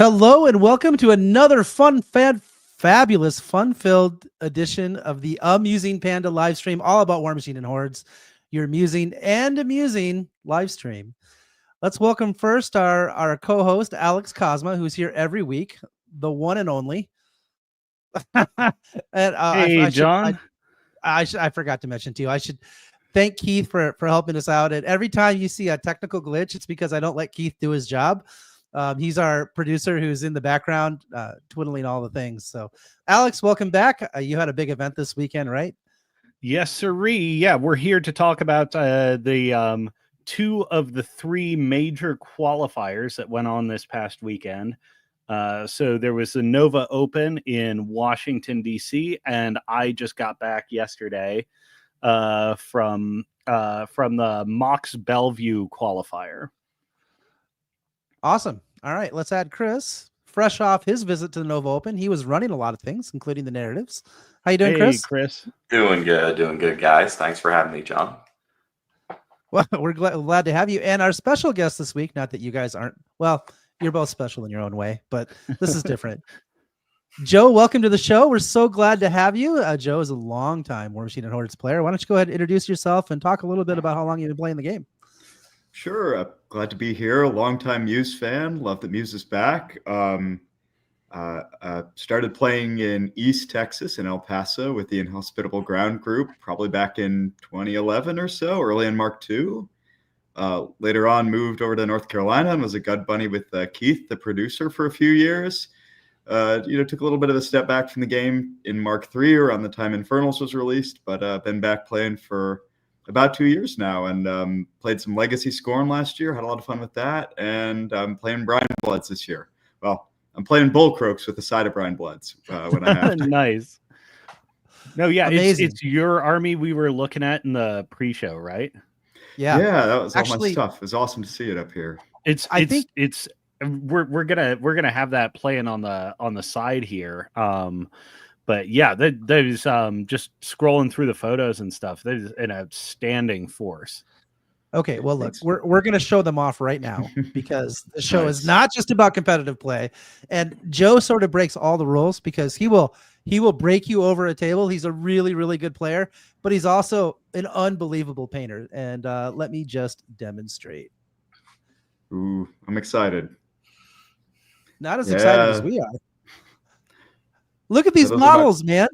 Hello and welcome to another fabulous, fun-filled edition of the Amusing Panda live stream, all about Warmachine and Hordes, your amusing and amusing live stream. Let's welcome first our co-host, Alex Cosma, who's here every week, the one and only. And hey, John. I forgot to mention to you, I should thank Keith for helping us out. And every time you see a technical glitch, it's because I don't let Keith do his job. He's our producer who's in the background, twiddling all the things. So, Alex, welcome back. You had a big event this weekend, right? Yes, sirree. Yeah, we're here to talk about the two of the three major qualifiers that went on this past weekend. So there was the Nova Open in Washington, D.C., and I just got back yesterday from the Mox Bellevue qualifier. Awesome. All right, let's add Chris. Fresh off his visit to the Nova Open, he was running a lot of things, including the narratives. How you doing, Chris? Chris. Doing good, guys. Thanks for having me, John. Well, we're glad to have you. And our special guest this week, not that you guys aren't, well, you're both special in your own way, but this is different. Joe, welcome to the show. We're so glad to have you. Joe is a long-time Warmachine and Hordes player. Why don't you go ahead and introduce yourself and talk a little bit about how long you've been playing the game? Sure. Glad to be here. A longtime Muse fan. Love that Muse is back. Started playing in East Texas in El Paso with the Inhospitable Ground group, probably back in 2011 or so, early in Mark II. Later on, moved over to North Carolina and was a Gud Bunny with Keith, the producer, for a few years. Took a little bit of a step back from the game in Mark III around the time Infernals was released, but been back playing for about 2 years now, and played some Legacy Scorn last year. Had a lot of fun with that, and I'm playing Brine Bloods this year. Well, I'm playing Bull Croaks with a side of Brine Bloods when I have to. Nice. No, yeah, Amazing. it's your army we were looking at in the pre-show, right? Yeah, that was all my stuff. It was awesome to see it up here. We're gonna have that playing on the side here. But yeah, that is just scrolling through the photos and stuff. That is an outstanding force. Okay, well, look, we're going to show them off right now because the show is not just about competitive play. And Joe sort of breaks all the rules because he will break you over a table. He's a really, really good player, but he's also an unbelievable painter. And let me just demonstrate. Ooh, I'm excited. Not as excited as we are. Look at these models, man.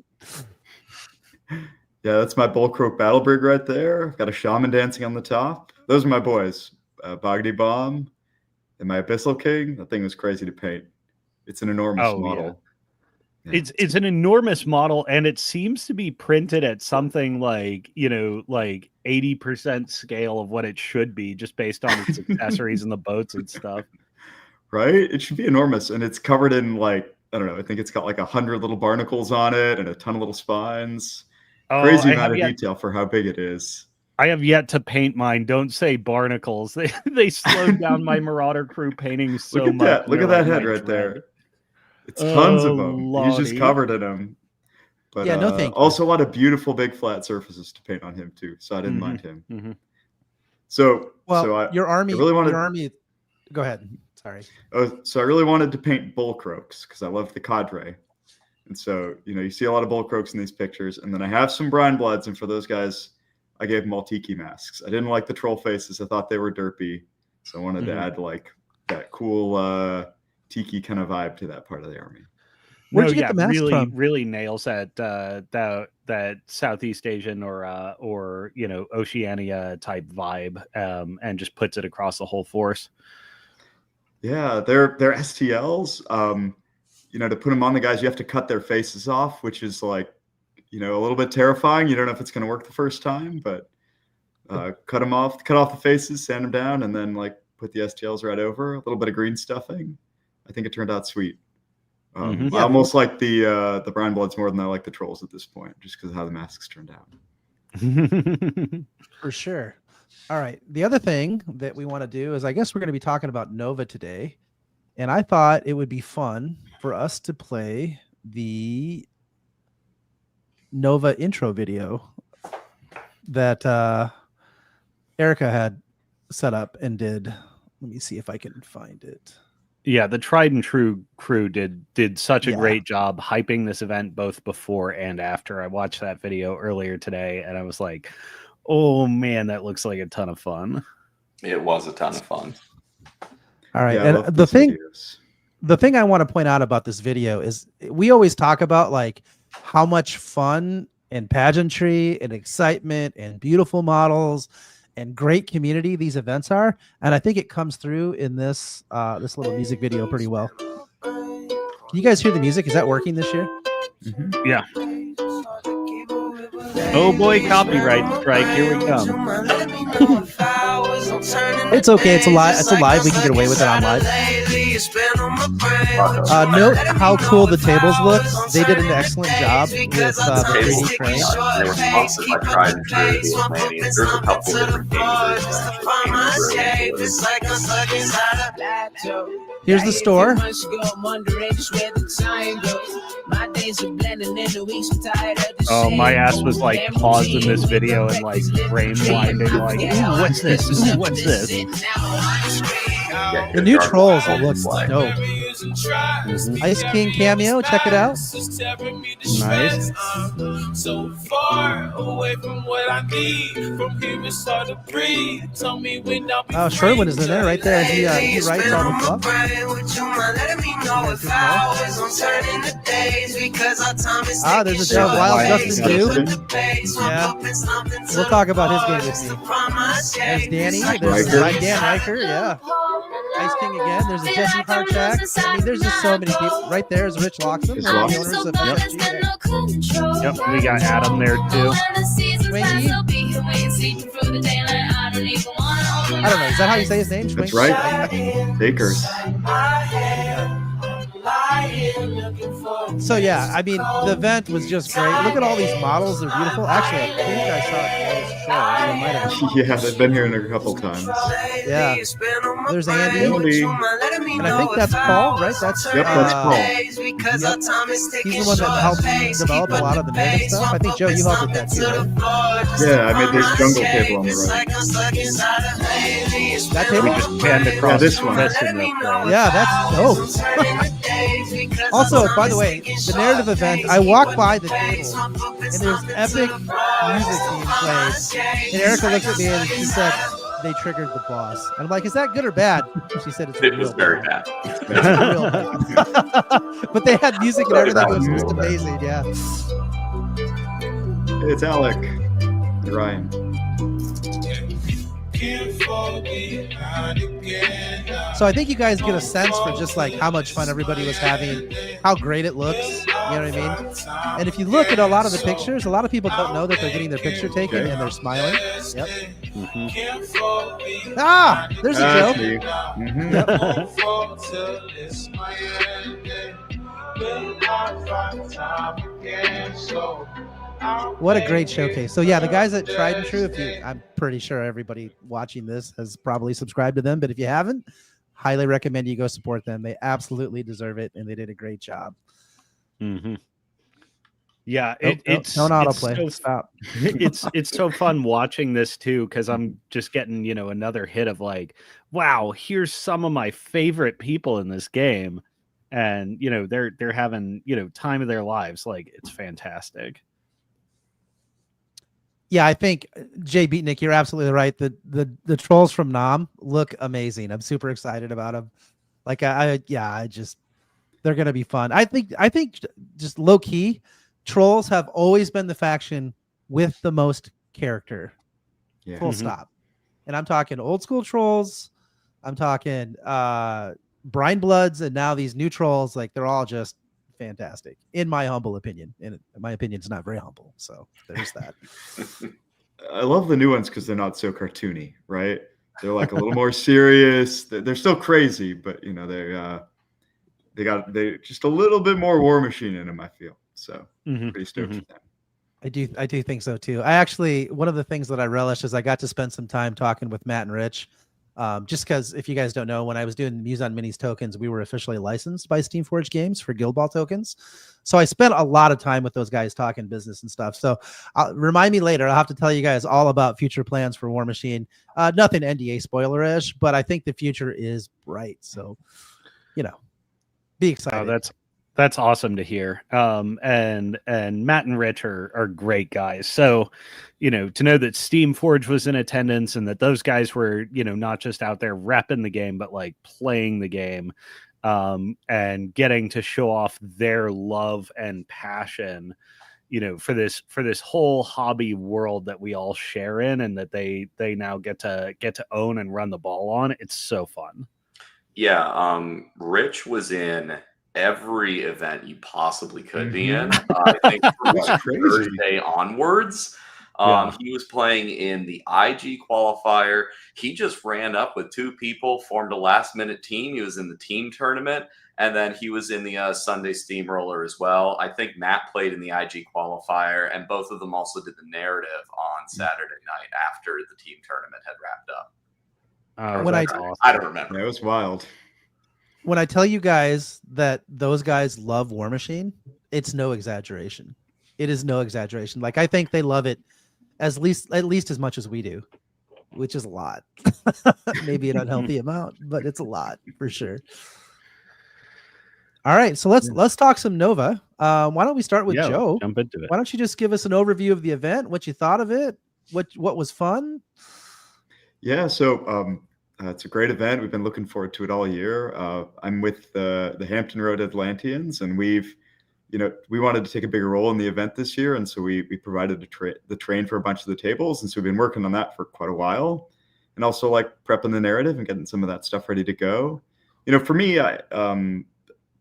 Yeah, that's my Bull Croak Battle Brig right there. I've got a shaman dancing on the top. Those are my boys. Bogdy Bomb and my Abyssal King. That thing was crazy to paint. It's an enormous model. Yeah. It's an enormous model, and it seems to be printed at something like 80% scale of what it should be, just based on its accessories and the boats and stuff. Right? It should be enormous, and it's covered in I don't know. I think it's got 100 little barnacles on it and a ton of little spines. Crazy amount of detail for how big it is. I have yet to paint mine. Don't say barnacles. They slowed down my Marauder crew painting so much. Look at that head right there. It's tons of them. Lordy. He's just covered in them. But yeah, no thank you. Also a lot of beautiful big flat surfaces to paint on him too. So I didn't mind him. Mm-hmm. Your army. Go ahead. Sorry. So I really wanted to paint Bull Croaks because I love the cadre. And so, you see a lot of Bull Croaks in these pictures. And then I have some Brine Bloods. And for those guys, I gave them all tiki masks. I didn't like the troll faces. I thought they were derpy. So I wanted to add that cool tiki kind of vibe to that part of the army. Where'd you get the mask from? Really nails that Southeast Asian or Oceania type vibe, and just puts it across the whole force. Yeah, they're STLs. To put them on the guys, you have to cut their faces off, which is a little bit terrifying. You don't know if it's going to work the first time, but cut off the faces, sand them down, and then put the STLs right over. A little bit of green stuffing. I think it turned out sweet. I almost like the Brine Bloods more than I like the trolls at this point, just because of how the masks turned out. For sure. All right. The other thing that we want to do is, I guess we're going to be talking about Nova today. And I thought it would be fun for us to play the Nova intro video that Erica had set up and did. Let me see if I can find it. Yeah, the tried and true crew did such a Yeah. great job hyping this event both before and after. I watched that video earlier today and I was like, oh man, that looks like a ton of fun. It was a ton of fun. All right. Yeah, I And love the these thing videos. the thing I want to point out about this video is we always talk about like how much fun and pageantry and excitement and beautiful models and great community these events are, and I think it comes through in this this little music video pretty well. Can you guys hear the music? Is that working this year? Yeah. Oh boy, copyright strike. Here we come. It's okay. It's alive. It's alive. We can get away with it on live. Note how cool the tables look. They did an excellent job with the 3D frame. They were sponsored by Tried and True, the Atlanteans. There's a couple of different games. Here's the store. Oh, my ass was like pausing this video and like frame winding, like, ooh, what's this? Ooh, what's this? The new trolls look dope. Ice King cameo, check it out. Nice. So far away from what I need. From here it's hard to breathe. Tell me when I'll be Oh, Sherwin is in there right there. He writes all the fluff. Ah, there's a Joe Wild Justin Dew. Yeah, we'll talk about his game with me. There's Danny. There's Dan Riker. Yeah. Ice King again. There's a Jesse Harchak. I mean, there's just so many people. Right there is Rich Loxton, one of the owners of FFG there. Yep, we got Adam there too. Schwenky. I don't know. Is that how you say his name? That's Schwenky? right. Bakers. So yeah, I mean, the event was just great. Look at all these models; they're beautiful. Actually, I think I saw it. So I might have. Yeah, they've been here a couple times. Yeah, there's Andy, Andy. and I think that's Paul, right? That's Yep, that's Paul. Yep. He's the one that helped develop a lot of the narrative stuff. I think Joe, you helped with that too, right? Yeah, I made this jungle table on the right. That We table. just panned across Yeah, this one. this in the frame. Yeah, that's dope. Also, by the way, the narrative event, I walked by the table and there's epic music being played. And Erica looks at me and she said, they triggered the boss. And I'm like, is that good or bad? She said it's It real was very bad. It's real bad. But they had music and everything. It was just amazing. Yeah. It's Alec and Ryan. So I think you guys get a sense for just like how much fun everybody was having, how great it looks. You know what I mean? And if you look at a lot of the pictures, a lot of people don't know that they're getting their picture taken and they're smiling. Yep. Ah, there's a That's joke. me. Mhm. What a great showcase. So yeah, the guys at Tried and True, I'm pretty sure everybody watching this has probably subscribed to them, but if you haven't, highly recommend you go support them. They absolutely deserve it, and they did a great job. Mm-hmm. Yeah, Don't it's autoplay. so Stop. it's so fun watching this too, because I'm just getting another hit of like, wow, here's some of my favorite people in this game, and they're having time of their lives. Like, it's fantastic. Yeah, I think Jay Beatnick, you're absolutely right. The trolls from Nam look amazing. I'm super excited about them. Like they're gonna be fun. I think just low key, trolls have always been the faction with the most character. Yeah. Full stop. And I'm talking old school trolls. I'm talking Brine Bloods, and now these new trolls. Like, they're all just fantastic, in my humble opinion. And my opinion's not very humble, so there's that. I love the new ones because they're not so cartoony, right? They're like a little more serious. They're still crazy, but they got just a little bit more Warmachine in them, I feel. So pretty stoked with that. I do think so too. I actually, one of the things that I relish is I got to spend some time talking with Matt and Rich. Just because, if you guys don't know, when I was doing Muson Minis tokens, we were officially licensed by Steamforge Games for Guild Ball tokens. So I spent a lot of time with those guys talking business and stuff. So remind me later. I'll have to tell you guys all about future plans for Warmachine. Nothing NDA spoiler-ish, but I think the future is bright. So be excited. Oh, that's awesome to hear. And Matt and Rich are great guys. So, to know that Steam Forge was in attendance and that those guys were, not just out there repping the game, but like playing the game, and getting to show off their love and passion, for this whole hobby world that we all share in, and that they now get to own and run the ball on. It's so fun. Yeah, Rich was in every event you possibly could be in. I think from That's like crazy. Thursday onwards. He was playing in the IG qualifier. He just ran up with 2 people, formed a last-minute team. He was in the team tournament, and then he was in the Sunday Steamroller as well. I think Matt played in the IG qualifier, and both of them also did the narrative on Saturday night after the team tournament had wrapped up. Oh, that's awesome. I don't remember. That was wild. When I tell you guys that those guys love Warmachine, it's no exaggeration. It is no exaggeration. Like, I think they love it at least as much as we do, which is a lot. Maybe an unhealthy amount, but it's a lot for sure. All right, so let's talk some Nova. Why don't we start with Joe? Jump into it. Why don't you just give us an overview of the event, what you thought of it, what was fun? Yeah, so it's a great event. We've been looking forward to it all year. I'm with the Hampton Road Atlanteans, and we wanted to take a bigger role in the event this year, and so we provided the train for a bunch of the tables, and so we've been working on that for quite a while, and also like prepping the narrative and getting some of that stuff ready to go. For me, I'm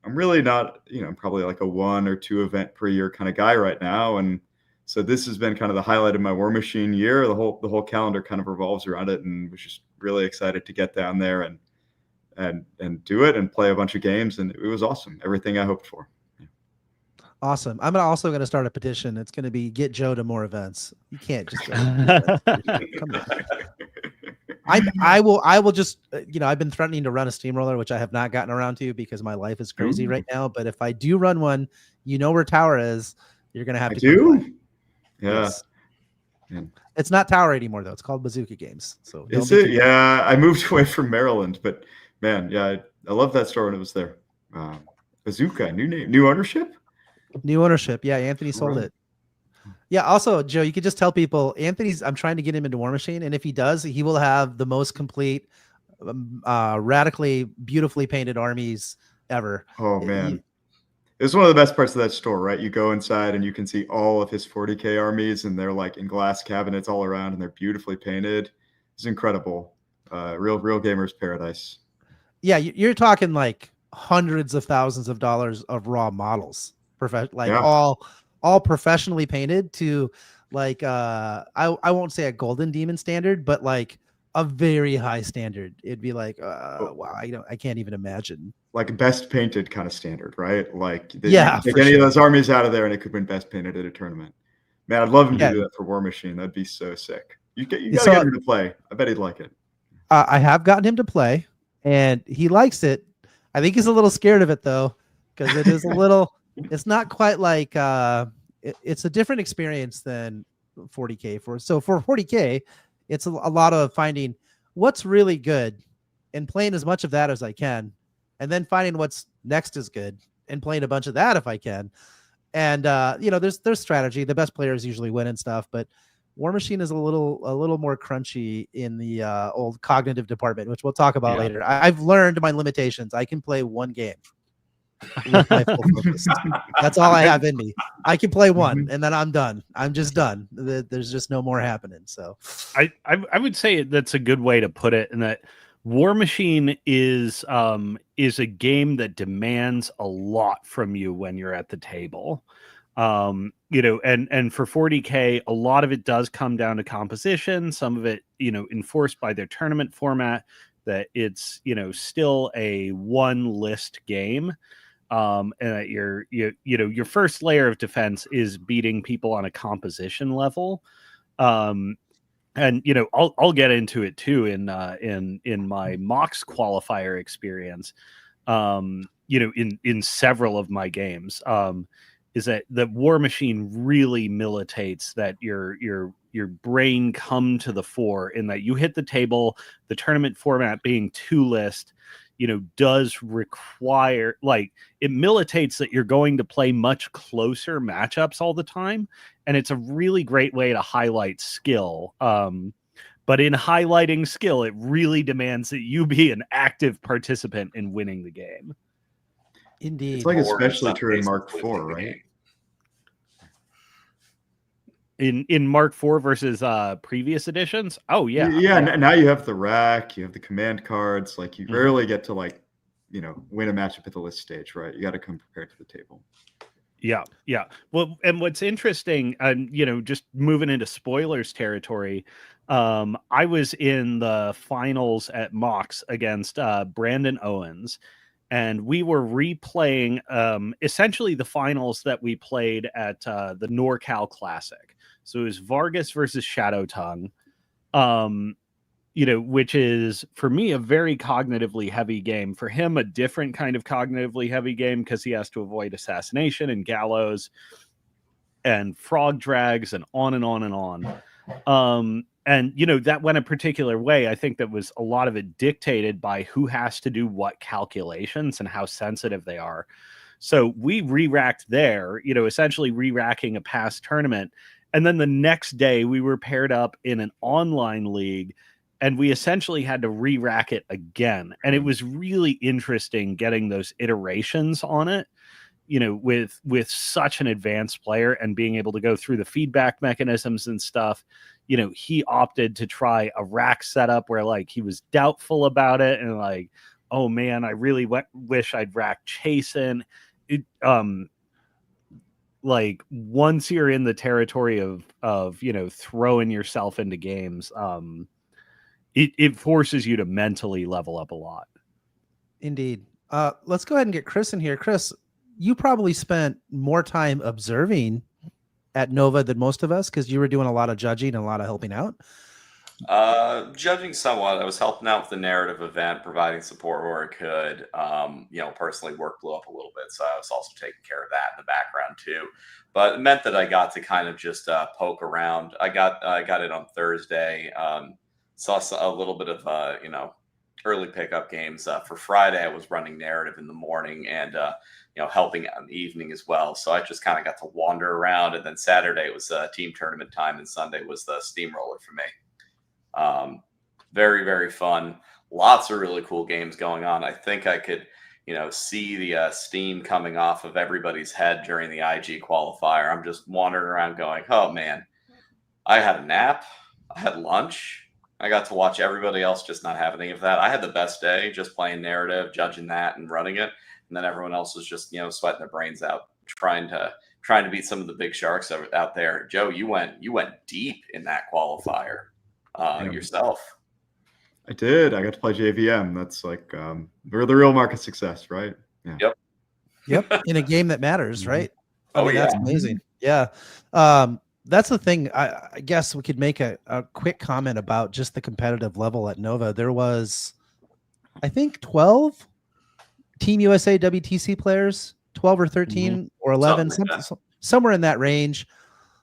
really not, I'm probably like a 1 or 2 event per year kind of guy right now, and so this has been kind of the highlight of my Warmachine year. The whole calendar kind of revolves around it, and was just really excited to get down there and do it and play a bunch of games, and it was awesome. Everything I hoped for. Awesome. I'm also going to start a petition. It's going to be get Joe to more events. You can't just come on. I will just, I've been threatening to run a steamroller, which I have not gotten around to because my life is crazy right now. But if I do run one, where Tower is, you're going to have to do. Play. Yeah. Yes. It's not Tower anymore though. It's called Bazooka Games. So is it? Yeah. I moved away from Maryland, but man, yeah, I love that store when it was there. Bazooka, new name, new ownership. New ownership. Yeah. Anthony sold it. Yeah. Also, Joe, you could just tell people I'm trying to get him into Warmachine. And if he does, he will have the most complete, radically beautifully painted armies ever. Oh man. It's one of the best parts of that store, right? You go inside and you can see all of his 40K armies, and they're like in glass cabinets all around, and they're beautifully painted. It's incredible. Real gamer's paradise. Yeah. You're talking like hundreds of thousands of dollars of raw models. All professionally painted to like I won't say a golden demon standard, but like a very high standard. It'd be like wow, I can't even imagine. Like best painted kind of standard, right? Like take any of those armies out of there and it could win best painted at a tournament. Man, I'd love him to do that for Warmachine. That'd be so sick. You gotta get him to play. I bet he'd like it. I have gotten him to play and he likes it. I think he's a little scared of it though, because it is a little it's not quite like it's a different experience than 40K. For 40K, it's a lot of finding what's really good and playing as much of that as I can, and then finding what's next is good and playing a bunch of that if I can. And there's strategy. The best players usually win and stuff, but Warmachine is a little more crunchy in the old cognitive department, which we'll talk about later. I've learned my limitations. I can play one game. With my full focus. That's all I have in me. I can play one and then I'm done. I'm just done. There's just no more happening. So I would say that's a good way to put it, in that Warmachine is a game that demands a lot from you when you're at the table. And for 40K, a lot of it does come down to composition, some of it, enforced by their tournament format, that it's, still a one list game. And that your first layer of defense is beating people on a composition level. And I'll get into it too in my Mox qualifier experience. In several of my games, is that the Warmachine really militates that your brain come to the fore, in that you hit the table, the tournament format being 2 list. does require, like, it militates that you're going to play much closer matchups all the time. And it's a really great way to highlight skill. But in highlighting skill, it really demands that you be an active participant in winning the game. Indeed. It's like Or especially some true in cases, Mark losing IV, the right? game. In Mark IV versus previous editions. Oh yeah. Now you have the rack, you have the command cards. Like, you rarely get to, like, win a matchup at the list stage, right? You got to come prepared to the table. Yeah. Well, and what's interesting, and just moving into spoilers territory, I was in the finals at Mox against Brandon Owens, and we were replaying essentially the finals that we played at the NorCal Classic. So it was Vargas versus Shadow Tongue, which is, for me, a very cognitively heavy game. For him, a different kind of cognitively heavy game, because he has to avoid assassination and gallows and frog drags and on and on and on. And, that went a particular way. I think that was a lot of it dictated by who has to do what calculations and how sensitive they are. So we re-racked there, essentially re-racking a past tournament. And then the next day we were paired up in an online league, and we essentially had to re-rack it again. And it was really interesting getting those iterations on it, with such an advanced player, and being able to go through the feedback mechanisms and stuff. He opted to try a rack setup where, like, he was doubtful about it, and like, oh man, I really wish I'd rack Chasen. Like, once you're in the territory of throwing yourself into games, it forces you to mentally level up a lot. Indeed. Let's go ahead and get Chris in here. Chris, you probably spent more time observing at Nova than most of us, because you were doing a lot of judging and a lot of helping out. Judging somewhat. I was helping out with the narrative event, providing support where I could. Personally, work blew up a little bit, so I was also taking care of that in the background too. But it meant that I got to kind of just poke around. I got it on Thursday. Saw a little bit of early pickup games. For Friday, I was running narrative in the morning and helping out in the evening as well. So I just kind of got to wander around. And then Saturday was team tournament time, and Sunday was the steamroller for me. Very, very fun. Lots of really cool games going on. I think I could, see the steam coming off of everybody's head during the IG qualifier. I'm just wandering around going, oh man, I had a nap. I had lunch. I got to watch everybody else just not have any of that. I had the best day just playing narrative, judging that, and running it. And then everyone else was just, sweating their brains out, trying to beat some of the big sharks out there. Joe, you went deep in that qualifier yourself. I did. I got to play JVM. That's like the real market success, right? Yeah. Yep. In a game that matters, right? That's amazing. Yeah. That's the thing. I guess we could make a quick comment about just the competitive level at Nova. There was, I think, 12 Team USA WTC players, 12 or 13 or 11, somewhere in that range,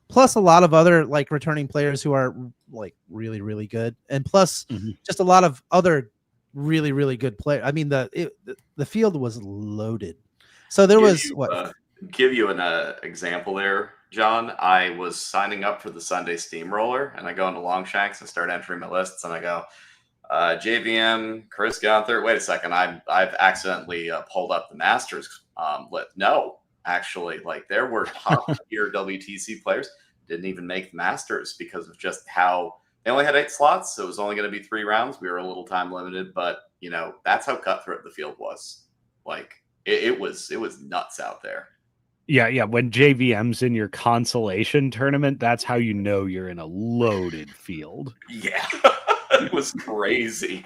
plus a lot of other, like, returning players who are, like, really, really good, and plus just a lot of other really, really good players. I mean, the field was loaded. So there was give you an example there, John. I was signing up for the Sunday Steamroller, and I go into Longshanks and start entering my lists, and I go, JVM, Chris Gunther. Wait a second, I've accidentally pulled up the Masters list. No, actually, like, there were top tier WTC players didn't even make the Masters because of just how they only had 8 slots, so it was only going to be 3 rounds. We were a little time limited, but that's how cutthroat the field was. Like, it was nuts out there. Yeah. When JVM's in your consolation tournament, that's how you know you're in a loaded field. Yeah. It was crazy.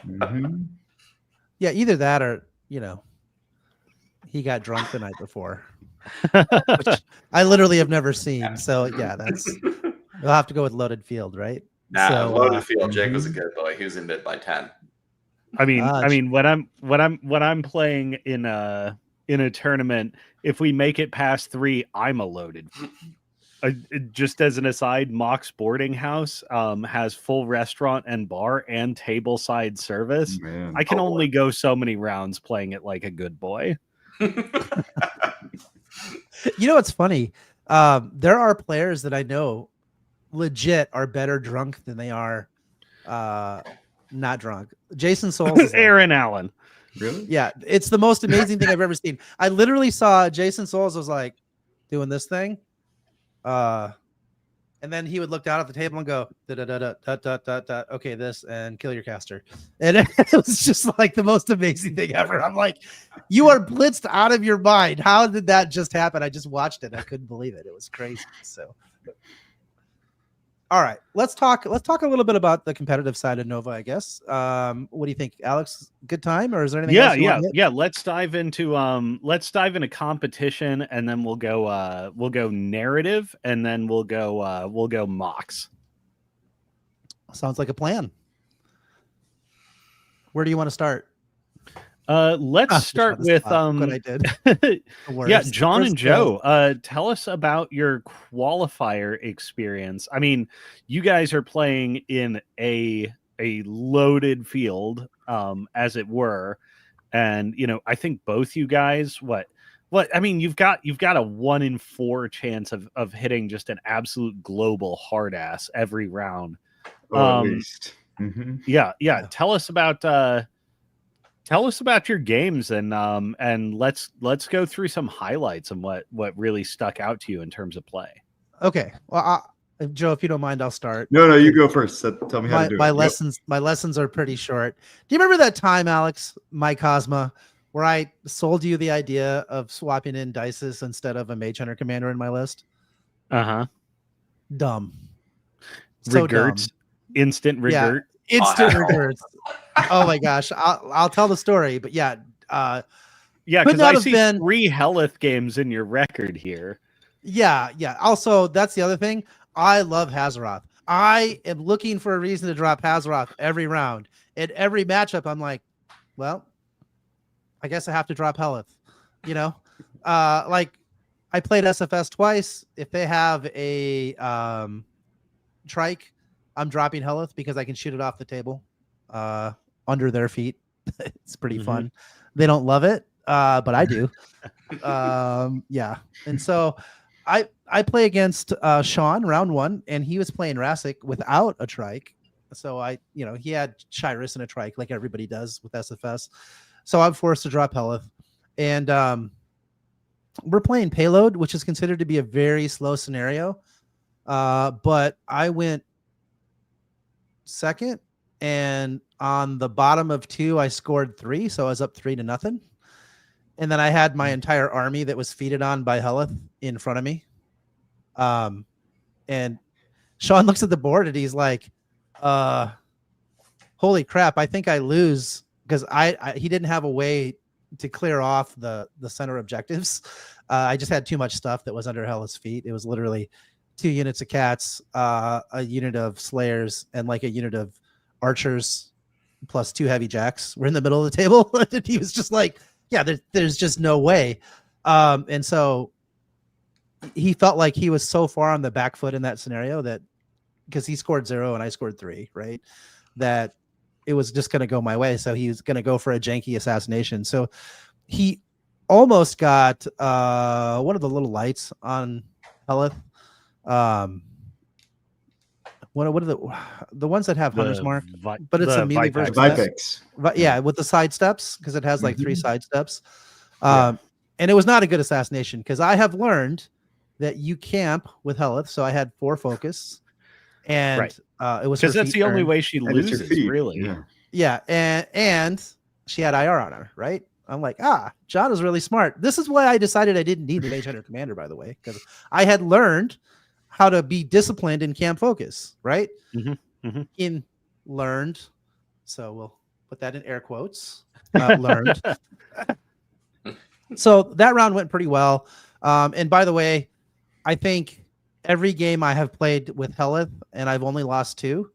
Yeah, either that or, he got drunk the night before, which I literally have never seen. So yeah, you'll have to go with loaded field, right? Loaded field. Jake was a good boy. He was in mid by 10. I mean, when I'm playing in a tournament, if we make it past 3, I'm a loaded. Just as an aside, Mox Boarding House has full restaurant and bar and table side service. Man. I can Oh, only go so many rounds playing it like a good boy. You know what's funny? There are players that I know legit are better drunk than they are not drunk. Jason Souls is like, Aaron Allen. Really? yeah, it's the most amazing thing I've ever seen. I literally saw Jason Souls was like doing this thing. And then he would look down at the table and go, da, da, da, da, da, da, da, da, okay, this, and kill your caster. And it was just like the most amazing thing ever. I'm like, you are blitzed out of your mind. How did that just happen? I just watched it. I couldn't believe it. It was crazy. So, all right, let's talk a little bit about the competitive side of Nova, I guess. What do you think, Alex? Good time, or is there anything else you want to hit? Yeah. Let's dive into competition, and then we'll go narrative, and then we'll go Mox. Sounds like a plan. Where do you want to start? Let's start with what I did. Yeah, John and Joe, tell us about your qualifier experience. I mean, you guys are playing in a loaded field, as it were, and I think both you guys, what I mean, you've got a 1 in 4 chance of hitting just an absolute global hard ass every round. At least. Mm-hmm. Yeah. Tell us about your games, and let's go through some highlights and what really stuck out to you in terms of play. Okay. Well, Joe, if you don't mind, I'll start. No, you go first. Tell me how to do my it. lessons. My lessons are pretty short. Do you remember that time, Alex, my Cosma, where I sold you the idea of swapping in Dices instead of a Mage Hunter Commander in my list? Dumb. So Regrets. dumb. Instant regret. Yeah, instant regrets. Oh my gosh, I'll tell the story, but yeah, because I see 3 Helith games in your record here. Yeah. Also, that's the other thing. I love Hazaroth. I am looking for a reason to drop Hazaroth every round. In every matchup, I'm like, well, I guess I have to drop Helith. Like I played SFS twice. If they have a trike, I'm dropping Helith because I can shoot it off the table. Under their feet. It's pretty fun. They don't love it, but I do. Yeah. And so I play against Sean round 1, and he was playing Rassic without a trike. So he had Shyrus and a trike like everybody does with SFS. So I'm forced to drop Helith. And we're playing Payload, which is considered to be a very slow scenario. But I went second, and on the bottom of 2, I scored 3, so I was up 3-0. And then I had my entire army that was feeded on by Helith in front of me. And Sean looks at the board and he's like, holy crap, I think I lose, because he didn't have a way to clear off the center objectives. I just had too much stuff that was under Helith's feet. It was literally 2 units of cats, a unit of slayers, and like a unit of archers plus 2 heavy jacks were in the middle of the table. And he was just like, yeah, there's just no way. And so he felt like he was so far on the back foot in that scenario, that because he scored 0 and I scored 3, right, that it was just going to go my way. So he was going to go for a janky assassination. So he almost got one of the little lights on Helith. What are the ones that have Hunter's Mark? But it's a melee versus Vipix. Yeah, with the side steps, because it has like 3 side steps. And it was not a good assassination, because I have learned that you camp with Helith. So I had 4 focus, and it was because that's the only way she loses, really. Yeah, and she had IR on her, right? I'm like, John is really smart. This is why I decided I didn't need the Mage Hunter Commander, by the way, because I had learned how to be disciplined in camp focus, right? In learned, so we'll put that in air quotes. Learned. So that round went pretty well. And by the way, I think every game I have played with Helith, and I've only lost 2,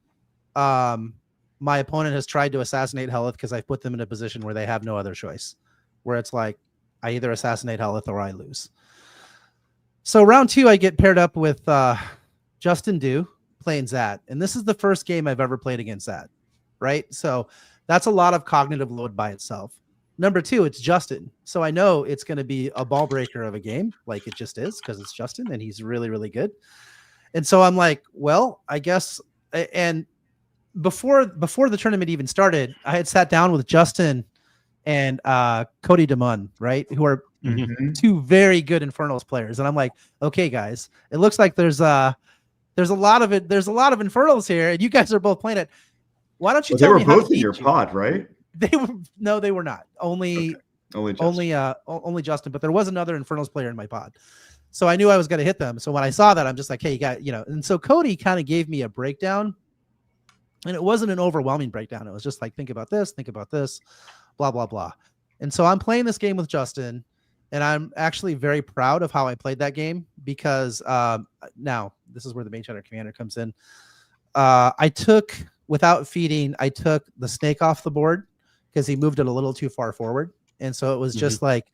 my opponent has tried to assassinate Helith because I've put them in a position where they have no other choice, where it's like I either assassinate Helith or I lose. So round 2, I get paired up with Justin Dew playing Zat. And this is the first game I've ever played against Zat, right? So that's a lot of cognitive load by itself. Number 2, it's Justin. So I know it's going to be a ball breaker of a game, like it just is, because it's Justin and he's really, really good. And so I'm like, well, I guess. And before the tournament even started, I had sat down with Justin and Cody DeMunn, right, who are two very good Infernals players. And I'm like, okay, guys, it looks like there's a lot of it. There's a lot of Infernals here, and you guys are both playing it. Why don't you tell me? They were both in your pod, right? They were. No, they were not. Only Justin. But there was another Infernals player in my pod, so I knew I was going to hit them. So when I saw that, I'm just like, hey, you got, And so Cody kind of gave me a breakdown, and it wasn't an overwhelming breakdown. It was just like, think about this, blah blah blah. And so I'm playing this game with Justin, and I'm actually very proud of how I played that game because now this is where the Mage Hunter Commander comes in. Without feeding, I took the snake off the board because he moved it a little too far forward. And so it was just like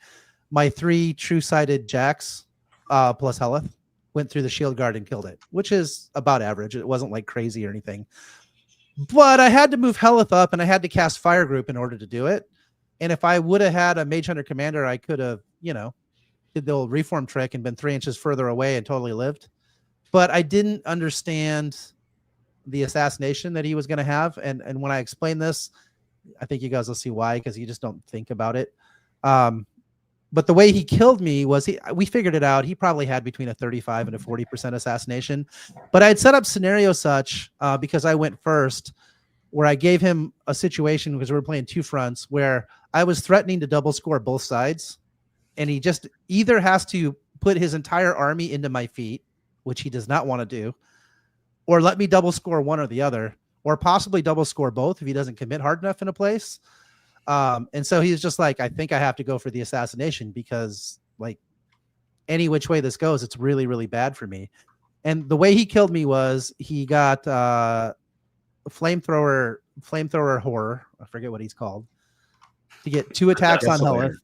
my 3 true-sided jacks plus Heleth went through the shield guard and killed it, which is about average. It wasn't like crazy or anything. But I had to move Heleth up and I had to cast Fire Group in order to do it. And if I would have had a Mage Hunter Commander, I could have, did the old reform trick and been 3 inches further away and totally lived. But I didn't understand the assassination that he was going to have. And when I explain this, I think you guys will see why, because you just don't think about it. But the way he killed me was we figured it out. He probably had between a 35 and a 40% assassination. But I had set up scenario such because I went first, where I gave him a situation because we were playing 2 fronts where I was threatening to double score both sides. And he just either has to put his entire army into my feet, which he does not want to do, or let me double score one or the other, or possibly double score both if he doesn't commit hard enough in a place. And so he's just like, I think I have to go for the assassination because like any which way this goes, it's really, really bad for me. And the way he killed me was he got flamethrower horror. I forget what he's called, to get 2 attacks on Heleth.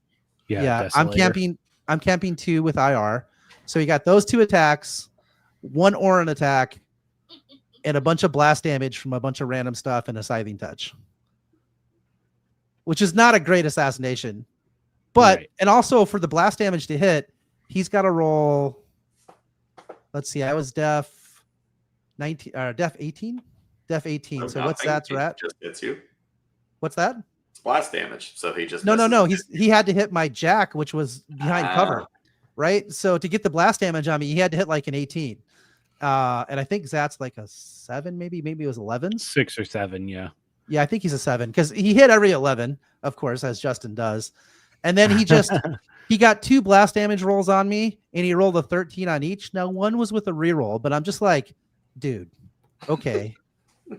Yeah. I'm camping 2 with IR. So he got those 2 attacks, 1 Orin attack, and a bunch of blast damage from a bunch of random stuff and a scything touch, which is not a great assassination. But, and also for the blast damage to hit, he's got to roll. Let's see. I was def 19 or def 18. Def 18. So what's that's rat? Just hits you. What's that? It's blast damage. So he just no. He had to hit my jack, which was behind cover, right? So to get the blast damage on me, he had to hit like an 18. And I think Zat's like a 7, maybe it was 11. 6 or 7, yeah. Yeah, I think he's a 7 because he hit every 11, of course, as Justin does. And then he got 2 blast damage rolls on me, and he rolled a 13 on each. Now, one was with a reroll, but I'm just like, dude, okay.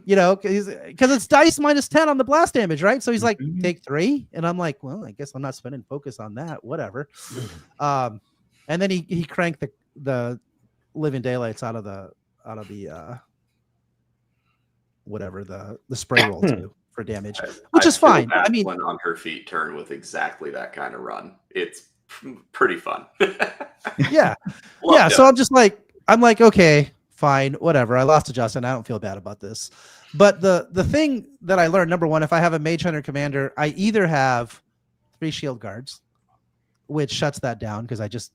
Because it's dice minus 10 on the blast damage, right? So he's like, take 3. And I'm like, well, I guess I'm not spending focus on that. Whatever. And then he cranked the living daylights out of the whatever the spray roll too for damage, which is fine. I mean, went on her feet turn with exactly that kind of run. It's pretty fun. yeah. So I'm like, okay, fine, whatever. I lost to Justin. I don't feel bad about this. But the thing that I learned, number one, if I have a Mage Hunter Commander, I either have 3 shield guards, which shuts that down because I just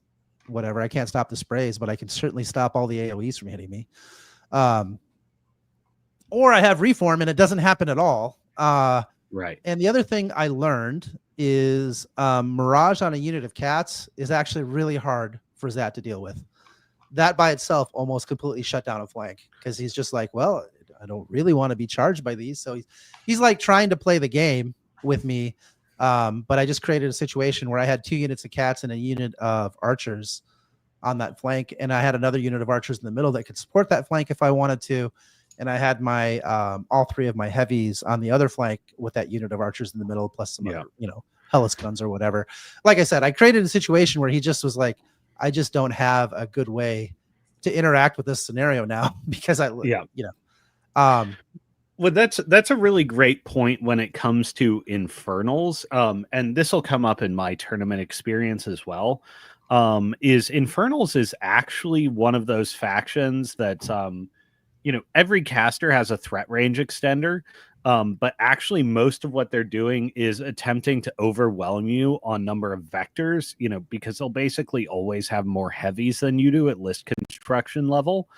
whatever. I can't stop the sprays, but I can certainly stop all the AoEs from hitting me. Or I have reform and it doesn't happen at all. Right. And the other thing I learned is Mirage on a unit of cats is actually really hard for Zat to deal with. That by itself almost completely shut down a flank because he's just like, well, I don't really want to be charged by these. So he's like trying to play the game with me. But I just created a situation where I had 2 units of cats and a unit of archers on that flank. And I had another unit of archers in the middle that could support that flank if I wanted to. And I had my all 3 of my heavies on the other flank with that unit of archers in the middle, plus some other, Hellas guns or whatever. Like I said, I created a situation where he just was like, I just don't have a good way to interact with this scenario now because well, that's a really great point when it comes to Infernals. And this will come up in my tournament experience as well. is Infernals is actually one of those factions that every caster has a threat range extender, but actually most of what they're doing is attempting to overwhelm you on number of vectors, because they'll basically always have more heavies than you do at list construction level.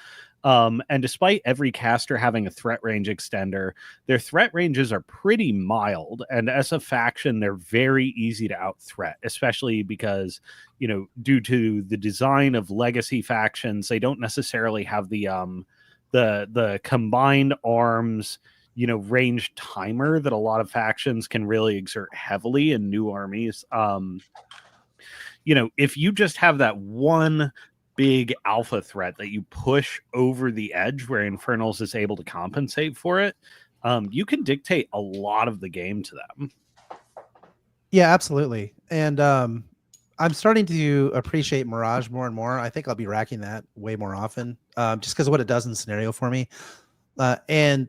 And despite every caster having a threat range extender, their threat ranges are pretty mild. And as a faction, they're very easy to out threat, especially because, due to the design of legacy factions, they don't necessarily have the combined arms, range timer that a lot of factions can really exert heavily in new armies. If you just have that one big alpha threat that you push over the edge where Infernals is able to compensate for it, you can dictate a lot of the game to them. Yeah, absolutely. And I'm starting to appreciate Mirage more and more. I think I'll be racking that way more often, just because of what it does in scenario for me. And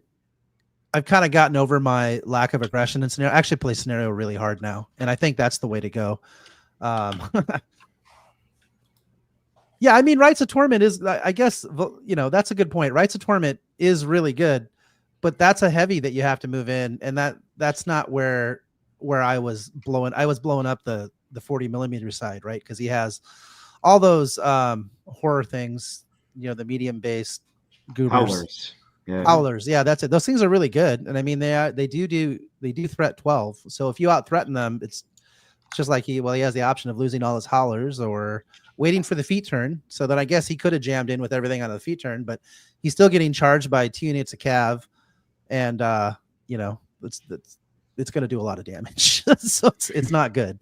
I've kind of gotten over my lack of aggression in scenario. I actually play scenario really hard now, and I think that's the way to go. Yeah, I mean, Rites of Torment is, I guess, that's a good point. Rites of Torment is really good, but that's a heavy that you have to move in, and that's not where I was blowing up the 40 millimeter side, right? Because he has all those horror things, the medium based goobers. Howlers, yeah, that's it. Those things are really good, and I mean they do threat 12. So if you out threaten them, it's just like he has the option of losing all his howlers or waiting for the feet turn. So then I guess he could have jammed in with everything on the feet turn, but he's still getting charged by 2 units of cav, and it's going to do a lot of damage. So it's not good.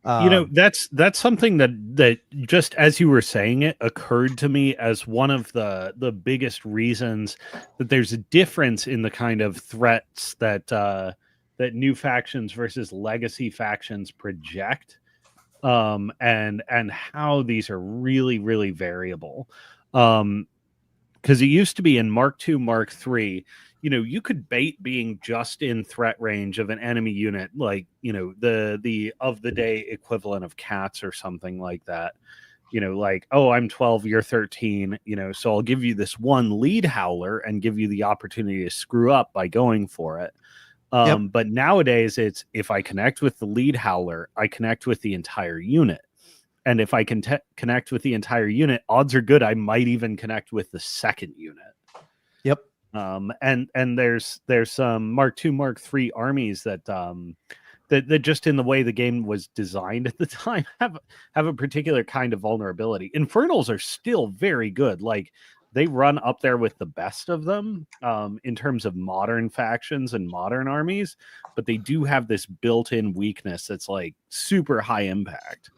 That's something that just as you were saying it occurred to me as one of the biggest reasons that there's a difference in the kind of threats that new factions versus legacy factions project, and how these are really, really variable. Because it used to be in Mark II, Mark III, you could bait being just in threat range of an enemy unit, like, the of the day equivalent of cats or something like that. Like, oh, I'm 12, you're 13, so I'll give you this one lead howler and give you the opportunity to screw up by going for it. Yep. But nowadays it's, if I connect with the lead howler, I connect with the entire unit. And if I can connect with the entire unit, odds are good I might even connect with the second unit. Yep. And there's some Mark II, Mark III armies that just in the way the game was designed at the time have a particular kind of vulnerability. Infernals are still very good. Like, they run up there with the best of them in terms of modern factions and modern armies, but they do have this built-in weakness that's like super high impact.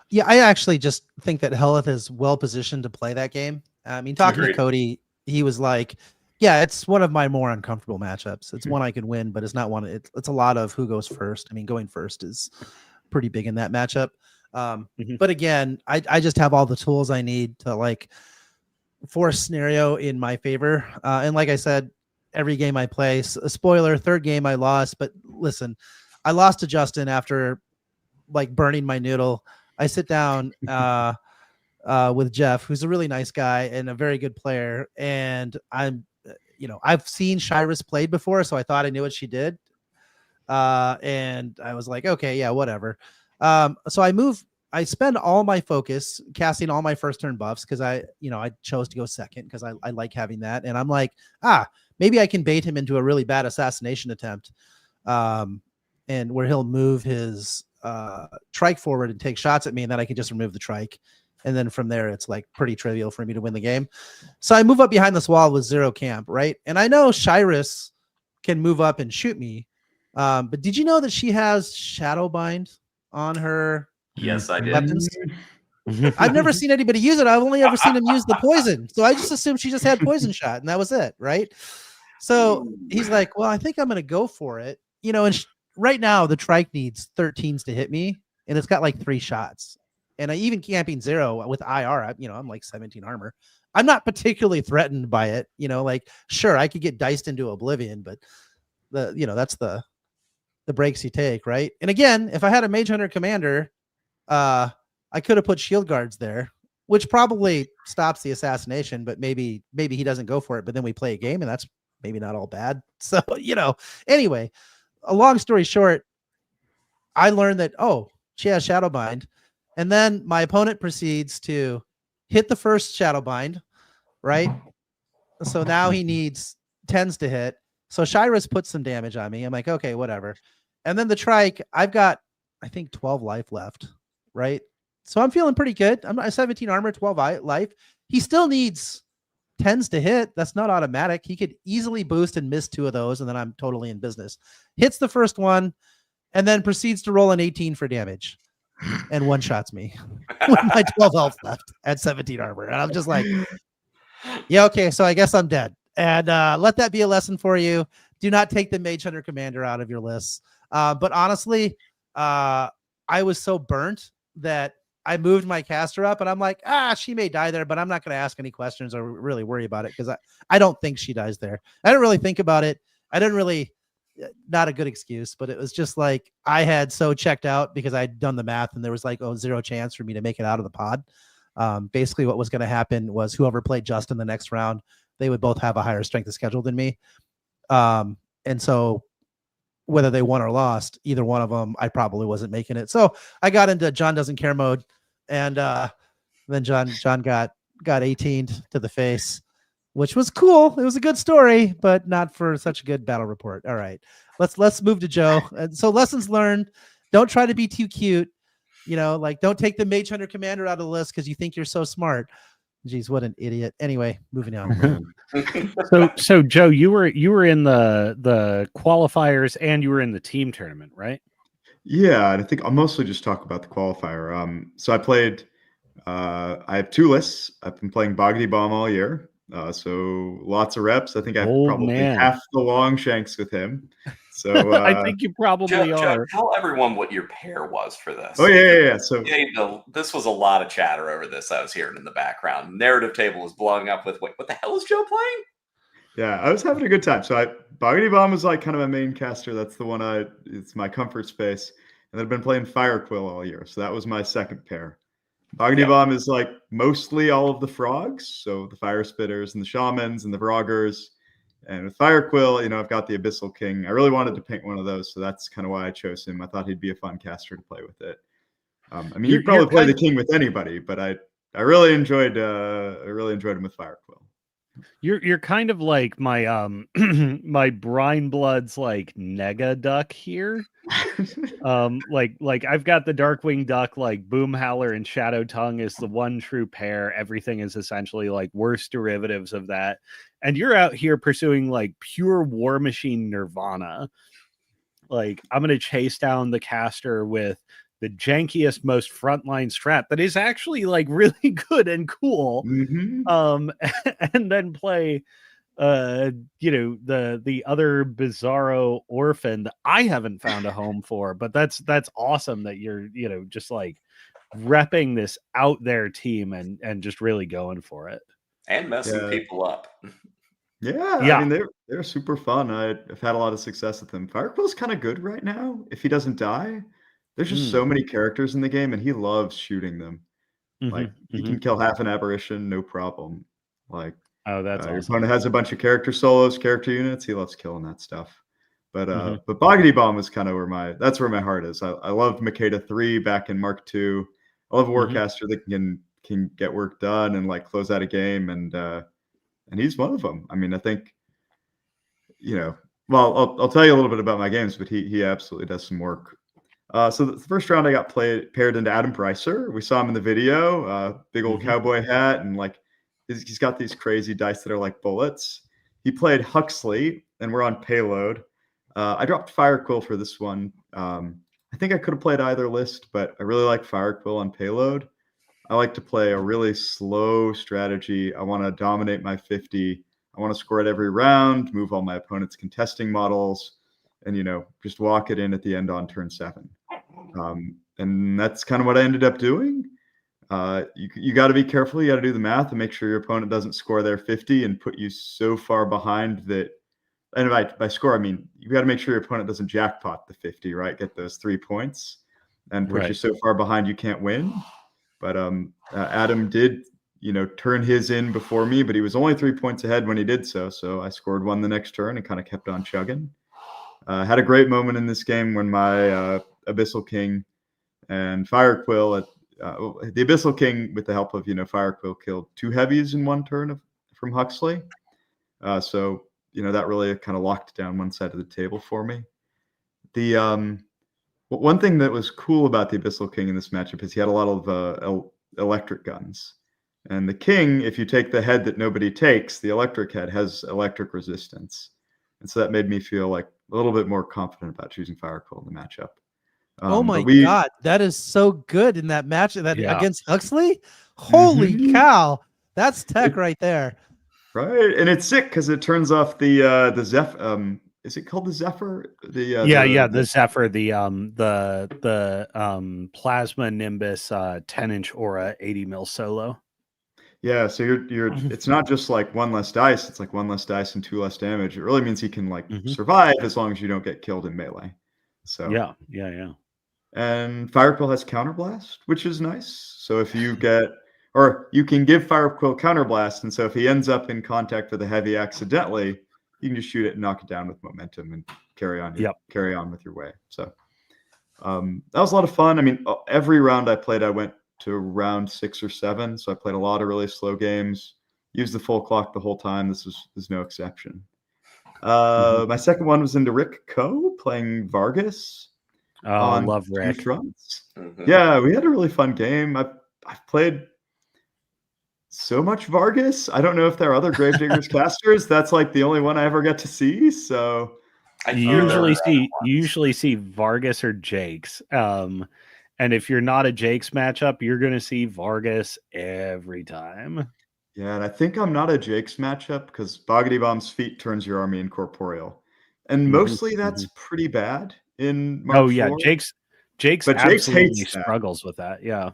Yeah, I actually just think that Helith is well positioned to play that game. I mean, talking to Cody, he was like, yeah, it's one of my more uncomfortable matchups. It's one I could win, but it's not one. It's a lot of who goes first. I mean, going first is pretty big in that matchup. But again, I just have all the tools I need to like force scenario in my favor. And like I said, every game I play, spoiler, third game I lost. But listen, I lost to Justin after like burning my noodle. I sit down with Jeff, who's a really nice guy and a very good player. And I've seen Shyrus played before, so I thought I knew what she did. And I was like, okay, yeah, whatever. So I spend all my focus casting all my first turn buffs because I chose to go second because I like having that. And I'm like, maybe I can bait him into a really bad assassination attempt. And where he'll move his trike forward and take shots at me, and then I can just remove the trike. And then from there, it's like pretty trivial for me to win the game. So I move up behind this wall with 0 camp, right? And I know Shyrus can move up and shoot me. But did you know that she has Shadowbind on her Yes, I did. weapons? I've never seen anybody use it. I've only ever seen him use the poison. So I just assumed she just had poison shot, and that was it, right? So he's like, well, I think I'm going to go for it. And right now the trike needs 13s to hit me, and it's got like 3 shots. And I even camping 0 with IR, I'm like 17 armor. I'm not particularly threatened by it. Like, sure, I could get diced into oblivion, but that's the breaks you take, right? And again, if I had a Mage Hunter commander, I could have put shield guards there, which probably stops the assassination, but maybe he doesn't go for it, but then we play a game and that's maybe not all bad. So, anyway, a long story short, I learned that, she has Shadowbind. And then my opponent proceeds to hit the first Shadowbind, right? So now he needs 10s to hit. So Shira's put some damage on me. I'm like, okay, whatever. And then the trike, I've got, I think, 12 life left, right? So I'm feeling pretty good. I'm at 17 armor, 12 life. He still needs 10s to hit. That's not automatic. He could easily boost and miss 2 of those, and then I'm totally in business. Hits the first one, and then proceeds to roll an 18 for damage and one-shots me with my 12 health left at 17 armor. And I'm just like, yeah, okay, so I guess I'm dead. And let that be a lesson for you. Do not take the Mage Hunter Commander out of your lists. But honestly, I was so burnt that I moved my caster up, and I'm like, she may die there, but I'm not going to ask any questions or really worry about it because I don't think she dies there. I didn't really think about it. I didn't really, not a good excuse, but it was just like I had so checked out because I'd done the math and there was like 0 chance for me to make it out of the pod. Basically what was going to happen was whoever played Justin the next round, they would both have a higher strength of schedule than me. And so whether they won or lost, either one of them, I probably wasn't making it. So I got into John doesn't care mode. And then John got 18'd to the face, which was cool. It was a good story, but not for such a good battle report. All right, let's move to Joe. And so lessons learned: don't try to be too cute. Don't take the Mage Hunter Commander out of the list because you think you're so smart. Jeez, what an idiot. Anyway, moving on. So Joe, you were in the qualifiers and you were in the team tournament, right? Yeah, and I think I'll mostly just talk about the qualifier. So I played. I have 2 lists. I've been playing Boggity Bomb all year. So lots of reps. I think I've probably half the long shanks with him. So I think you probably are. Tell everyone what your pair was for this. Oh yeah. So this was a lot of chatter over this. I was hearing in the background. Narrative table was blowing up with what the hell is Joe playing? Yeah, I was having a good time. So Boggity Bomb was like kind of my main caster. That's the one it's my comfort space. And I've been playing Fire Quill all year. So that was my second pair. Boggity Bomb is like mostly all of the frogs, so the Fire Spitters and the Shamans and the Vroggers. And with Fire Quill, I've got the Abyssal King. I really wanted to pick one of those, so that's kind of why I chose him. I thought he'd be a fun caster to play with it. You'd probably play the King with anybody, but I really enjoyed him with Fire Quill. You're kind of like my my Brine Bloods like Nega Duck here. Like I've got the Darkwing Duck, like Boomhowler and Shadow Tongue is the one true pair. Everything is essentially like worse derivatives of that. And you're out here pursuing like pure Warmachine Nirvana. Like I'm gonna chase down the caster with the jankiest, most frontline strat that is actually like really good and cool. Mm-hmm. And then play the other bizarro orphan that I haven't found a home for, but that's awesome that you're just like repping this out there team and just really going for it and messing people up. Yeah. I mean they're super fun. I've had a lot of success with them. Firequill's kind of good right now if he doesn't die. There's just so many characters in the game, and he loves shooting them. Like he can kill half an aberration, no problem. Like, that's your awesome. opponent has a bunch of character solos, character units. He loves killing that stuff. But Boggity Bomb is kind of where my heart is. I love Makeda 3 back in Mark 2. I love a Warcaster that can get work done and like close out a game, and he's one of them. I mean, I think well, I'll tell you a little bit about my games, but he absolutely does some work. So the first round I got paired into Adam Pricer. We saw him in the video, big old cowboy hat, and like he's got these crazy dice that are like bullets. He played Huxley, and we're on payload. I dropped Fire Quill for this one. I think I could have played either list, but I really like Fire Quill on payload. I like to play a really slow strategy. I want to dominate my 50. I want to score it every round, move all my opponent's contesting models, and just walk it in at the end on turn 7. And that's kind of what I ended up doing. You got to be careful. You got to do the math and make sure your opponent doesn't score their 50 and put you so far behind that. And by score, I mean you got to make sure your opponent doesn't jackpot the 50, right? Get those 3 points and put you so far behind you can't win. But Adam did, turn his in before me, but he was only 3 points ahead when he did so. So I scored one the next turn and kind of kept on chugging. Had a great moment in this game when my Abyssal King and Firequill the Abyssal King, with the help of Firequill, killed 2 heavies in one turn from Huxley. So that really kind of locked down one side of the table for me. The one thing that was cool about the Abyssal King in this matchup is he had a lot of electric guns. And the King, if you take the head that nobody takes, the electric head has electric resistance. And so that made me feel like a little bit more confident about choosing Firequill in the matchup. Oh my God, that is so good in that match against Huxley. Holy cow, that's tech right there. Right, and it's sick because it turns off the Zephyr. Is it called the Zephyr? The Zephyr, the Plasma Nimbus 10-inch aura 80 mil solo. Yeah, so you're it's not just like 1 less dice, it's like 1 less dice and 2 less damage. It really means he can survive as long as you don't get killed in melee. So yeah. And Firequill has Counterblast, which is nice. So if you you can give Firequill Counterblast, and so if he ends up in contact with a heavy accidentally, you can just shoot it and knock it down with momentum and carry on with your way. So that was a lot of fun. I mean, every round I played, I went to round 6 or 7. So I played a lot of really slow games, used the full clock the whole time. This was no exception. My second one was into Rick Coe playing Vargas. I love Rick. 2 fronts. Yeah, we had a really fun game. I've played so much Vargas. I don't know if there are other Gravediggers casters. That's like the only one I ever get to see. So you usually see Vargas or Jakes. And if you're not a Jakes matchup, you're going to see Vargas every time. Yeah, and I think I'm not a Jakes matchup because Boggity Bomb's feet turns your army incorporeal. And mostly that's pretty bad in Mark 4. Jakes but absolutely Jakes struggles with that. Yeah.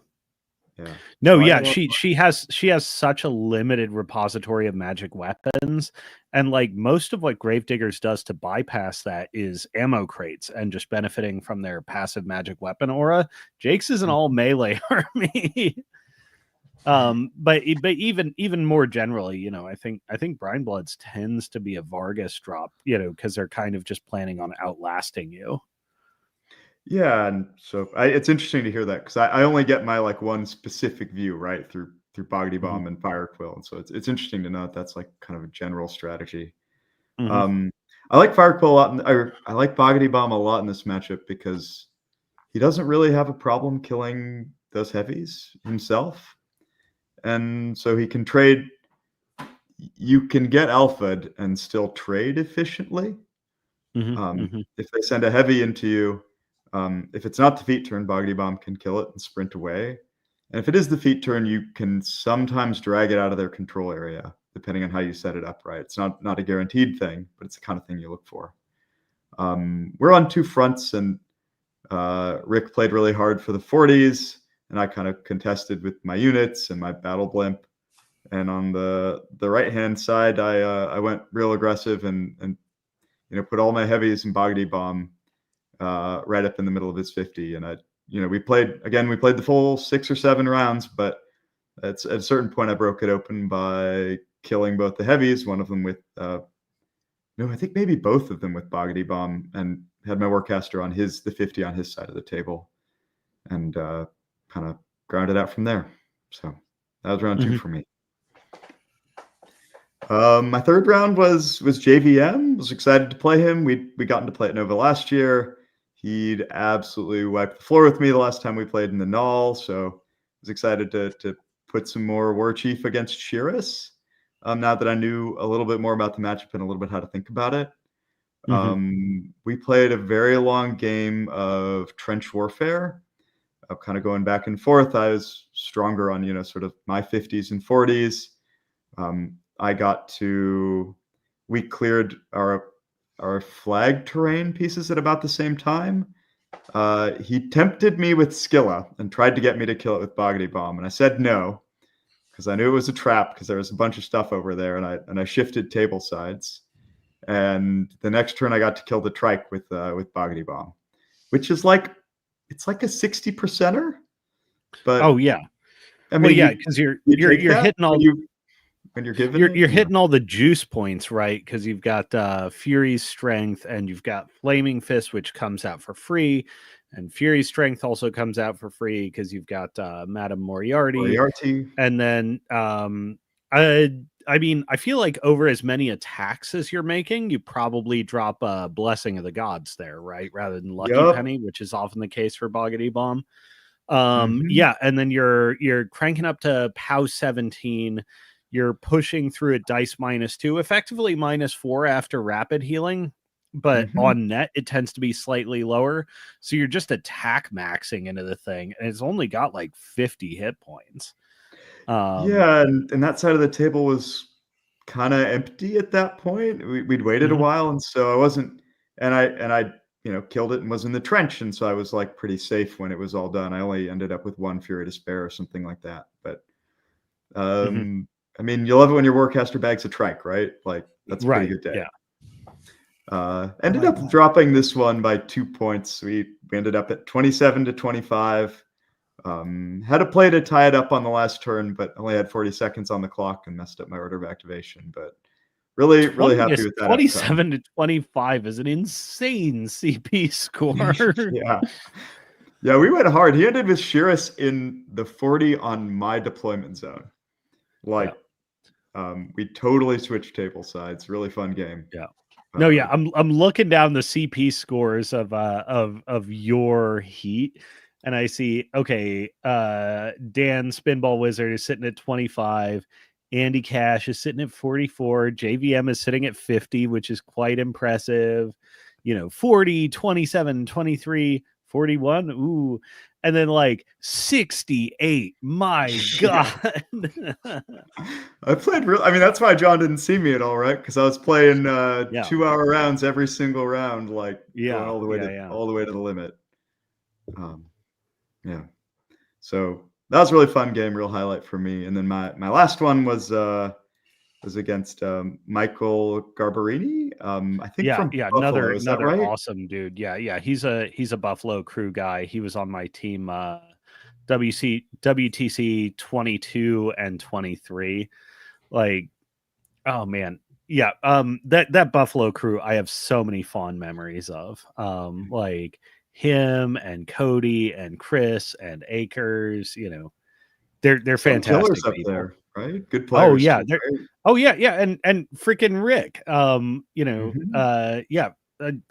No, she has such a limited repository of magic weapons, and like most of what Gravediggers does to bypass that is ammo crates and just benefiting from their passive magic weapon aura. Jakes is an all melee army. But even more generally, I think Brine Bloods tends to be a Vargas drop, because they're kind of just planning on outlasting you. Yeah, and so it's interesting to hear that because I only get my one specific view right through Boggity Bomb and Firequill, and so it's interesting to know that that's like kind of a general strategy. I like Firequill a lot, I like Boggity Bomb a lot in this matchup because he doesn't really have a problem killing those heavies himself, and so he can trade. You can get alpha'd and still trade efficiently. If they send a heavy into you. If it's not defeat turn, Boggity Bomb can kill it and sprint away. And if it is defeat turn, you can sometimes drag it out of their control area, depending on how you set it up, right? It's not a guaranteed thing, but it's the kind of thing you look for. We're on 2 fronts, and Rick played really hard for the 40s, and I kind of contested with my units and my battle blimp. And on the right-hand side, I went real aggressive and put all my heavies in Boggity Bomb right up in the middle of his 50, and we played the full 6 or 7 rounds, but at a certain point I broke it open by killing both the heavies, one of them with I think maybe both of them with Boggity Bomb, and had my Warcaster on the 50 on his side of the table, and kind of grounded out from there. So that was round 2 for me. My third round was JVM. Was excited to play him. We got to play at Nova last year. He'd absolutely wiped the floor with me the last time we played in the Null, so I was excited to put some more War Chief against Shiras. Now that I knew a little bit more about the matchup and a little bit how to think about it. We played a very long game of trench warfare, kind of going back and forth. I was stronger on sort of my 50s and 40s. We cleared our flag terrain pieces at about the same time. He tempted me with Skilla and tried to get me to kill it with Boggity Bomb, and I said no because I knew it was a trap because there was a bunch of stuff over there, and I shifted table sides. And the next turn I got to kill the trike with Boggity Bomb, which is it's like a 60%er. But oh yeah, I Well, mean, yeah, because you're take that hitting all when you're given you're it, you're hitting all the juice points, right? Because you've got Fury's strength and you've got Flaming Fist, which comes out for free, and Fury's strength also comes out for free because you've got Madame Moriarty, Moriarty. and then I mean, I feel like over as many attacks as you're making, you probably drop a Blessing of the Gods there, right? Rather than Lucky Yup. Penny, which is often the case for Boggity Bomb. Mhm. Yeah, and then you're cranking up to POW 17. You're pushing through at dice -2, effectively -4 after rapid healing, but Mhm. on net it tends to be slightly lower. So you're just attack maxing into the thing, and it's only got like 50 hit points. Yeah, and that side of the table was kinda empty at that point. We'd waited a Mhm. while, and so I wasn't and I, killed it and was in the trench, and so I was, like, pretty safe when it was all done. I only ended up with 1 Fury to spare or something like that, but, Mhm. I mean, you love it when your Warcaster bags a trike, right? Like, that's a pretty Right. good day. Yeah. Ended like up that. dropping this one by 2 points. We ended up at 27-25. Had a play to tie it up on the last turn, but only had 40 seconds on the clock and messed up my order of activation. But really, really happy with that outcome. 27-25 is an insane CP score. Yeah. Yeah, we went hard. He ended with Shiras in the 40 on my deployment zone. Like, we totally switched table sides. Really fun game. Yeah. No, yeah, Uh, I'm looking down the CP scores of your heat, and I see Dan Spinball Wizard is sitting at 25, Andy Cash is sitting at 44, JVM is sitting at 50, which is quite impressive. 40, 27, 23, 41. Ooh. And then like 68. My Yeah. God. I played real. I mean, that's why John didn't see me at all, right? Because I was playing Yeah. 2-hour rounds every single round, like going Yeah. all the way Yeah. all the way to the limit. Yeah. So that was a really fun game, real highlight for me. And then my last one was against Michael Garbarini. I think Yeah, from yeah, Buffalo. Is that another right? awesome dude. Yeah. He's a Buffalo Crew guy. He was on my team WTC 22 and 23. Like, oh man. Yeah, that Buffalo Crew I have so many fond memories of. Like him and Cody and Chris and Akers, they're Some killers fantastic up people. there, right? Good Oh players. yeah, Too, they're right? and freaking Rick. Mhm.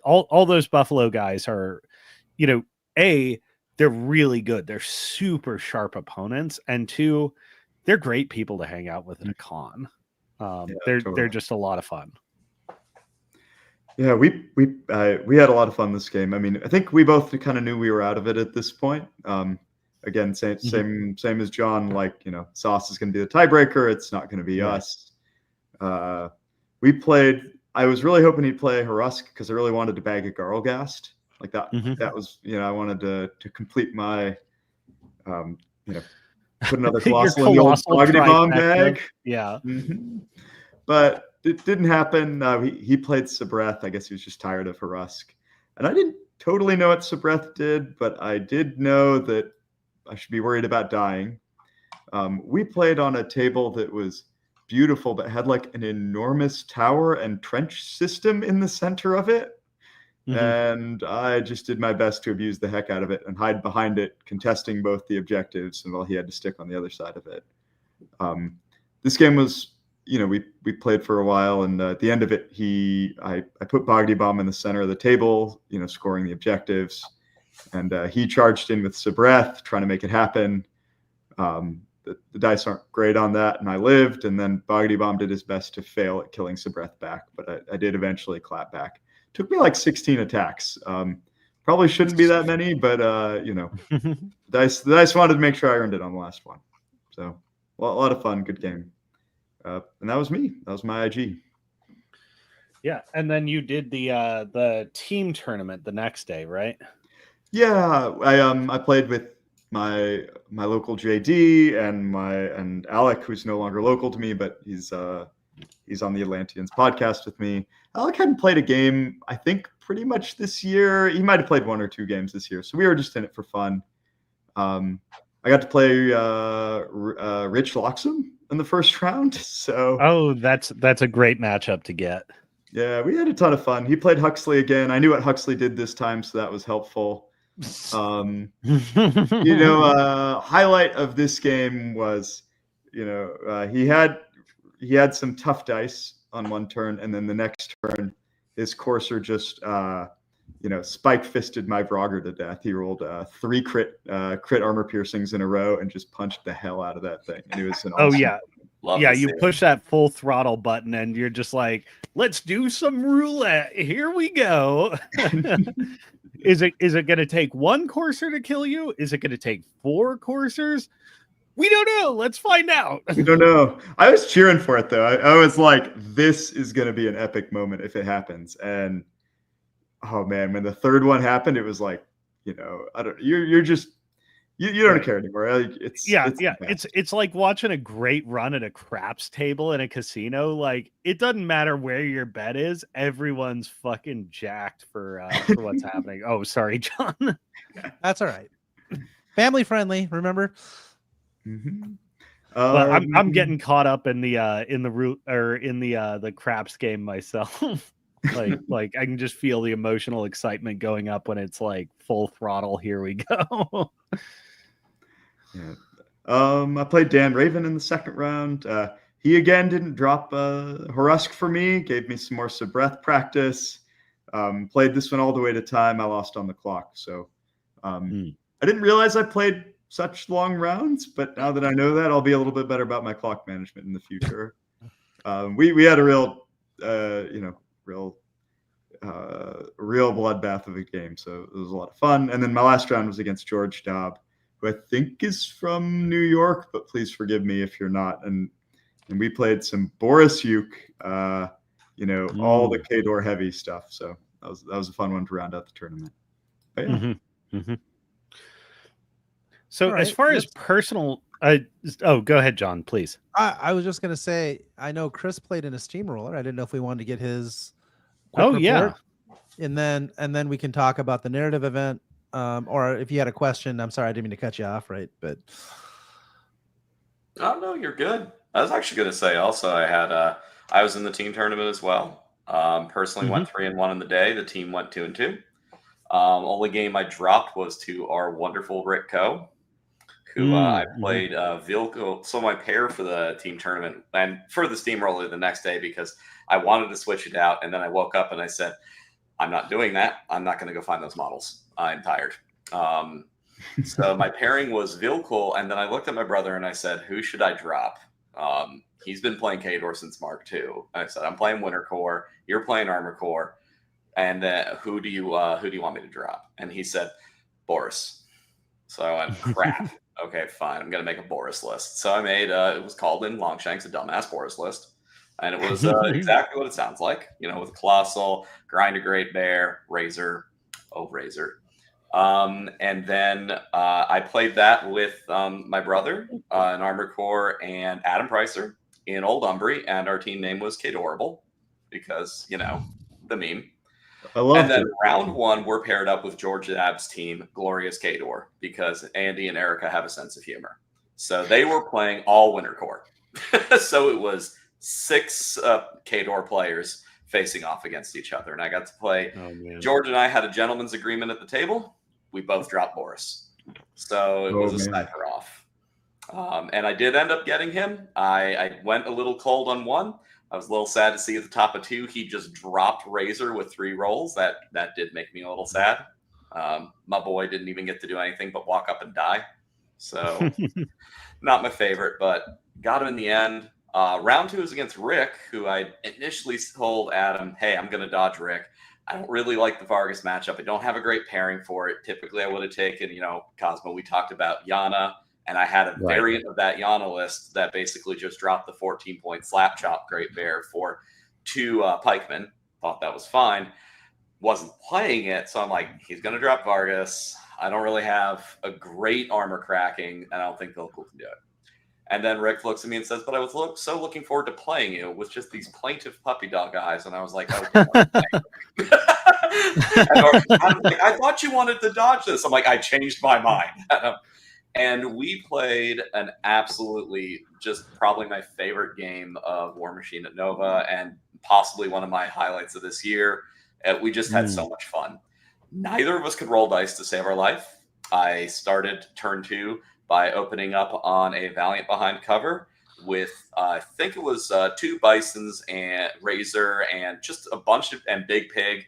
All those Buffalo guys are, they're really good. They're super sharp opponents, and two, they're great people to hang out with at a con. Yeah, They're totally. just a lot of fun. Yeah, we had a lot of fun this game. I mean, I think we both kind of knew we were out of it at this point. Again, same as John. Like, Sauce is going to be the tiebreaker. It's not going to be Right. us. We played. I was really hoping he'd play Harusk because I really wanted to bag a Garlgast. Like that. Mhm. That was, I wanted to complete my, put another Your colossal in the old colossal Boggity Bomb trifecta. bag. Yeah. Mhm. But it didn't happen. He played Sabreth. I guess he was just tired of Harusk. And I didn't totally know what Sabreth did, but I did know that I should be worried about dying. We played on a table that was beautiful, but had like an enormous tower and trench system in the center of it. Mhm. And I just did my best to abuse the heck out of it and hide behind it, contesting both the objectives, and while he had to stick on the other side of it. This game was, we played for a while, and at the end of it, I put Boggity Bomb in the center of the table, scoring the objectives, and he charged in with Sabreth, trying to make it happen. The dice aren't great on that, and I lived, and then Boggity Bomb did his best to fail at killing Sabreth back, but I did eventually clap back. Took me like 16 attacks. Probably shouldn't be that many, but the dice wanted to make sure I earned it on the last one. So a lot of fun, good game. And that was me. That was my IG. Yeah, and then you did the team tournament the next day, right? Yeah, I played with my local JD and Alec, who's no longer local to me, but he's on the Atlanteans podcast with me. Alec hadn't played a game, I think, pretty much this year. He might have played 1 or 2 games this year, so we were just in it for fun. I got to play Rich Loxham in the first round. So that's a great matchup to get. Yeah, we had a ton of fun. He played Huxley again. I knew what Huxley did this time, so that was helpful. Highlight of this game was, he had some tough dice on one turn, and then the next turn, his courser just, spike-fisted my Vrogger to death. He rolled 3 crit armor piercings in a row and just punched the hell out of that thing. And it was an awesome you push that full throttle button and you're just like, let's do some roulette. Here we go. Is it going to take 1 courser to kill you? Is it going to take 4 coursers? We don't know. Let's find out. We don't know. I was cheering for it, though. I was like, this is going to be an epic moment if it happens. And, oh, man, when the third one happened, it was like, you're just, you don't care anymore. It's like watching a great run at a craps table in a casino. Like, it doesn't matter where your bet is. Everyone's fucking jacked for what's happening. Oh, sorry, John. That's all right. Family friendly, remember? Mm-hmm. Well, I'm getting caught up in the craps game myself. like I can just feel the emotional excitement going up when it's like full throttle. Here we go. Yeah. I played Dan Raven in the second round. He again didn't drop Horusk for me, gave me some more breath practice. Played this one all the way to time. I lost on the clock. So I didn't realize I played such long rounds, but now that I know that, I'll be a little bit better about my clock management in the future. We had a real bloodbath of a game. So it was a lot of fun. And then my last round was against George Daub, who I think is from New York, but please forgive me if you're not. And we played some Boris Uke, all the K-Door heavy stuff. So that was a fun one to round out the tournament. But yeah. So as far as personal, go ahead, John, please. I was just gonna say, I know Chris played in a steamroller. I didn't know if we wanted to get his. Yeah, and then we can talk about the narrative event. Or if you had a question, I'm sorry, I didn't mean to cut you off, right? But oh no, you're good. I was actually going to say also, I was in the team tournament as well. Personally, went 3-1 in the day. The team went 2-2. Only game I dropped was to our wonderful Rick Coe, who I played Vilco. So my pair for the team tournament and for the steamroller the next day because I wanted to switch it out, and then I woke up and I said, I'm not doing that. I'm not going to go find those models. I'm tired. So my pairing was Vilkul, and then I looked at my brother and I said, who should I drop? He's been playing K-Door since Mark II. And I said, I'm playing Winter Core. You're playing Armor Core. And who do you want me to drop? And he said, Boris. So I went, crap. Okay, fine. I'm going to make a Boris list. So I made, it was called in Longshanks, a dumbass Boris list. And it was exactly what it sounds like, with Colossal, Grind a Great Bear, Razor, Razor. And then I played that with my brother in Armor Core and Adam Pricer in Old Umbry, and our team name was K-Dorable because, the meme. And then round 1, we're paired up with George Dabb's team, Glorious K-Door, because Andy and Erica have a sense of humor. So they were playing all Winter Core. So it was 6 K-Door players facing off against each other. And I got to play. George and I had a gentleman's agreement at the table. We both dropped Boris. So it was a sniper off. And I did end up getting him. I went a little cold on 1. I was a little sad to see at the top of 2, he just dropped Razor with 3 rolls. That did make me a little sad. My boy didn't even get to do anything but walk up and die. So not my favorite, but got him in the end. Round 2 is against Rick, who I initially told Adam, hey, I'm going to dodge Rick. I don't really like the Vargas matchup. I don't have a great pairing for it. Typically, I would have taken, Cosmo. We talked about Yana, and I had a variant of that Yana list that basically just dropped the 14-point slap chop Great Bear for 2 pikemen. Thought that was fine. Wasn't playing it, so I'm like, he's going to drop Vargas. I don't really have a great armor cracking, and I don't think Vilkul can do it. And then Rick looks at me and says, but I was so looking forward to playing you with just these plaintive puppy dog eyes. And I was like, okay. I thought you wanted to dodge this. I'm like, I changed my mind. And we played an absolutely just probably my favorite game of Warmachine at Nova and possibly one of my highlights of this year. We just had so much fun. Neither of us could roll dice to save our life. I started turn 2 by opening up on a Valiant behind cover with, I think it was 2 Bisons and Razor and just a bunch of, and Big Pig.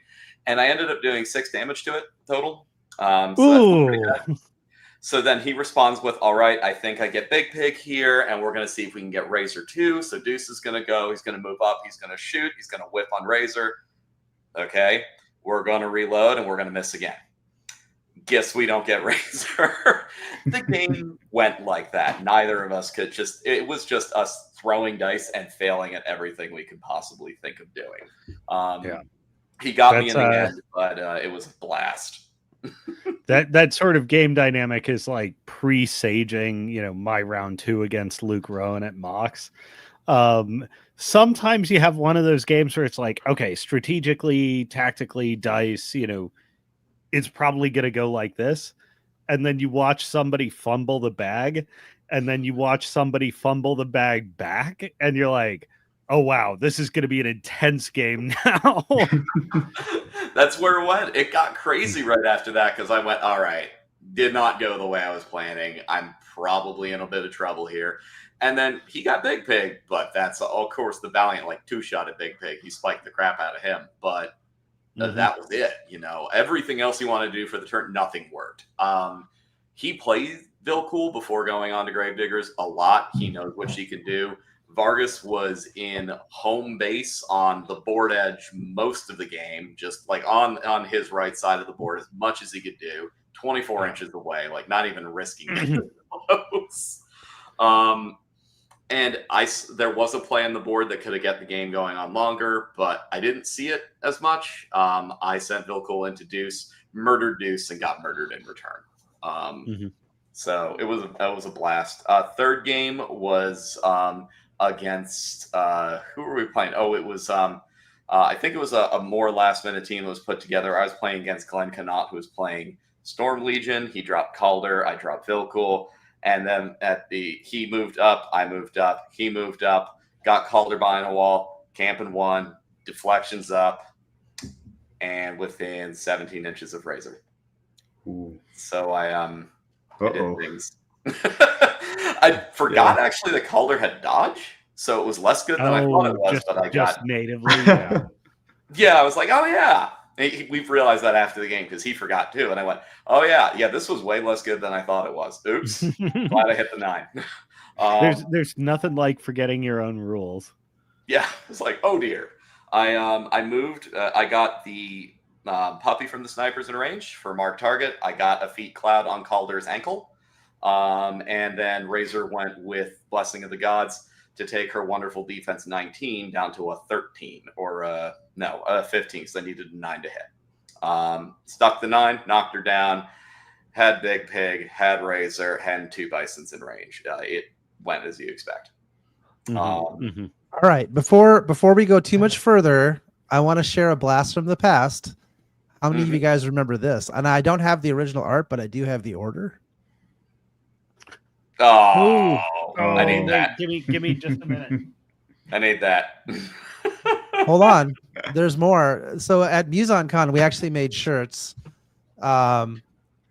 And I ended up doing 6 damage to it total. So that's pretty good. So then he responds with, all right, I think I get Big Pig here, and we're going to see if we can get Razor too. So Deuce is going to go. He's going to move up. He's going to shoot. He's going to whip on Razor. Okay. We're going to reload, and we're going to miss again. Guess we don't get Razor. The game went like that. Neither of us could it was just us throwing dice and failing at everything we could possibly think of doing. He got me in the end, but it was a blast. That sort of game dynamic is like presaging, my round 2 against Luke Rowan at Mox. Sometimes you have one of those games where it's like, okay, strategically, tactically, dice, it's probably going to go like this. And then you watch somebody fumble the bag, and then you watch somebody fumble the bag back, and you're like, oh, wow, this is going to be an intense game now. That's where it went. It got crazy right after that because I went, all right, did not go the way I was planning. I'm probably in a bit of trouble here. And then he got Big Pig, but that's, of course, the Valiant, like 2-shot at Big Pig. He spiked the crap out of him, but that was it. Everything else he wanted to do for the turn, nothing worked. He played Vilcool before going on to Gravediggers a lot. He knows what she can do. Vargas was in home base on the board edge most of the game, just like on his right side of the board as much as he could do, 24 inches away, like not even risking it close. And there was a play on the board that could have got the game going on longer, but I didn't see it as much. I sent Vilcool into Deuce, murdered Deuce, and got murdered in return. So it was a blast. Third game was against who were we playing? Oh, it was I think it was a more last minute team that was put together. I was playing against Glenn Connaught, who was playing Storm Legion. He dropped Calder, I dropped Vilcool, and then he moved up, I moved up, he moved up, got Calder behind a wall, camping 1, deflections up, and within 17 inches of Razor. Ooh. So I did things. I forgot actually that Calder had dodge, so it was less good than I thought it was. But I got natively. Yeah, I was like, oh yeah. We've realized that after the game because he forgot too, and I went, oh yeah, this was way less good than I thought it was. Oops, glad I hit the 9. There's nothing like forgetting your own rules. Yeah, it's like, oh dear. I moved. I got the puppy from the snipers in range for mark target. I got a feet cloud on Calder's ankle. And then Razor went with Blessing of the Gods to take her wonderful defense 19 down to a 13 or a 15. So they needed a 9 to hit. Stuck the 9, knocked her down, had Big Pig, had Razor, had 2 Bisons in range. It went as you expect. All right. Before we go too much further, I want to share a blast from the past. How many of you guys remember this? And I don't have the original art, but I do have the order. Oh, I need that. Give me just a minute. I need that. Hold on. There's more. So at MusonCon, we actually made shirts called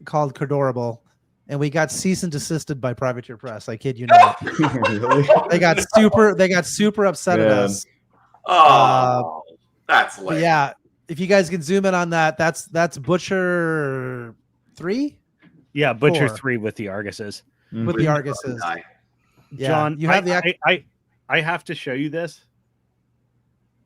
Cordorable, and we got cease and desisted by Privateer Press. I kid you not. Really? They got super upset at us. Oh, that's lame. Yeah. If you guys can zoom in on that, that's Butcher 3? Yeah, Butcher 4. 3 with the Arguses. With the Arguses. Yeah. John, you have I have to show you this.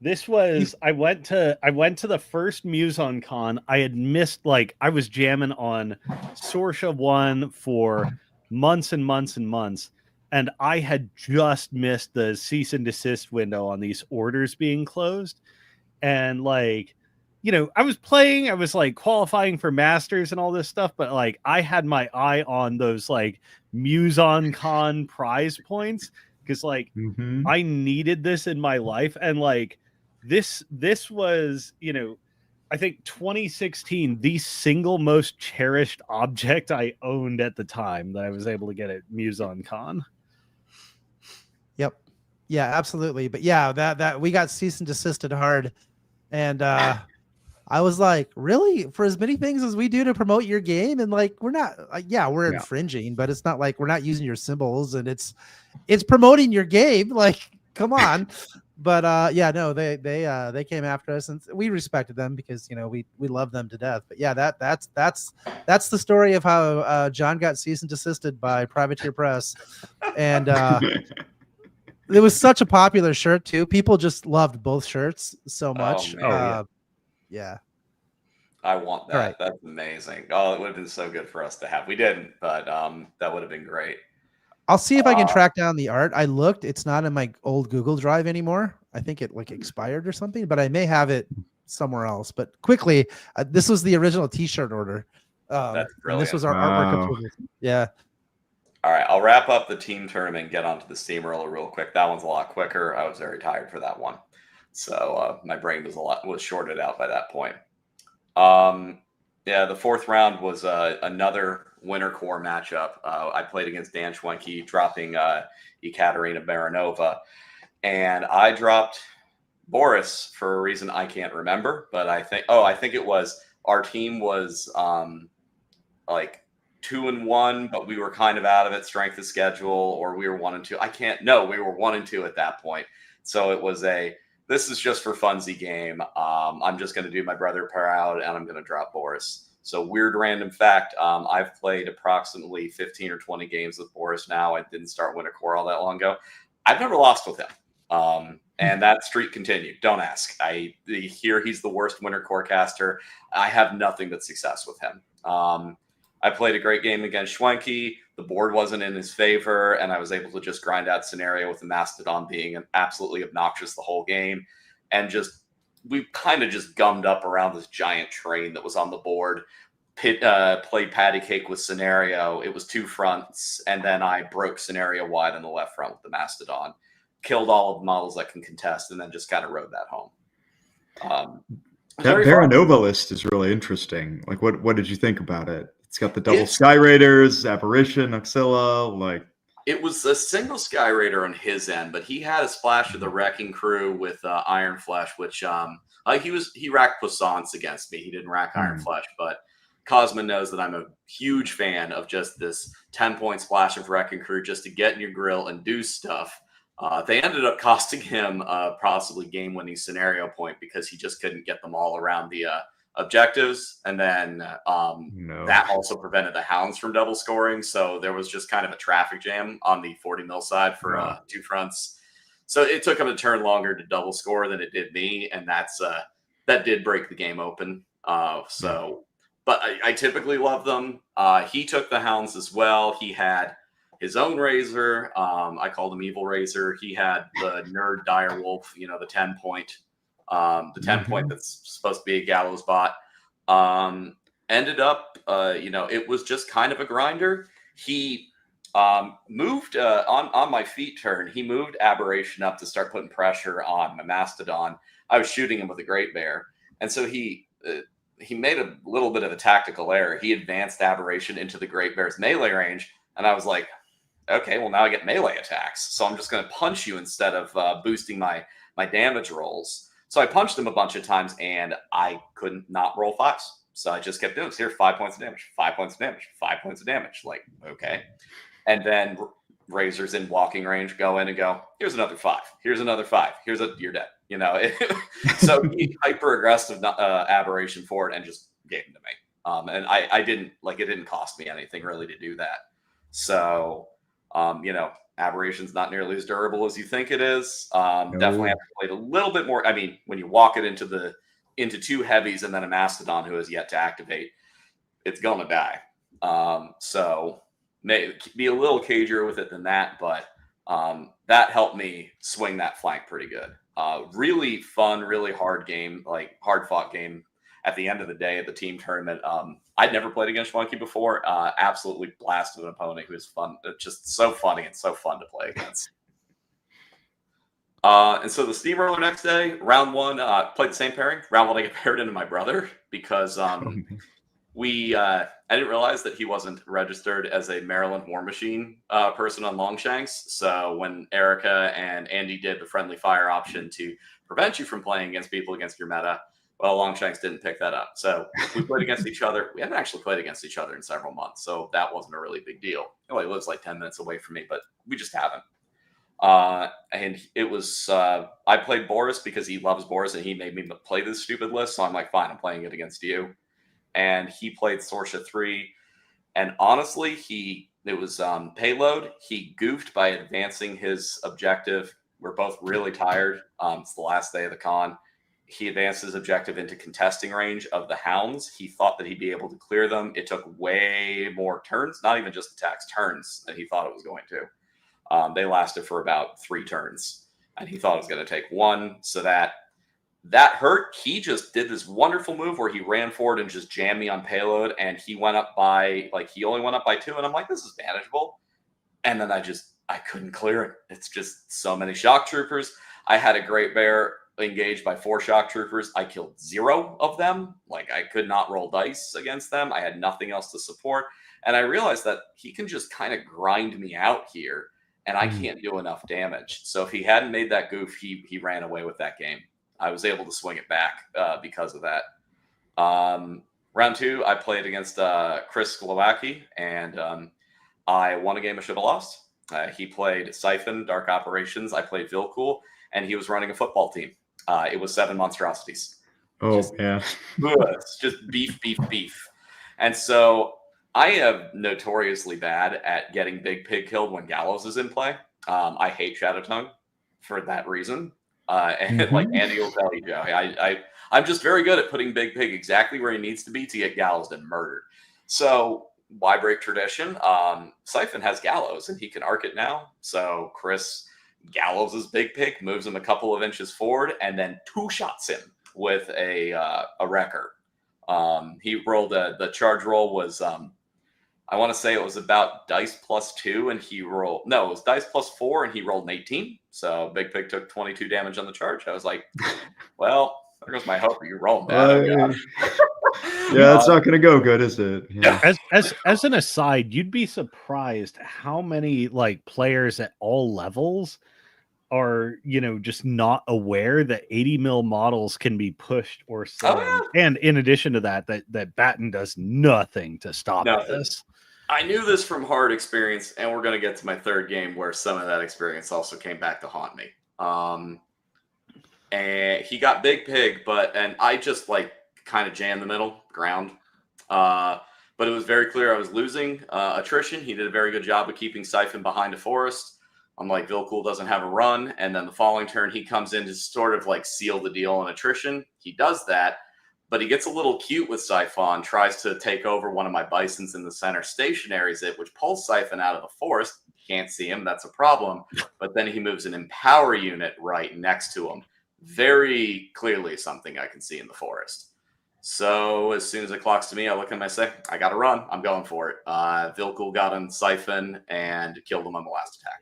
This was I went to the first MusonCon. I had missed, I was jamming on Sorsha 1 for months and months and months, and I had just missed the cease and desist window on these orders being closed. And I was playing, I was qualifying for Masters and all this stuff, but I had my eye on those MusonCon prize points because I needed this in my life. And this was, I think 2016, the single most cherished object I owned at the time that I was able to get at MusonCon. Yep. Yeah, absolutely. But yeah, that we got cease and desisted hard. And I was like, really? For as many things as we do to promote your game? And like, we're not, we're infringing, but it's not like we're not using your symbols, and it's promoting your game. Like, come on. But no, they came after us, and we respected them because we love them to death. But yeah, that's the story of how John got cease and desisted by Privateer Press, and it was such a popular shirt too. People just loved both shirts so much. Yeah. I want that. Right. That's amazing. Oh, it would have been so good for us to have. We didn't, but that would have been great. I'll see if I can track down the art. I looked, it's not in my old Google Drive anymore. I think it expired or something, but I may have it somewhere else. But quickly, this was the original t-shirt order. That's brilliant. This was our artwork approval. Yeah. All right, I'll wrap up the team tournament and get onto the steamroller real quick. That one's a lot quicker. I was very tired for that one. So my brain was shorted out by that point. The fourth round was another winter core matchup. I played against Dan Schwenke, dropping Ekaterina Baranova, and I dropped Boris for a reason I can't remember. But I think it was our team was like 2-1, but we were kind of out of it, strength of schedule, or we were 1-2. We were 1-2 at that point. So it was this is just for funsy game. I'm just going to do my brother proud, and I'm going to drop Boris. So weird random fact, I've played approximately 15 or 20 games with Boris now. I didn't start Winter Core all that long ago. I've never lost with him. And that streak continued. Don't ask. I hear he's the worst Winter Core caster. I have nothing but success with him. I played a great game against Schwenke. The board wasn't in his favor, and I was able to just grind out scenario with the Mastodon being absolutely obnoxious the whole game. And we kind of just gummed up around this giant train that was on the board. Played patty cake with scenario. It was two fronts, and then I broke scenario wide on the left front with the Mastodon. Killed all of the models that can contest, and then just kind of rode that home. That Baranova list is really interesting. Like, what did you think about it? It's got the double Sky Raiders, Apparition, Oxilla, It was a single Sky Raider on his end, but he had a splash of the Wrecking Crew with Iron Flesh, which he racked Poissance against me. He didn't rack Iron Flesh, but Cosmo knows that I'm a huge fan of just this 10-point splash of Wrecking Crew just to get in your grill and do stuff. They ended up costing him possibly game-winning scenario point because he just couldn't get them all around the objectives, and then that also prevented the Hounds from double scoring. So there was just kind of a traffic jam on the 40 mil side for two fronts. So it took him a turn longer to double score than it did me, and that did break the game open. But I typically love them. He took the Hounds as well. He had his own Razor. I called him Evil Razor. He had the Nerd Dire Wolf, the 10-point. The 10-point that's supposed to be a gallows bot. Ended up, it was just kind of a grinder. He moved on my feet turn. He moved Aberration up to start putting pressure on my Mastodon. I was shooting him with a Great Bear, and so he made a little bit of a tactical error. He advanced Aberration into the Great Bear's melee range, and I was like, okay, well now I get melee attacks, so I'm just going to punch you instead of boosting my damage rolls. So I punched him a bunch of times, and I couldn't not roll fives. So I just kept doing this. Here, 5 points of damage, 5 points of damage, 5 points of damage. Like, okay. And then Razors in walking range go in and go, here's another 5. Here's another 5. You're dead. So he hyper-aggressive Aberration for it and just gave him to me. And I didn't, it didn't cost me anything really to do that. So, Aberration's not nearly as durable as you think it is. Definitely have to play it a little bit more. I mean, when you walk it into two heavies and then a Mastodon who has yet to activate, it's gonna die. So maybe be a little cagier with it than that, but that helped me swing that flank pretty good. Really fun, really hard game, hard fought game. At the end of the day at the team tournament, I'd never played against Schwenke before. Absolutely blasted an opponent who is fun, just so funny and so fun to play against. And so the steamroller next day, round one, played the same pairing. Round one, I get paired into my brother because man. I didn't realize that he wasn't registered as a Maryland Warmachine person on Longshanks. So when Erica and Andy did the friendly fire option to prevent you from playing against people against your meta, well, Longshanks didn't pick that up. So we played against each other. We haven't actually played against each other in several months, so that wasn't a really big deal. Well, he lives like 10 minutes away from me, but we just haven't. And it was I played Boris because he loves Boris and he made me play this stupid list. So I'm like, fine, I'm playing it against you. And he played Sorsha 3. And honestly, it was payload. He goofed by advancing his objective. We're both really tired. It's the last day of the con. He advanced his objective into contesting range of the hounds. He thought that he'd be able to clear them. It took way more turns, not even just attacks, turns than he thought it was going to. They lasted for about 3 turns, and he thought it was going to take 1. So that hurt. He just did this wonderful move where he ran forward and just jammed me on payload, and he went up by, he only went up by 2, and I'm like, this is manageable. And then I couldn't clear it. It's just so many shock troopers. I had a Great Bear engaged by 4 shock troopers. I killed 0 of them. I could not roll dice against them. I had nothing else to support. And I realized that he can just kind of grind me out here, and I can't do enough damage. So if he hadn't made that goof, he ran away with that game. I was able to swing it back because of that. Round 2, I played against Chris Glowacki, and I won a game I should have lost. He played Siphon, Dark Operations. I played Vilcool, and he was running a football team. It was 7 monstrosities. Oh, yeah. Just beef. And so I am notoriously bad at getting Big Pig killed when Gallows is in play. I hate Shadow Tongue for that reason. And Andy will tell you, Joey, I'm just very good at putting Big Pig exactly where he needs to be to get Gallows and murdered. So why break tradition? Siphon has Gallows, and he can arc it now. So Chris Gallows is Big Pig, moves him a couple of inches forward, and then 2-shots him with a wrecker. He rolled the charge roll was I want to say it was about dice +2, and it was dice +4, and he rolled an 18. So Big Pig took 22 damage on the charge. I was like, well, there goes my hope. You rolling bad. Yeah, it's not going to go good, is it? Yeah. As an aside, you'd be surprised how many players at all levels are just not aware that 80 mil models can be pushed or sold. And in addition to that Batten does nothing to stop this. I knew this from hard experience, and we're going to get to my third game where some of that experience also came back to haunt me. And he got Big Pig, and I just kind of jammed the middle ground. But it was very clear I was losing attrition. He did a very good job of keeping Siphon behind a forest. I'm like, Vilcool doesn't have a run. And then the following turn, he comes in to sort of seal the deal on attrition. He does that, but he gets a little cute with Siphon, tries to take over one of my bisons in the center, stationaries it, which pulls Siphon out of the forest. Can't see him. That's a problem. But then he moves an Empower unit right next to him. Very clearly something I can see in the forest. So as soon as it clocks to me, I look at him, I say, I got to run. I'm going for it. Vilcool got on Siphon and killed him on the last attack.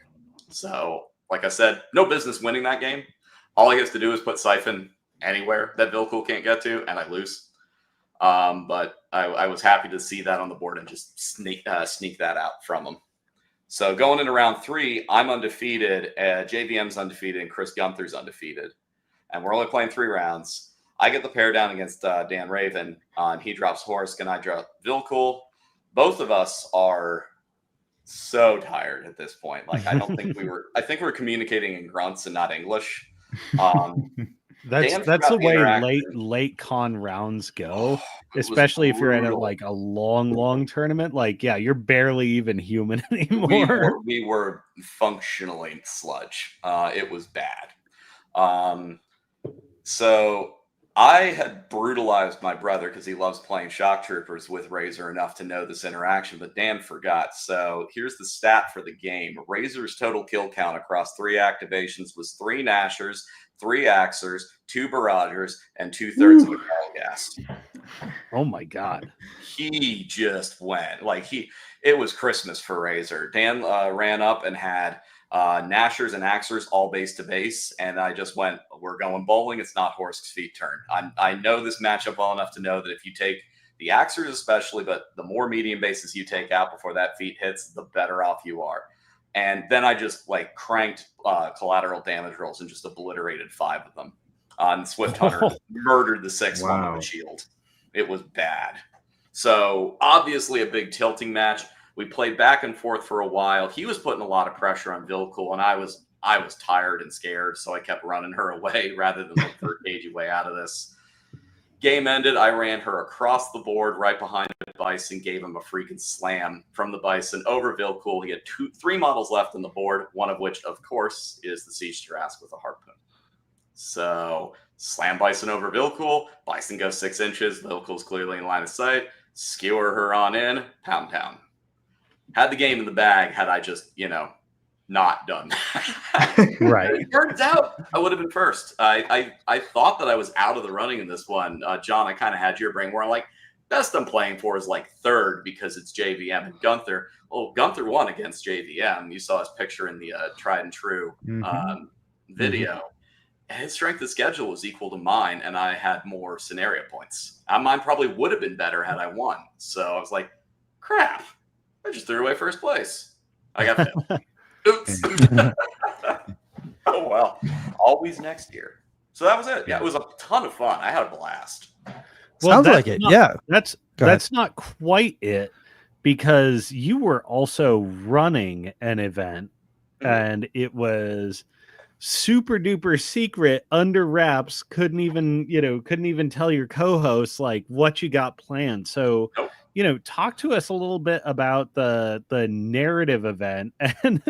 So, like I said, no business winning that game. All he has to do is put Siphon anywhere that Vilcool can't get to, and I lose. But I was happy to see that on the board and just sneak that out from him. So going into round 3, I'm undefeated, JVM's undefeated, and Chris Gunther's undefeated. And we're only playing 3 rounds. I get the pair down against Dan Raven. He drops Horsk, and I drop Vilcool. Both of us are so tired at this point. I don't think I think we're communicating in grunts and not English. That's the way late con rounds go, especially if you're in a long tournament. You're barely even human anymore. We were functionally sludge. It was bad. So I had brutalized my brother because he loves playing shock troopers with Razor enough to know this interaction, but Dan forgot. So here's the stat for the game. Razor's total kill count across 3 activations was 3 Nashers, 3 Axers, 2 Barragers, and 2/3 of the Gas. Oh my God. He just went it was Christmas for Razor. Dan ran up and had Nashers and Axers all base to base, and I just went, we're going bowling. It's not Horsk's feet turn. I know this matchup well enough to know that if you take the Axers especially, but the more medium bases you take out before that feet hits, the better off you are. And then I just like cranked collateral damage rolls and just obliterated 5 of them. Swift Hunter murdered the 6th one with the shield. It was bad. So obviously a big tilting match. We played back and forth for a while. He was putting a lot of pressure on Vilkul, and I was tired and scared, so I kept running her away rather than look for a cagey way out of this. Game ended. I ran her across the board right behind the Bison, gave him a freaking slam from the Bison over Vilkul. He had 3 models left on the board, one of which, of course, is the Siege Jurassic with a harpoon. So slam Bison over Vilkul. Bison goes 6 inches. Vilkul's clearly in line of sight. Skewer her on in. Pound. Had the game in the bag had I just, not done that. Right. It turns out I would have been first. I thought that I was out of the running in this one. John, I kind of had your brain where I'm like, best I'm playing for is like 3rd because it's JVM and Gunther. Well, Gunther won against JVM. You saw his picture in the tried and true video. And his strength of schedule was equal to mine, and I had more scenario points. Mine probably would have been better had I won. So I was like, crap. I just threw away first place. I got failed. Oops. Oh, well. Always next year. So that was it. Yeah, it was a ton of fun. I had a blast. Sounds like it. Yeah. That's not quite it, because you were also running an event, and it was super duper secret, under wraps. Couldn't even tell your co-hosts like what you got planned. So talk to us a little bit about the narrative event and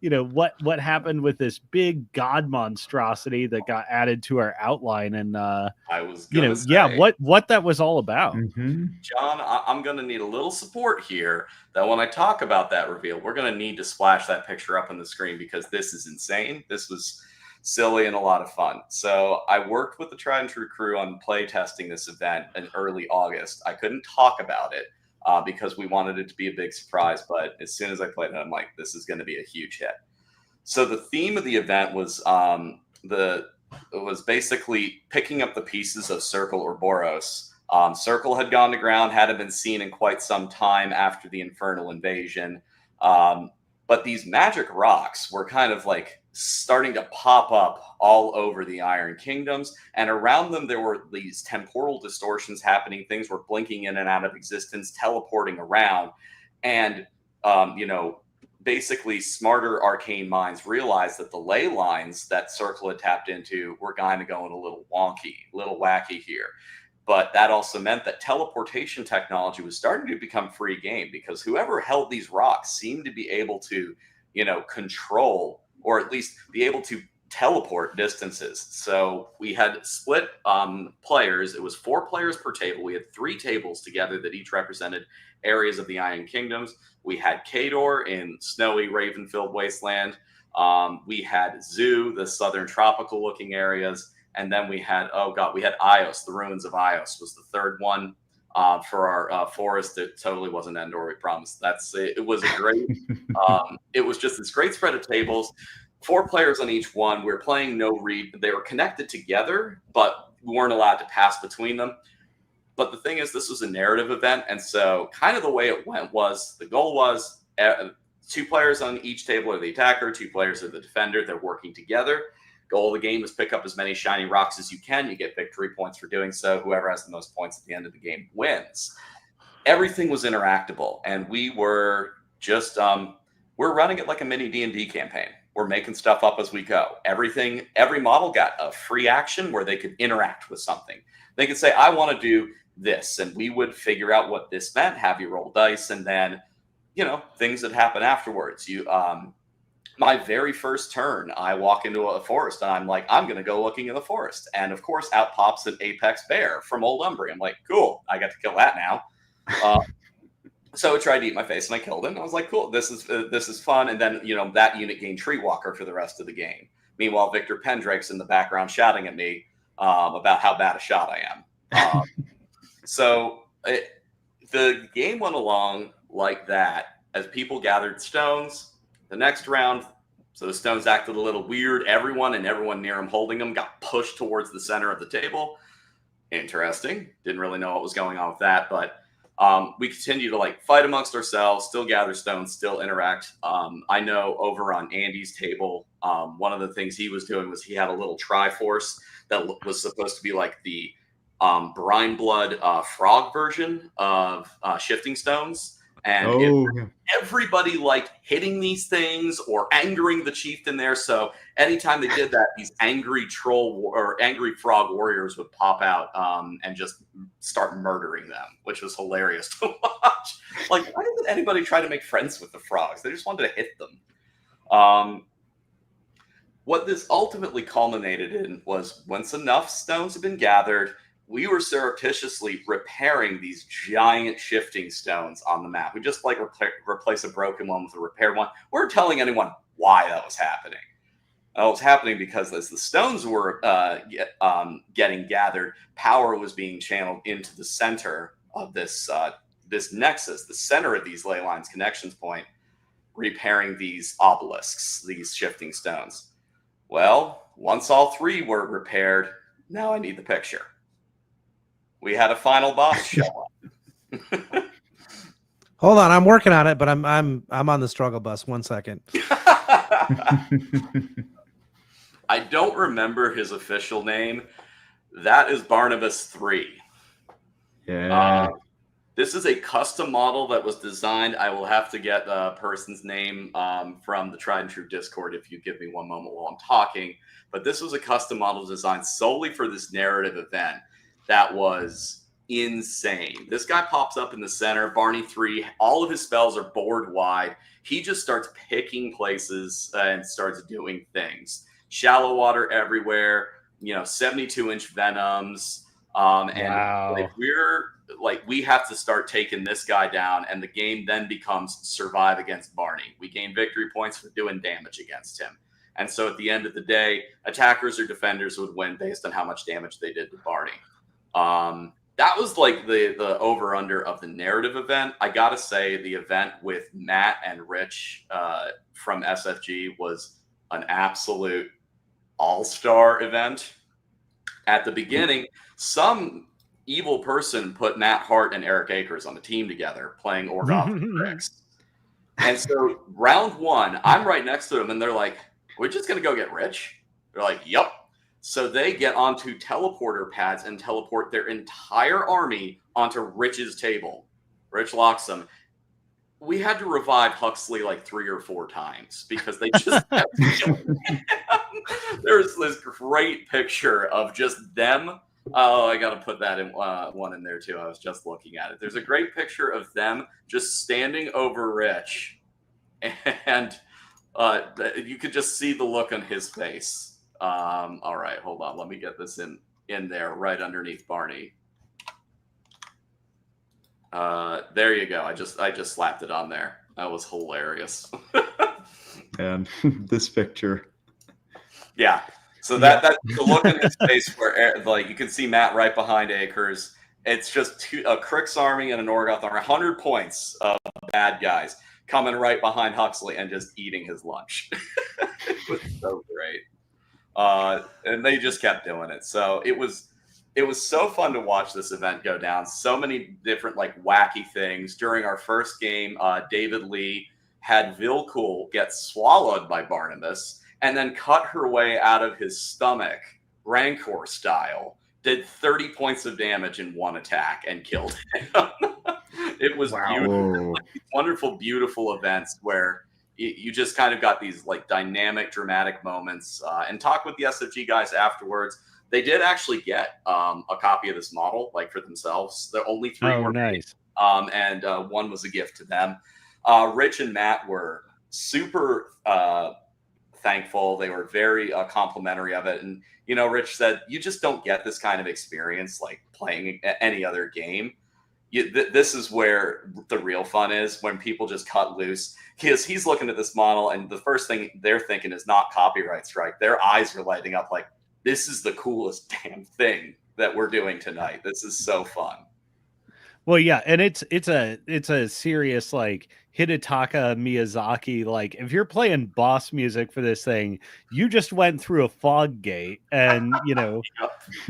what happened with this big god monstrosity that got added to our outline, and I was gonna say, what that was all about. John, I'm gonna need a little support here, that when I talk about that reveal, we're gonna need to splash that picture up on the screen, because this is insane. This was silly and a lot of fun. So I worked with the Tried and True crew on play testing this event in early August. I couldn't talk about it because we wanted it to be a big surprise, but as soon as I played it, I'm like, this is going to be a huge hit. So the theme of the event was basically picking up the pieces of Circle or Boros. Circle had gone to ground, hadn't been seen in quite some time after the Infernal invasion. But these magic rocks were kind of like starting to pop up all over the Iron Kingdoms, and around them there were these temporal distortions happening. Things were blinking in and out of existence, teleporting around, and basically smarter arcane minds realized that the ley lines that Circle had tapped into were kind of going a little wonky, a little wacky here. But that also meant that teleportation technology was starting to become free game, because whoever held these rocks seemed to be able to, control, or at least be able to teleport distances. So we had split players. It was 4 players per table. We had 3 tables together that each represented areas of the Iron Kingdoms. We had Kador in snowy, raven-filled wasteland. We had Zoo, the southern tropical-looking areas. And then we had, we had Ios. The ruins of Ios was the 3rd one for our forest. It totally wasn't Endor, we promise. It was a great, it was just this great spread of tables. 4 players on each one. We were playing no read. They were connected together, but we weren't allowed to pass between them. But the thing is, this was a narrative event. And so kind of the way it went was, the goal was 2 players on each table are the attacker, 2 players are the defender. They're working together. Goal of the game is pick up as many shiny rocks as you can. You get victory points for doing so. Whoever has the most points at the end of the game wins. Everything was interactable, and we were just we're running it like a mini D&D campaign. We're making stuff up as we go. Every model got a free action where they could interact with something. They could say, I want to do this, and we would figure out what this meant, have you roll dice, and then things that happen afterwards. My very first turn, I walk into a forest, and I'm like, I'm going to go looking in the forest. And, of course, out pops an apex bear from Old Umbria. I'm like, cool, I got to kill that now. So it tried to eat my face, and I killed him. I was like, cool, this is fun. And then, that unit gained Tree Walker for the rest of the game. Meanwhile, Victor Pendrake's in the background shouting at me about how bad a shot I am. The game went along like that as people gathered stones. The next round, So the stones acted a little weird. Everyone near him holding them got pushed towards the center of the table. Interesting. Didn't really know what was going on with that, but we continue to like fight amongst ourselves, still gather stones, still interact. I know over on Andy's table, one of the things he was doing was he had a little Triforce that was supposed to be like the Brine Blood frog version of shifting stones. And everybody liked hitting these things or angering the chieftain there. So anytime they did that, these angry angry frog warriors would pop out and just start murdering them, which was hilarious to watch. Like, why didn't anybody try to make friends with the frogs? They just wanted to hit them. What this ultimately culminated in was once enough stones had been gathered, we were surreptitiously repairing these giant shifting stones on the map. We just like replace a broken one with a repaired one. We weren't telling anyone why that was happening. It was happening because as the stones were getting gathered, power was being channeled into the center of this nexus, the center of these ley lines connections point, repairing these obelisks, these shifting stones. Well, once all three were repaired, now I need the picture. We had a final boss show up. Hold on, I'm working on it, but I'm on the struggle bus. 1 second. I don't remember his official name. That is Barnabas 3. Yeah. This is a custom model that was designed. I will have to get the person's name from the Tried and True Discord if you give me one moment while I'm talking. But this was a custom model designed solely for this narrative event. That was insane. This guy pops up in the center, Barney 3. All of his spells are board wide. He just starts picking places and starts doing things. Shallow water everywhere, 72-inch venoms. And we have to start taking this guy down, and the game then becomes survive against Barney. We gain victory points for doing damage against him. And so at the end of the day, attackers or defenders would win based on how much damage they did to Barney. That was like the over-under of the narrative event. I got to say the event with Matt and Rich from SFG was an absolute all-star event. At the beginning, some evil person put Matt Hart and Eric Akers on the team together playing Orgoth and Tricks. And so round one, I'm right next to them, and they're like, we're just going to go get Rich? They're like, yep. So they get onto teleporter pads and teleport their entire army onto Rich's table. Rich locks them. We had to revive Huxley like 3 or 4 times because they just kept killing him. There's this great picture of just them. Oh, I got to put that in one in there too. I was just looking at it. There's a great picture of them just standing over Rich. And you could just see the look on his face. All right, hold on. Let me get this in there right underneath Barney. There you go. I just slapped it on there. That was hilarious. And this picture. Yeah. So that the look in his face where like you can see Matt right behind Akers. It's just a Crix army and an Orgoth army. 100 points of bad guys coming right behind Huxley and just eating his lunch. It was so great. And they just kept doing it. So it was so fun to watch this event go down. So many different like wacky things. During our first game, David Lee had Vilcool get swallowed by Barnabas and then cut her way out of his stomach, Rancor style. Did 30 points of damage in one attack and killed him. It was beautiful. Like, wonderful, beautiful events where you just kind of got these like dynamic, dramatic moments. And talk with the SFG guys afterwards. They did actually get a copy of this model, like for themselves. The only 3 were nice. And one was a gift to them. Rich and Matt were super thankful. They were very complimentary of it. And, Rich said, you just don't get this kind of experience like playing any other game. This is where the real fun is, when people just cut loose. He's looking at this model, and the first thing they're thinking is not copyright strike. Their eyes are lighting up like, this is the coolest damn thing that we're doing tonight. This is so fun. Well, yeah, and it's a serious like Hidetaka Miyazaki. Like, if you're playing boss music for this thing, you just went through a fog gate, and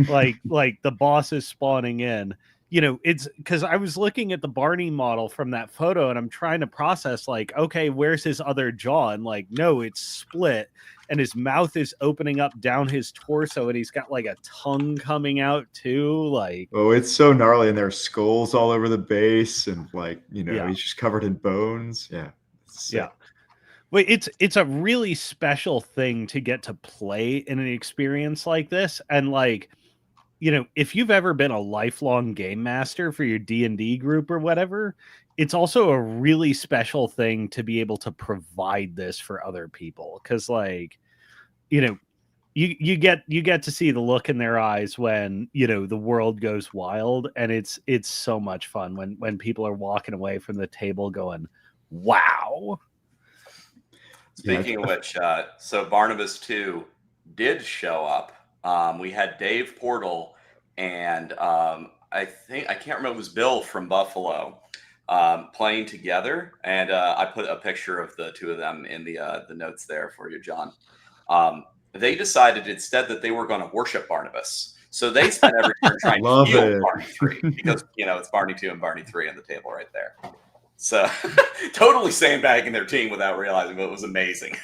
like the boss is spawning in. It's because I was looking at the Barney model from that photo, and I'm trying to process like, okay, where's his other jaw? And like, no, it's split, and his mouth is opening up down his torso, and he's got like a tongue coming out too. Like, Oh, it's so gnarly, and there are skulls all over the base, and like, Yeah. he's just covered in bones. Yeah. Yeah. Well, it's a really special thing to get to play in an experience like this. And like, if you've ever been a lifelong game master for your D&D group or whatever, it's also a really special thing to be able to provide this for other people. Cause like, you get to see the look in their eyes when, the world goes wild, and it's so much fun when people are walking away from the table going, wow. Speaking of which, so Barnabas 2 did show up. We had Dave Portal and I can't remember, it was Bill from Buffalo playing together. And I put a picture of the two of them in the notes there for you, John. They decided instead that they were going to worship Barnabas. So they spent every turn trying to heal Barney 3 because, it's Barney 2 and Barney 3 on the table right there. So totally sandbagging their team without realizing, but it was amazing.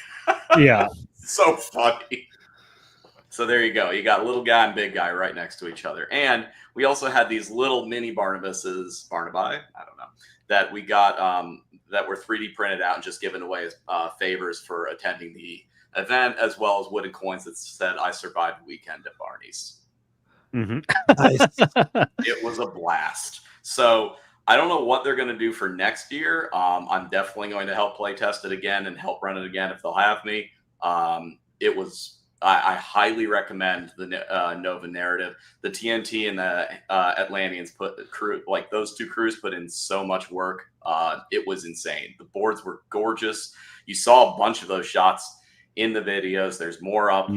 Yeah. So funny. So there you go. You got little guy and big guy right next to each other. And we also had these little mini Barnabases, Barnabi, I don't know, that we got that were 3D printed out and just given away as favors for attending the event, as well as wooden coins that said, "I survived the weekend at Barney's." Mm-hmm. Nice. It was a blast. So I don't know what they're going to do for next year. I'm definitely going to help play test it again and help run it again if they'll have me. I highly recommend the Nova narrative. The TNT and the Atlanteans those two crews put in so much work. It was insane. The boards were gorgeous. You saw a bunch of those shots in the videos. There's more up.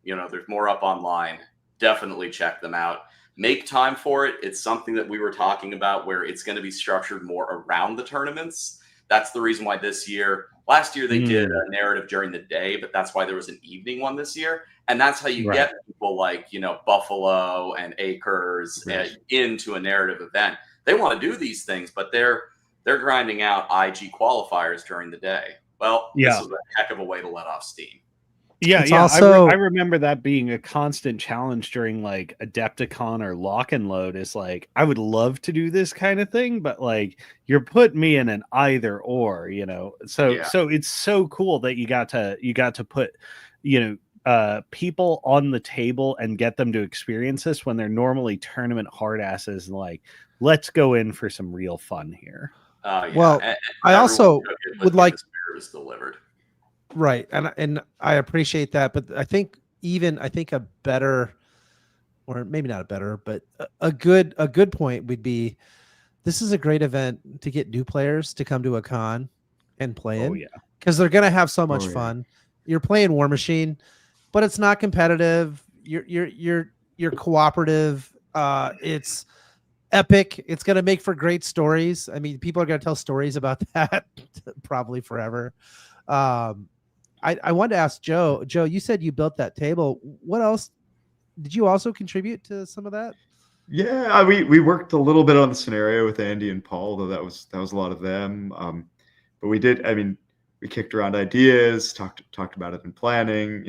There's more up online. Definitely check them out. Make time for it. It's something that we were talking about where it's going to be structured more around the tournaments. That's the reason why last year they did a narrative during the day, but that's why there was an evening one this year. And that's how you get people like, Buffalo and Acres into a narrative event. They want to do these things, but they're grinding out IG qualifiers during the day. Well, this was a heck of a way to let off steam. Yeah, It's yeah. also- I remember that being a constant challenge during like Adepticon or Lock and Load. Is like, I would love to do this kind of thing, but like you're putting me in an either or, So it's so cool that you got to put, people on the table and get them to experience this when they're normally tournament hard asses, and like, let's go in for some real fun here. Well, I also would like the spirit was delivered. Right. And I appreciate that. But I think a better, or maybe not a better, but a good point would be, this is a great event to get new players to come to a con and play in. Because they're going to have so much fun. You're playing Warmachine, but it's not competitive. You're cooperative. It's epic. It's going to make for great stories. I mean, people are going to tell stories about that probably forever. I wanted to ask Joe. Joe, you said you built that table. What else? Did you also contribute to some of that? Yeah, we worked a little bit on the scenario with Andy and Paul, though that was a lot of them. But we did. I mean, we kicked around ideas, talked about it in planning.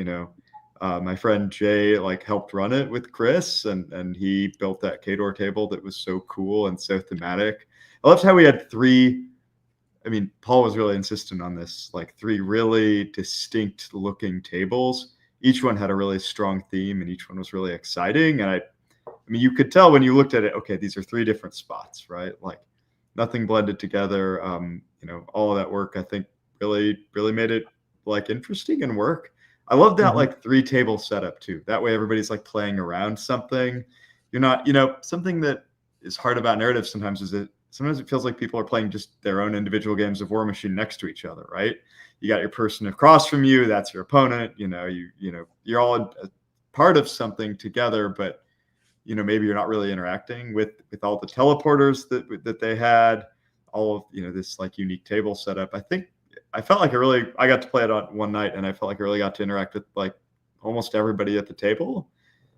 My friend Jay helped run it with Chris, and he built that Kador table that was so cool and so thematic. I loved how we had three. I mean, Paul was really insistent on this, three really distinct looking tables. Each one had a really strong theme, and each one was really exciting. And I mean, you could tell when you looked at it, okay, these are three different spots, right? Nothing blended together. All of that work, I think, really made it interesting and work. I love that three table setup too. That way everybody's playing around something. You're not, something that is hard about narrative sometimes is that sometimes it feels like people are playing just their own individual games of Warmachine next to each other, right? You got your person across from you, that's your opponent. You're all a part of something together, but maybe you're not really interacting with all the teleporters that they had, all of, this like unique table setup. I felt like I got to play it on one night, and I felt like I really got to interact with like almost everybody at the table.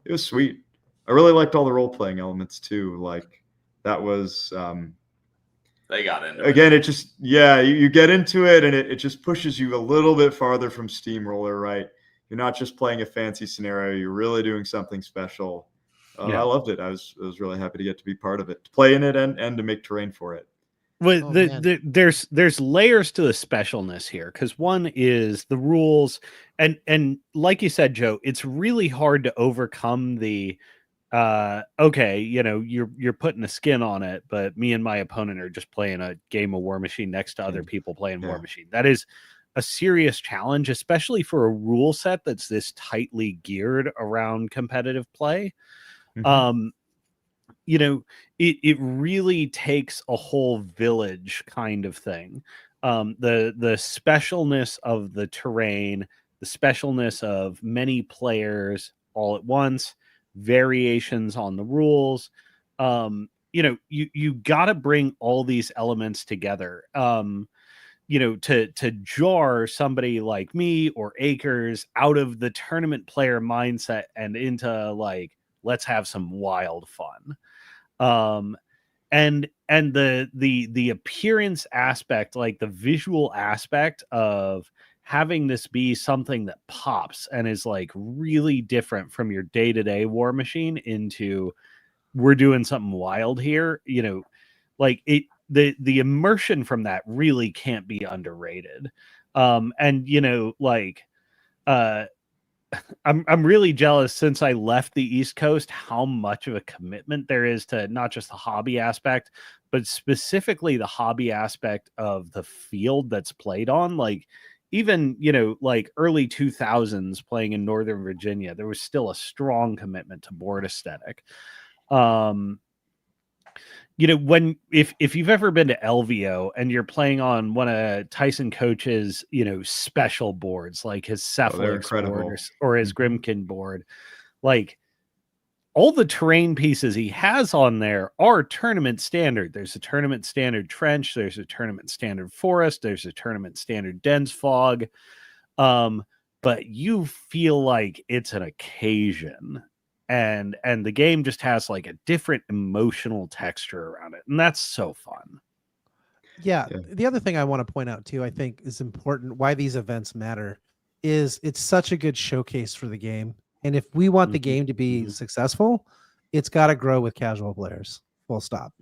It was sweet. I really liked all the role-playing elements too. Like that was, they got into again, it just, you get into it, and it just pushes you a little bit farther from Steamroller, right? You're not just playing a fancy scenario. You're really doing something special. I loved it. I was really happy to get to be part of it, to play in it and to make terrain for it. Well, there's layers to the specialness here, because one is the rules, and like you said, Joe, it's really hard to overcome the okay, you're putting a skin on it, but me and my opponent are just playing a game of Warmachine next to other people playing Warmachine. That is a serious challenge, especially for a rule set that's this tightly geared around competitive play. Mm-hmm. It really takes a whole village kind of thing. The specialness of the terrain, the specialness of many players all at once, variations on the rules. You got to bring all these elements together. To jar somebody like me or Akers out of the tournament player mindset and into like, let's have some wild fun. And the appearance aspect, like the visual aspect of having this be something that pops and is like really different from your day-to-day Warmachine into we're doing something wild here, like the immersion from that really can't be underrated. I'm really jealous, since I left the East Coast, how much of a commitment there is to not just the hobby aspect, but specifically the hobby aspect of the field that's played on. Like even, like early 2000s playing in Northern Virginia, there was still a strong commitment to board aesthetic. If you've ever been to LVO and you're playing on one of Tyson Coach's, special boards, like his Cephalix board or his Grimkin board, like all the terrain pieces he has on there are tournament standard. There's a tournament standard trench. There's a tournament standard forest. There's a tournament standard dense fog. But you feel like it's an occasion. And the game just has like a different emotional texture around it. And that's so fun. Yeah. The other thing I want to point out too, I think is important, why these events matter, is it's such a good showcase for the game. And if we want the game to be successful, it's got to grow with casual players. Full stop.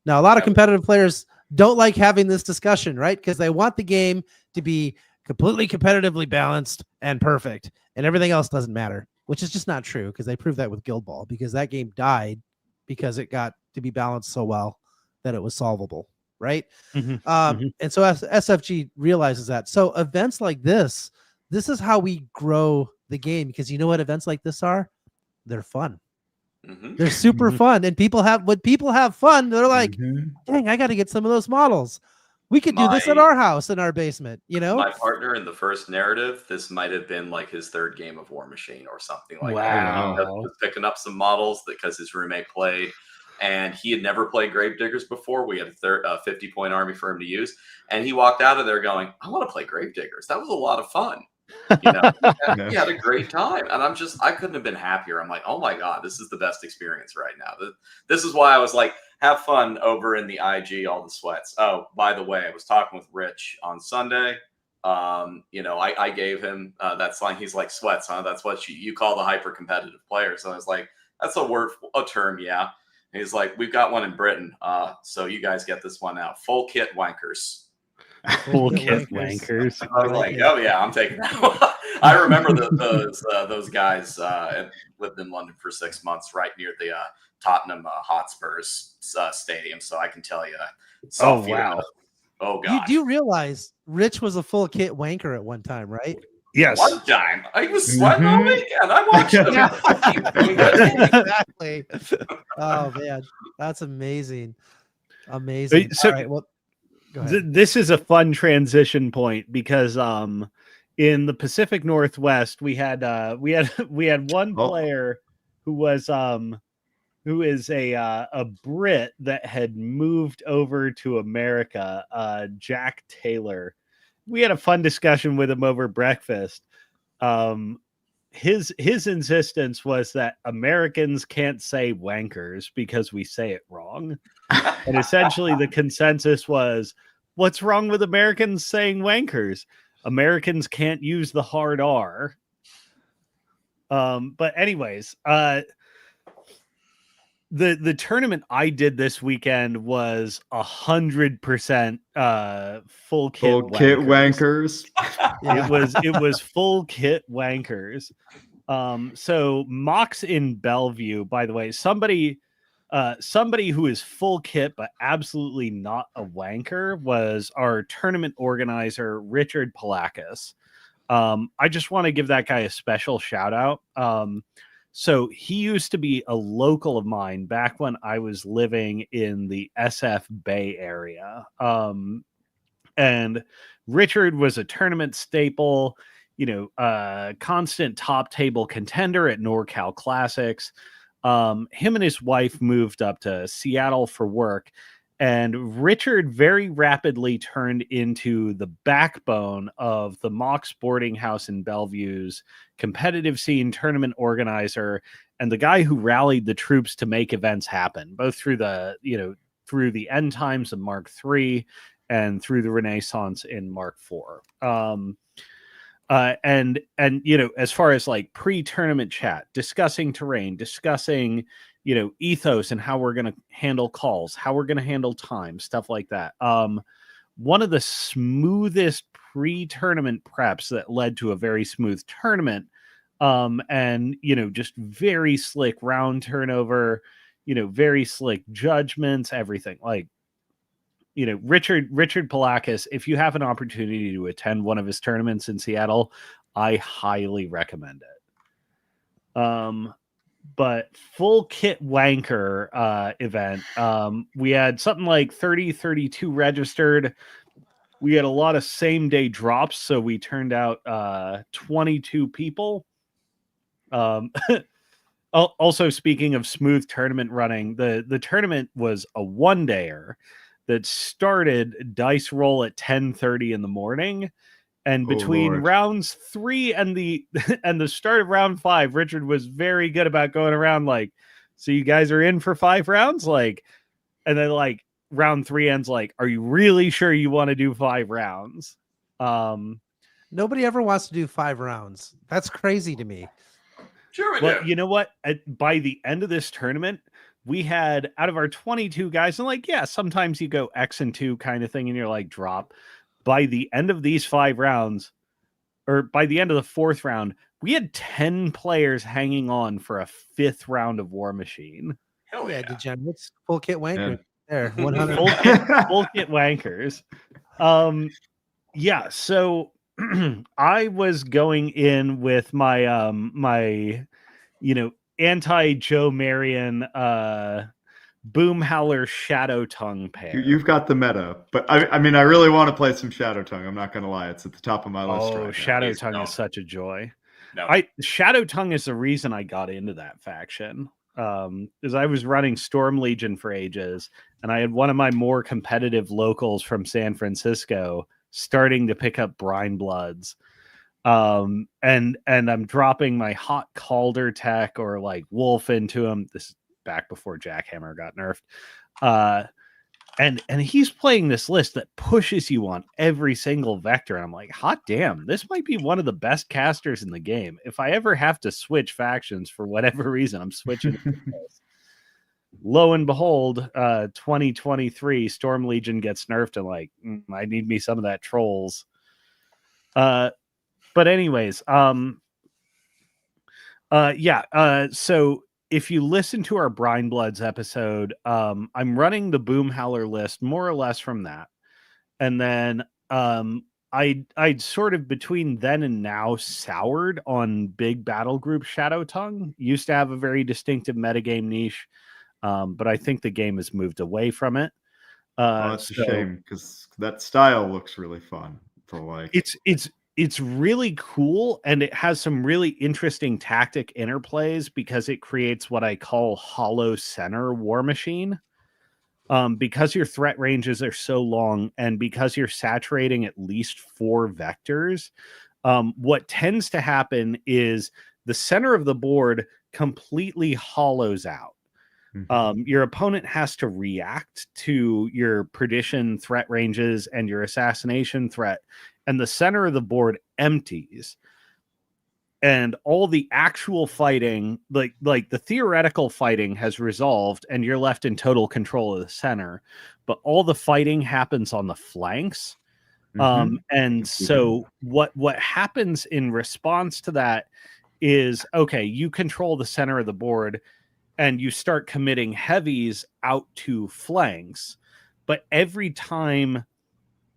Now, a lot of competitive players don't like having this discussion, right? Because they want the game to be completely competitively balanced and perfect, and everything else doesn't matter, which is just not true, because they proved that with Guild Ball, because that game died because it got to be balanced so well that it was solvable, right? And so SFG realizes that. So events like this is how we grow the game, because you know what events like this are? They're fun. They're super fun. And when people have fun, they're like, dang, I got to get some of those models. We could do this at our house in our basement, My partner in the first narrative, this might have been like his third game of Warmachine or something like that. He was picking up some models because his roommate played, and he had never played Gravediggers before. We had a 50-point army for him to use, and he walked out of there going, I want to play Gravediggers. That was a lot of fun. He had a great time, and I couldn't have been happier. I'm like, oh my God, this is the best experience right now. This is why I was like, have fun over in the IG, all the sweats. Oh, by the way, I was talking with Rich on Sunday. I gave him that slang. He's like, sweats, huh? That's what you call the hyper competitive players. And I was like, that's a term, yeah. And he's like, we've got one in Britain, so you guys get this one out. Full kit wankers. Full kit wankers. I was like, oh yeah, I'm taking that one. I remember those guys lived in London for 6 months, right near the Tottenham Hotspurs stadium. So I can tell you. Oh wow! Oh god! You do realize Rich was a full kit wanker at one time, right? Yes. One time I was sweating all weekend. I watched him. Exactly. Oh man, that's amazing. Amazing. So, all right, well, go ahead. This is a fun transition point, because in the Pacific Northwest we had one player who was who is a Brit that had moved over to America, Jack Taylor. We had a fun discussion with him over breakfast. His insistence was that Americans can't say wankers because we say it wrong. And essentially the consensus was, what's wrong with Americans saying wankers? Americans can't use the hard R. But anyways, the tournament I did this weekend was 100% full kit Full kit wankers. It was full kit wankers. So Mox in Bellevue, by the way, somebody who is full kit but absolutely not a wanker was our tournament organizer, Richard Palakis. I just want to give that guy a special shout out. So he used to be a local of mine back when I was living in the SF Bay area. And Richard was a tournament staple, constant top table contender at NorCal Classics. Him and his wife moved up to Seattle for work, and Richard very rapidly turned into the backbone of the Mox Boarding House in Bellevue's competitive scene, tournament organizer, and the guy who rallied the troops to make events happen, both through through the end times of Mark III and through the Renaissance in Mark IV. And as far as like pre-tournament chat, discussing terrain, discussing ethos and how we're going to handle calls, how we're going to handle time, stuff like that. One of the smoothest pre-tournament preps that led to a very smooth tournament. And just very slick round turnover, very slick judgments, everything. Like, Richard Palakis, if you have an opportunity to attend one of his tournaments in Seattle, I highly recommend it. But full kit wanker event. We had something like 32 registered. We had a lot of same day drops, so we turned out 22 people. Also, speaking of smooth tournament running, the tournament was a one-dayer that started dice roll at 10:30 in the morning. And between rounds 3 and the start of round 5, Richard was very good about going around like, so you guys are in for 5 rounds? Like, and then like round 3 ends like, are you really sure you want to do 5 rounds? Nobody ever wants to do 5 rounds. That's crazy to me. Sure we Well, do. you know what? By the end of this tournament, we had out of our 22 guys, and like, yeah, sometimes you go X and 2 kind of thing, and you're like, drop. By the end of these 5 rounds, or by the end of the 4th round, we had 10 players hanging on for a 5th round of Warmachine. Hell yeah. Degenerates. Full kit wanker. Yeah. There, 100. Full kit wankers. Yeah, so I was going in with my my anti-Joe Marion Boom Howler Shadow Tongue pair. You've got the meta, but I mean, I really want to play some Shadow Tongue. I'm not going to lie; it's at the top of my list. Oh, right Shadow now. Tongue is such a joy. No. Shadow Tongue is the reason I got into that faction. Because I was running Storm Legion for ages, and I had one of my more competitive locals from San Francisco starting to pick up Brine Bloods. And I'm dropping my Hot Calder tech or like Wolf into him. This is back before Jackhammer got nerfed. And he's playing this list that pushes you on every single vector. And I'm like, hot damn, this might be one of the best casters in the game. If I ever have to switch factions for whatever reason, I'm switching. Lo and behold, 2023 Storm Legion gets nerfed, and like, I need me some of that Trolls. But anyways, so if you listen to our Brine Bloods episode, I'm running the Boom Howler list more or less from that. And then I'd sort of between then and now soured on big battle group Shadow Tongue. Used to have a very distinctive metagame niche, but I think the game has moved away from it. It's a shame because that style looks really fun. For like, it's it's really cool, and it has some really interesting tactic interplays because it creates what I call hollow center Warmachine. Because your threat ranges are so long, and because you're saturating at least 4 vectors, what tends to happen is the center of the board completely hollows out. Your opponent has to react to your perdition threat ranges and your assassination threat, and the center of the board empties. And all the actual fighting, like the theoretical fighting, has resolved, and you're left in total control of the center. But all the fighting happens on the flanks. And so what happens in response to that is, okay, you control the center of the board, and you start committing heavies out to flanks. But every time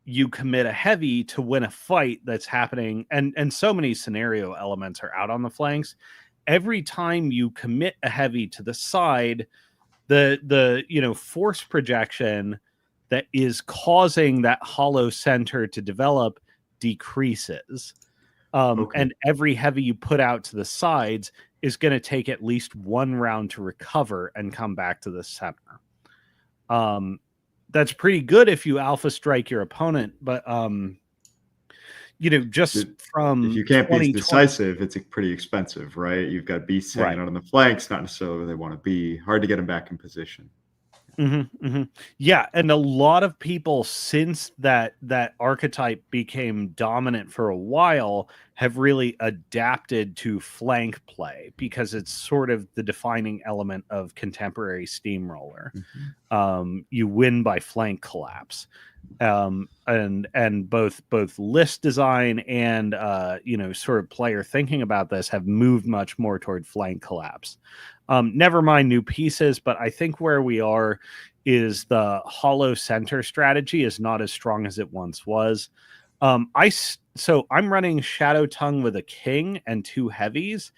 you commit a heavy to win a fight that's happening, and so many scenario elements are out on the flanks, every time you commit a heavy to the side, the force projection that is causing that hollow center to develop decreases. And every heavy you put out to the sides is going to take at least 1 round to recover and come back to the center. That's pretty good if you alpha strike your opponent, but just from if you can't be decisive, it's pretty expensive, right? You've got beasts hanging out on the flanks, not necessarily where they want to be. Hard to get them back in position. Yeah, and a lot of people, since that archetype became dominant for a while, have really adapted to flank play because it's sort of the defining element of contemporary steamroller. You win by flank collapse, and both list design and sort of player thinking about this have moved much more toward flank collapse. Never mind new pieces, but I think where we are is the hollow center strategy is not as strong as it once was. So I'm running Shadow Tongue with a king and 2 heavies,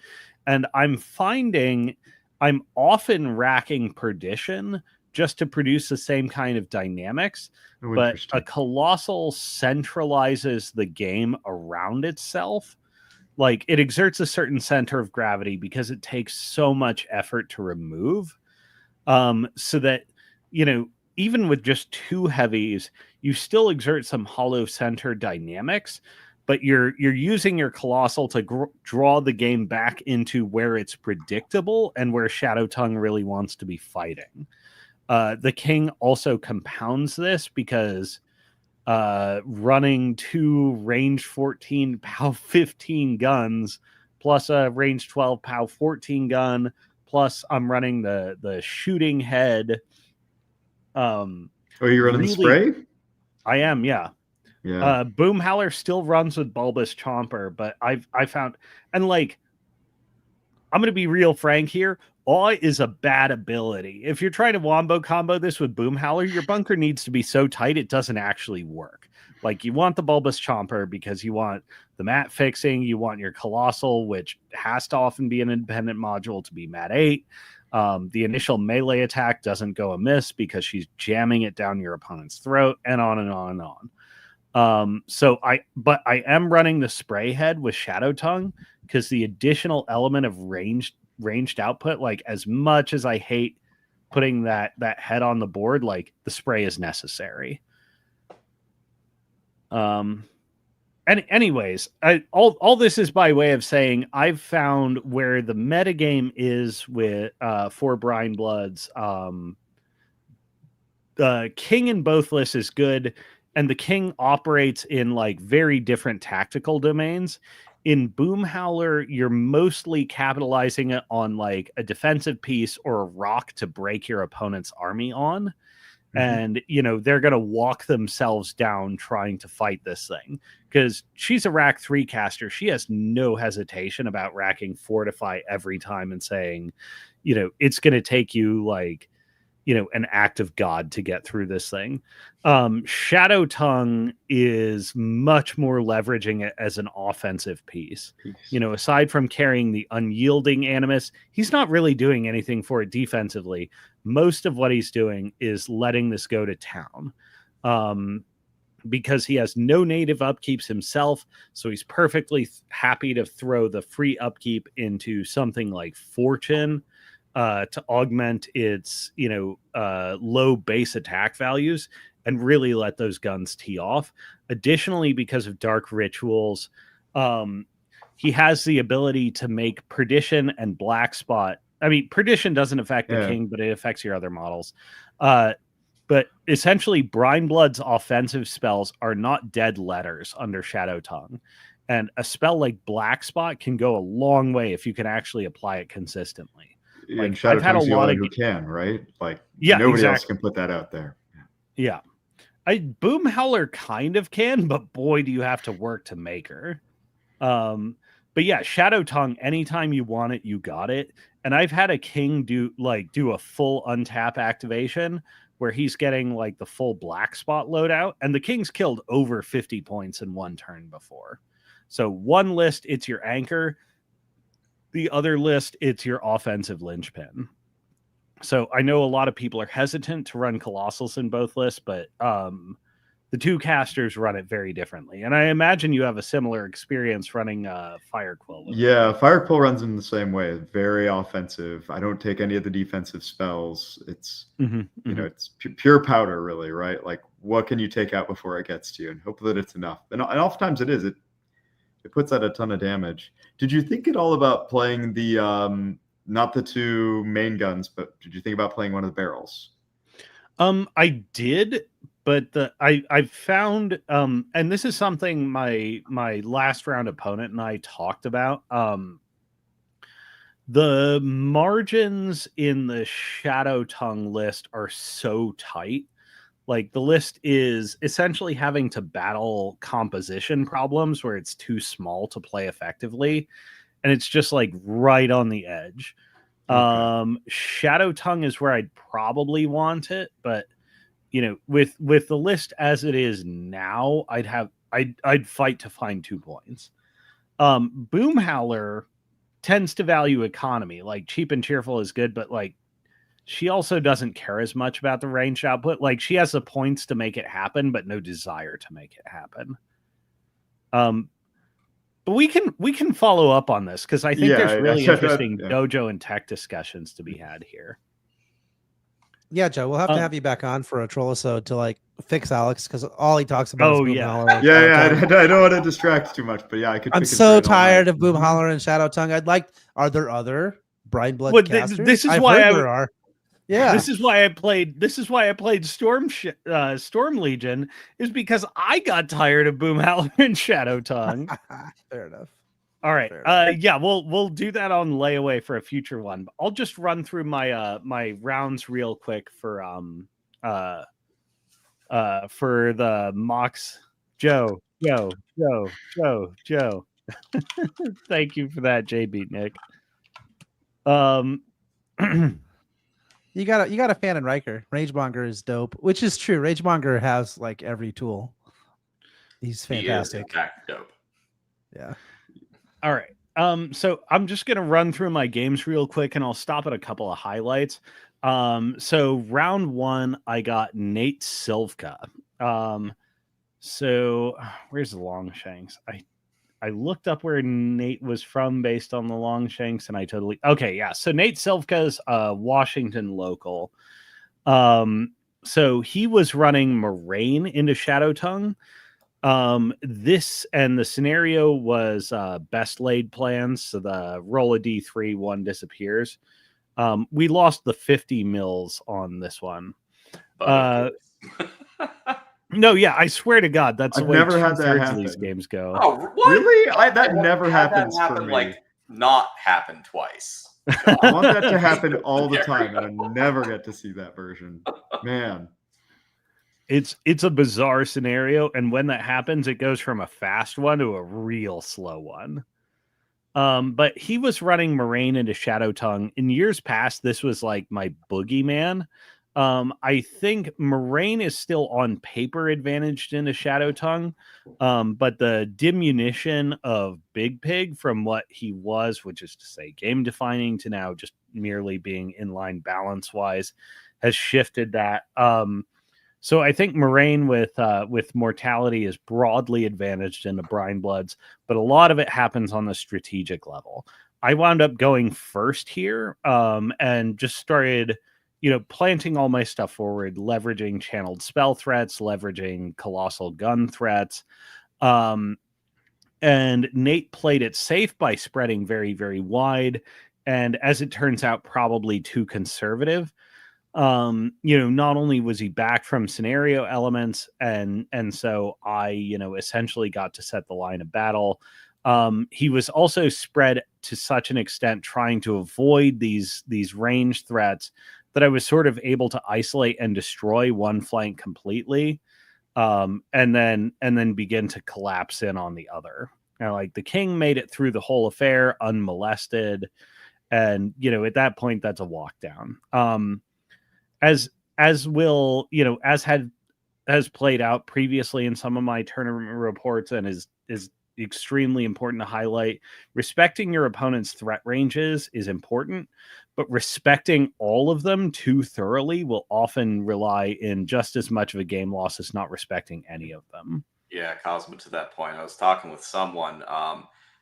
and I'm finding I'm often racking perdition just to produce the same kind of dynamics, but a colossal centralizes the game around itself. Like, it exerts a certain center of gravity because it takes so much effort to remove. So that, even with just 2 heavies, you still exert some hollow center dynamics, but you're using your colossal to draw the game back into where it's predictable and where Shadow Tongue really wants to be fighting. The king also compounds this because running 2 range 14 POW 15 guns plus a range 12 POW 14 gun, plus I'm running the shooting head. You're running the spray? I am, yeah. Boom Howler still runs with Bulbous Chomper, but I found, and like, I'm going to be real frank here, Awe is a bad ability. If you're trying to wombo combo this with Boom Howler, your bunker needs to be so tight it doesn't actually work. Like, you want the Bulbous Chomper because you want the mat fixing, you want your Colossal, which has to often be an independent module to be mat 8. The initial melee attack doesn't go amiss because she's jamming it down your opponent's throat, and on and on and on. But I am running the spray head with Shadow Tongue because the additional element of ranged output, like, as much as I hate putting that head on the board, like, the spray is necessary. Anyways, all this is by way of saying I've found where the metagame is with for Brine Bloods. The king in both lists is good, and the king operates in like very different tactical domains. In Boom Howler, you're mostly capitalizing it on like a defensive piece or a rock to break your opponent's army on. And, they're going to walk themselves down trying to fight this thing because she's a rack 3 caster. She has no hesitation about racking Fortify every time and saying, it's going to take you like, an act of God to get through this thing. Shadow Tongue is much more leveraging it as an offensive piece. Aside from carrying the unyielding Animus, he's not really doing anything for it defensively. Most of what he's doing is letting this go to town. because he has no native upkeeps himself, so he's perfectly happy to throw the free upkeep into something like Fortune to augment its low base attack values and really let those guns tee off. Additionally, because of Dark Rituals, he has the ability to make Perdition and Black Spot. I mean, Perdition doesn't affect the king, but it affects your other models. But essentially, Brine Bloods offensive spells are not dead letters under Shadow Tongue. And a spell like Black Spot can go a long way if you can actually apply it consistently. Like, and Shadow Tongue's the only one who can, right? Like, nobody else can put that out there. Yeah. Boom Howler kind of can, but boy, do you have to work to make her. But yeah, Shadow Tongue, anytime you want it, you got it. And I've had a king do a full untap activation where he's getting like the full Black Spot loadout, and the king's killed over 50 points in one turn before. So one list, it's your anchor. The other list, it's your offensive linchpin. So I know a lot of people are hesitant to run Colossals in both lists, but the two casters run it very differently. And I imagine you have a similar experience running Fire Quill. Yeah, Fire Quill runs in the same way. It's very offensive. I don't take any of the defensive spells. It's, it's pure powder, really, right? Like, what can you take out before it gets to you? And hope that it's enough. And oftentimes it is. It puts out a ton of damage. Did you think at all about playing the, not the two main guns, but did you think about playing one of the barrels? I did. But I found, and this is something my last round opponent and I talked about. The margins in the Shadow Tongue list are so tight. Like, the list is essentially having to battle composition problems where it's too small to play effectively, and it's just like right on the edge. Okay. Shadow Tongue is where I'd probably want it, but with the list as it is now, I'd fight to find 2 points. Boom Howler tends to value economy. Like, cheap and cheerful is good, but like, she also doesn't care as much about the ranged output. Like, she has the points to make it happen, but no desire to make it happen. But we can follow up on this because I think there's really interesting dojo and tech discussions to be had here. Yeah, Joe, we'll have to have you back on for a trollisode to like fix Alex because all he talks about is Boom Holler. I don't want to distract too much, but yeah, I could. I'm so tired of Boom Holler and Shadow Tongue. Are there other Brine Blood casters? This is why there are. Yeah, this is why I played Storm Legion, is because I got tired of Boom Howler and Shadow Tongue. Fair enough. All right. Yeah, we'll do that on layaway for a future one. I'll just run through my my rounds real quick for the Mox. Joe. Thank you for that, JB Nick. You got a fan in Riker. Ragemonger is dope, which is true. Ragemonger has like every tool. He's fantastic. He is dope. Yeah. All right. So I'm just gonna run through my games real quick, and I'll stop at a couple of highlights. So round 1, I got Nate Silvka. So where's the Longshanks? I looked up where Nate was from based on the Longshanks, and okay, yeah. So Nate Silvka's Washington local. So he was running Moraine into Shadow Tongue. This and the scenario was best laid plans, so the roll a d3, 1 disappears. We lost the 50 mils on this one. No, yeah, I swear to God, that's the way never had that happen. These games go. Oh, what? Really? That never happens for me. Like, not happen twice. I want that to happen all the time, and I never get to see that version. Man. It's a bizarre scenario, and when that happens, it goes from a fast one to a real slow one. But he was running Moraine into Shadow Tongue. In years past, this was like my boogeyman. I think Moraine is still on paper advantaged into Shadow Tongue, but the diminution of Big Pig from what he was, which is to say game defining, to now just merely being in line balance wise, has shifted that. So I think Moraine with mortality is broadly advantaged in the Brine Bloods, but a lot of it happens on the strategic level. I wound up going first here, and just started, planting all my stuff forward, leveraging channeled spell threats, leveraging colossal gun threats. And Nate played it safe by spreading very, very wide, and as it turns out, probably too conservative. Not only was he back from scenario elements, and so I, essentially got to set the line of battle. He was also spread to such an extent trying to avoid these range threats that I was sort of able to isolate and destroy one flank completely, and then begin to collapse in on the other. Like the king made it through the whole affair unmolested, and at that point that's a walk down. As will, has played out previously in some of my tournament reports, and is extremely important to highlight. Respecting your opponent's threat ranges is important, but respecting all of them too thoroughly will often rely in just as much of a game loss as not respecting any of them. Yeah, Cosmo, to that point, I was talking with someone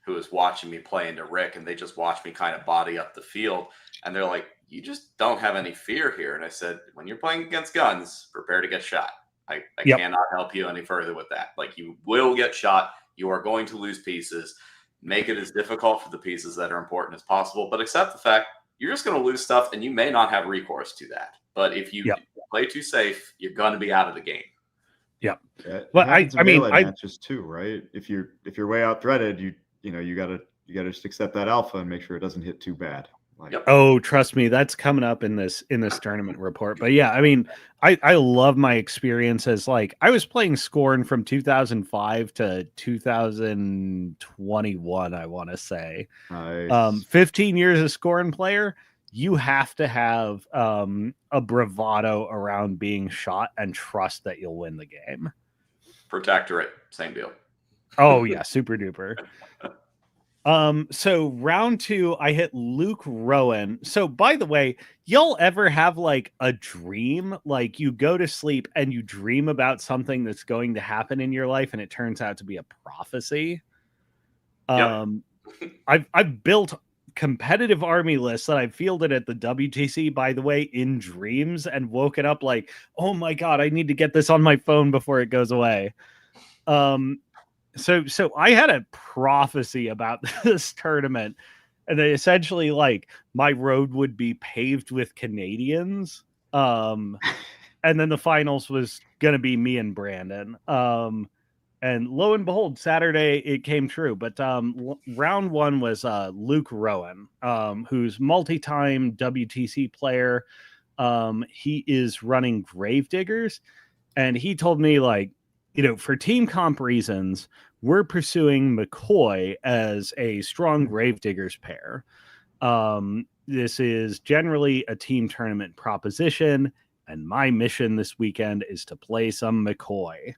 who was watching me play into Rick, and they just watched me kind of body up the field, and they're like, you just don't have any fear here. And I said, when you're playing against guns, prepare to get shot. I cannot help you any further with that. Like, you will get shot. You are going to lose pieces. Make it as difficult for the pieces that are important as possible, but accept the fact you're just going to lose stuff, and you may not have recourse to that. But if you play too safe, you're going to be out of the game. Yeah. But I mean, matches too, right? If you're way out threaded, you gotta just accept that alpha and make sure it doesn't hit too bad. Oh, trust me, that's coming up in this tournament report. But yeah, I mean, I love my experiences. Like, I was playing Scorn from 2005 to 2021, I want to say. Nice. 15 years as Scorn player. You have to have a bravado around being shot and trust that you'll win the game. Protectorate, same deal. Oh yeah, super duper. So round 2, I hit Luke Rowan. So by the way, y'all ever have like a dream? Like, you go to sleep and you dream about something that's going to happen in your life, and it turns out to be a prophecy. Yep. I've built competitive army lists that I fielded at the WTC, by the way, in dreams, and woken up like, oh my god, I need to get this on my phone before it goes away. So I had a prophecy about this tournament, and they essentially, like, my road would be paved with Canadians, and then the finals was gonna be me and Brandon. And lo and behold, Saturday it came true. But round 1 was Luke Rowan, who's multi-time WTC player. He is running Gravediggers, and he told me, like, for team comp reasons, we're pursuing McCoy as a strong Gravediggers pair. This is generally a team tournament proposition, and my mission this weekend is to play some McCoy.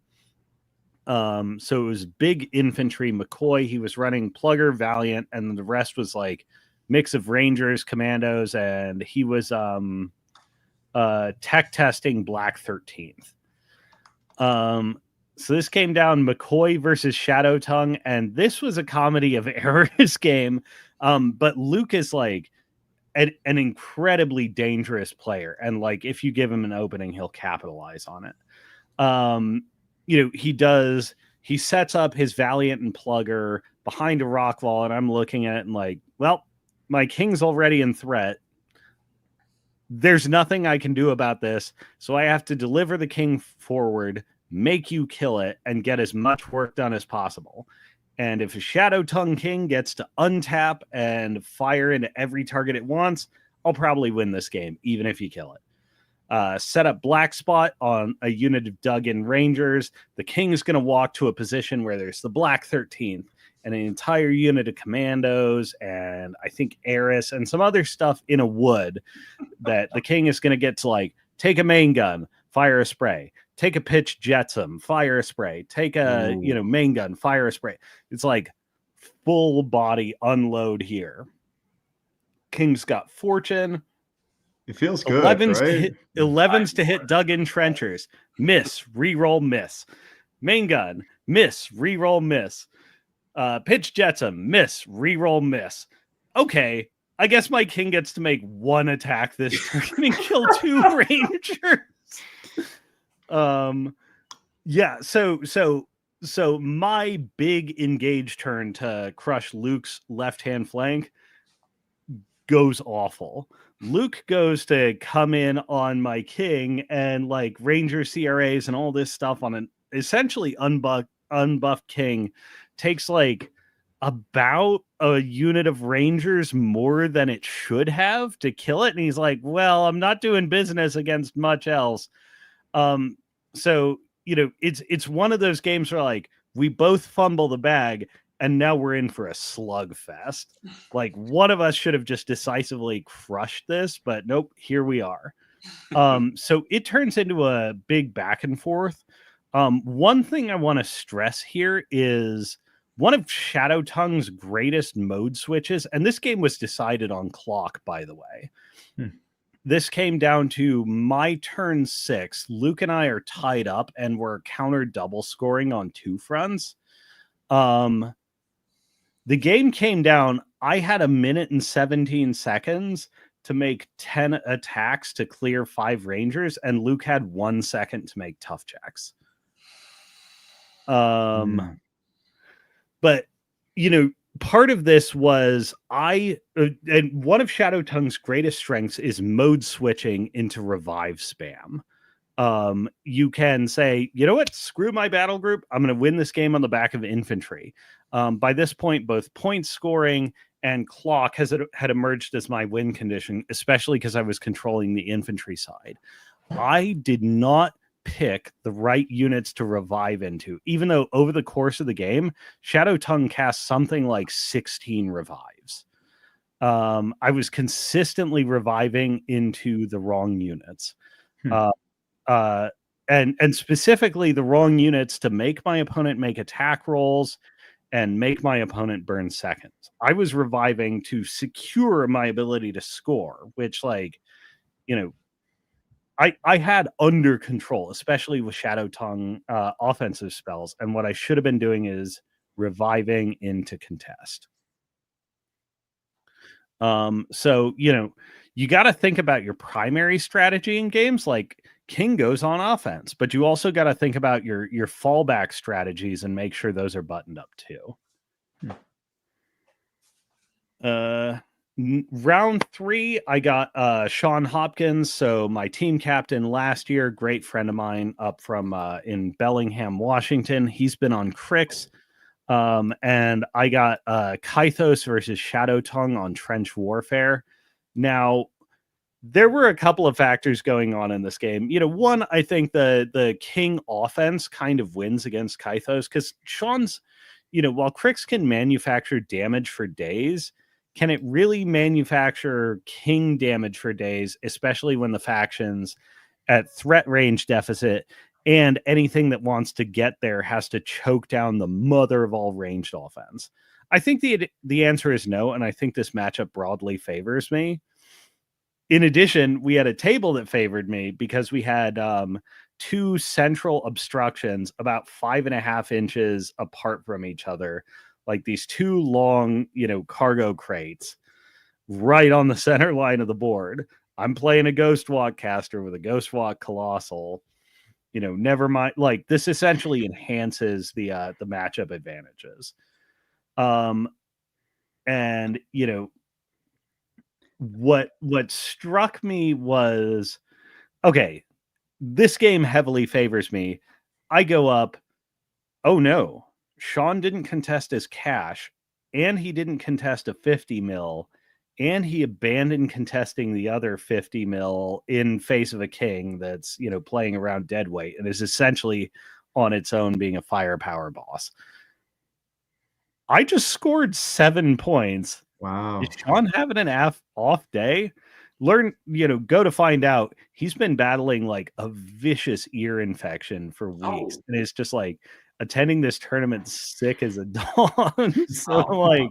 So it was big infantry McCoy. He was running Plugger, Valiant, and the rest was like mix of Rangers, Commandos, and he was tech testing Black 13th. So this came down McCoy versus Shadow Tongue, and this was a comedy of errors game. But Luke is like an incredibly dangerous player, and like, if you give him an opening, he'll capitalize on it. He sets up his Valiant and Plugger behind a rock wall, and I'm looking at it and like, well, my king's already in threat. There's nothing I can do about this, so I have to deliver the king forward, make you kill it, and get as much work done as possible. And if a Shadow Tongue King gets to untap and fire into every target it wants, I'll probably win this game, even if you kill it. Set up Black Spot on a unit of dug-in Rangers. The king is going to walk to a position where there's the Black 13th and an entire unit of Commandos, and I think Eris and some other stuff in a wood that the king is going to get to, like, take a main gun, fire a spray, take a pitch jetsam, fire a spray, take a main gun, fire a spray. It's like full body unload here. King's got Fortune. It feels good, 11s right? to hit 11s to hit dug in trenchers. Miss, reroll, miss. Main gun, miss, reroll, miss. Pitch jetsam, miss, reroll, miss. Okay, I guess my king gets to make one attack this turn and kill 2 rangers. Yeah, so my big engage turn to crush Luke's left-hand flank goes awful. Luke goes to come in on my king and like ranger CRAs and all this stuff on an essentially unbuffed king, takes like about a unit of rangers more than it should have to kill it. And he's like, well, I'm not doing business against much else. So, you know, it's one of those games where like we both fumble the bag and now we're in for a slugfest. Like one of us should have just decisively crushed this, but nope, here we are. So it turns into a big back and forth. One thing I want to stress here is one of Shadow Tongue's greatest mode switches, and this game was decided on clock, by the way. This came down to my turn 6. Luke and I are tied up, and we're counter double scoring on 2 fronts. The game came down. I had 1 minute and 17 seconds to make 10 attacks to clear 5 rangers, and Luke had 1 second to make tough checks. But you know, part of this was and one of Shadow Tongue's greatest strengths is mode switching into revive spam. You can say, you know what, screw my battle group. I'm going to win this game on the back of infantry. By this point, both point scoring and clock had emerged as my win condition, especially because I was controlling the infantry side. I did not pick the right units to revive into, even though over the course of the game, Shadow Tongue cast something like 16 revives. I was consistently reviving into the wrong units. And specifically the wrong units to make my opponent make attack rolls and make my opponent burn seconds. I was reviving to secure my ability to score, which, like, you know, I had under control, especially with Shadow Tongue offensive spells. And what I should have been doing is reviving into contest. So, you know, you got to think about your primary strategy in games. Like King goes on offense, but you also got to think about your fallback strategies and make sure those are buttoned up too. Round 3, I got Sean Hopkins, so my team captain last year, great friend of mine up from in Bellingham, Washington. He's been on Crix. And I got Kythos versus Shadow Tongue on Trench Warfare. Now, there were a couple of factors going on in this game. You know, one, I think the King offense kind of wins against Kythos because Sean's, you know, while Crix can manufacture damage for days, can it really manufacture King damage for days, especially when the factions at threat range deficit and anything that wants to get there has to choke down the mother of all ranged offense? I think the answer is no, and I think this matchup broadly favors me. In addition, we had a table that favored me because we had 2 central obstructions about 5.5 inches apart from each other, like these 2 long, you know, cargo crates right on the center line of the board. I'm playing a Ghost Walk caster with a Ghost Walk Colossal. You know, never mind. Like, this essentially enhances the matchup advantages. And you know, what struck me was, okay, this game heavily favors me. I go up. Oh no, Sean didn't contest his cash, and he didn't contest a 50 mil, and he abandoned contesting the other 50 mil in face of a king that's, you know, playing around deadweight and is essentially on its own being a firepower boss. I just scored 7 points. Wow. Is Sean having an off day? Go to find out. He's been battling like a vicious ear infection for weeks, and it's just like attending this tournament sick as a dog. So like,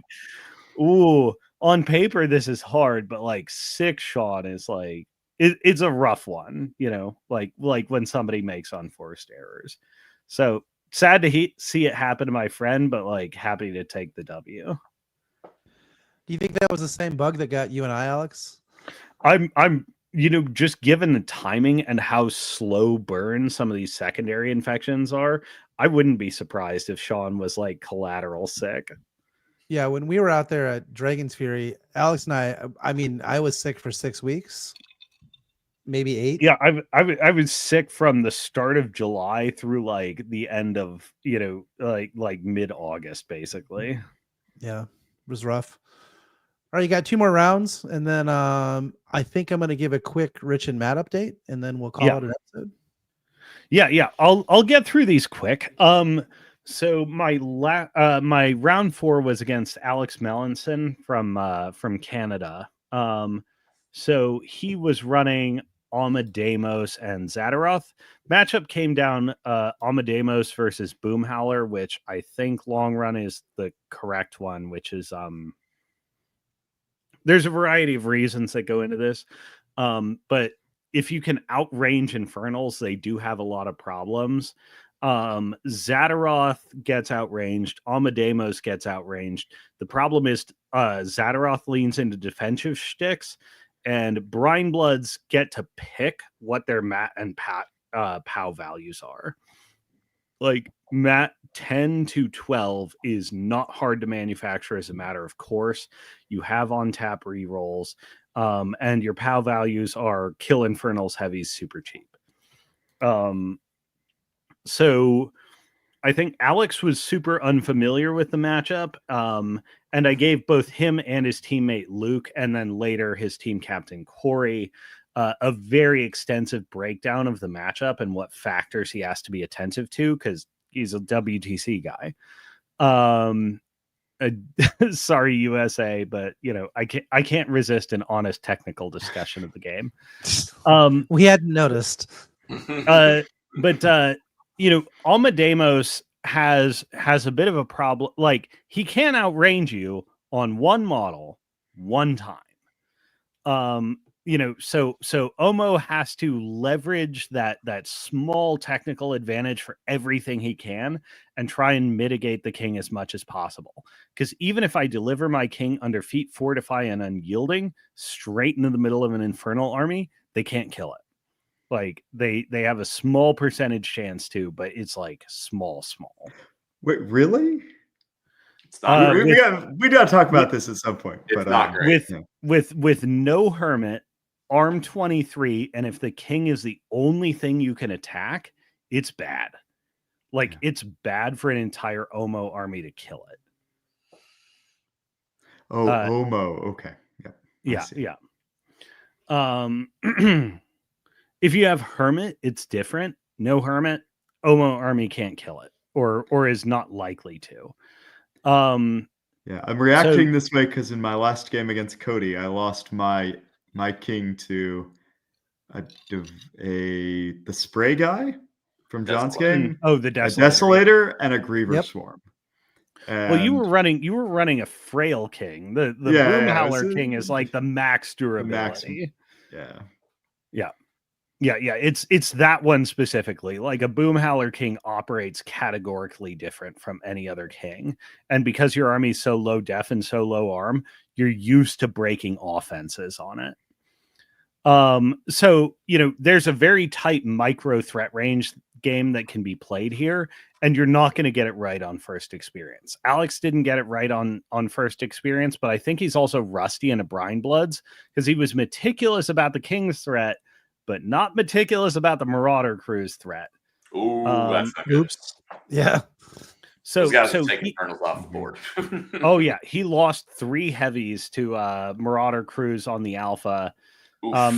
ooh, on paper this is hard, but like sick Sean is like it's a rough one, like when somebody makes unforced errors. So sad to see it happen to my friend, but like happy to take the W. Do you think that was the same bug that got you and I, Alex? I'm just given the timing and how slow burn some of these secondary infections are, I wouldn't be surprised if Sean was like collateral sick. Yeah, when we were out there at Dragon's Fury, Alex and I was sick for 6 weeks, maybe 8. Yeah, I was sick from the start of July through like the end of like mid-August, basically. Yeah, it was rough. All right, you got 2 more rounds, and then I think I'm going to give a quick Rich and Matt update, and then we'll call it an episode. Yeah. I'll get through these quick. So my my round 4 was against Alex Melanson from Canada. So he was running Almadamos and Zadaroth. Matchup came down Almadamos versus Boomhowler, which I think long run is the correct one, which is there's a variety of reasons that go into this. But if you can outrange Infernals, they do have a lot of problems. Zadaroth gets outranged. Almadamos gets outranged. The problem is Zadaroth leans into defensive shticks, and Brine Bloods get to pick what their mat and POW values are. Like mat 10 to 12 is not hard to manufacture as a matter of course. You have on tap rerolls, and your POW values are kill Infernals heavies super cheap. So I think Alex was super unfamiliar with the matchup. And I gave both him and his teammate Luke, and then later his team captain Corey, a very extensive breakdown of the matchup and what factors he has to be attentive to, because he's a WTC guy. Sorry, USA, but I can't resist an honest technical discussion of the game. We hadn't noticed. But Almadamos has a bit of a problem. Like, he can outrange you on one model one time. So Omo has to leverage that small technical advantage for everything he can and try and mitigate the king as much as possible. Because even if I deliver my king under feet, fortify, and unyielding straight into the middle of an infernal army, they can't kill it. Like they have a small percentage chance to, but it's like small. Wait, really? It's not we got to talk about this at some point. It's not great. With no hermit, arm 23, and if the king is the only thing you can attack, it's bad. Like it's bad for an entire Omo army to kill it. Oh, Omo. Okay. Yeah. If you have hermit, it's different. No hermit, Omo army can't kill it, or is not likely to. I'm reacting this way because in my last game against Cody, I lost my king to the spray guy from John's game. Oh, the Desolator and a Griever Swarm. And, well, you were running a frail king. The Boomhowler king is like the max durability. Yeah. It's that one specifically. Like a Boomhowler king operates categorically different from any other king. And because your army's so low def and so low arm, you're used to breaking offenses on it. So, there's a very tight micro threat range game that can be played here, and you're not going to get it right on first experience. Alex didn't get it right on first experience, but I think he's also rusty in a Brine Bloods because he was meticulous about the king's threat, but not meticulous about the Marauder crew's threat. Ooh, that's not good. Oops. Yeah. So take Infernals off the board. Oh yeah, he lost 3 heavies to Marauder crews on the Alpha.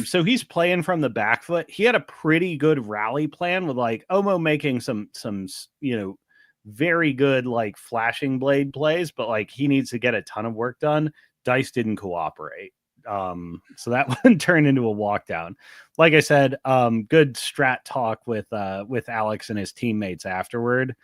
So he's playing from the back foot. He had a pretty good rally plan with like Omo making some very good like flashing blade plays, but like he needs to get a ton of work done. Dice didn't cooperate. So that one turned into a walk down. Like I said, good strat talk with Alex and his teammates afterward.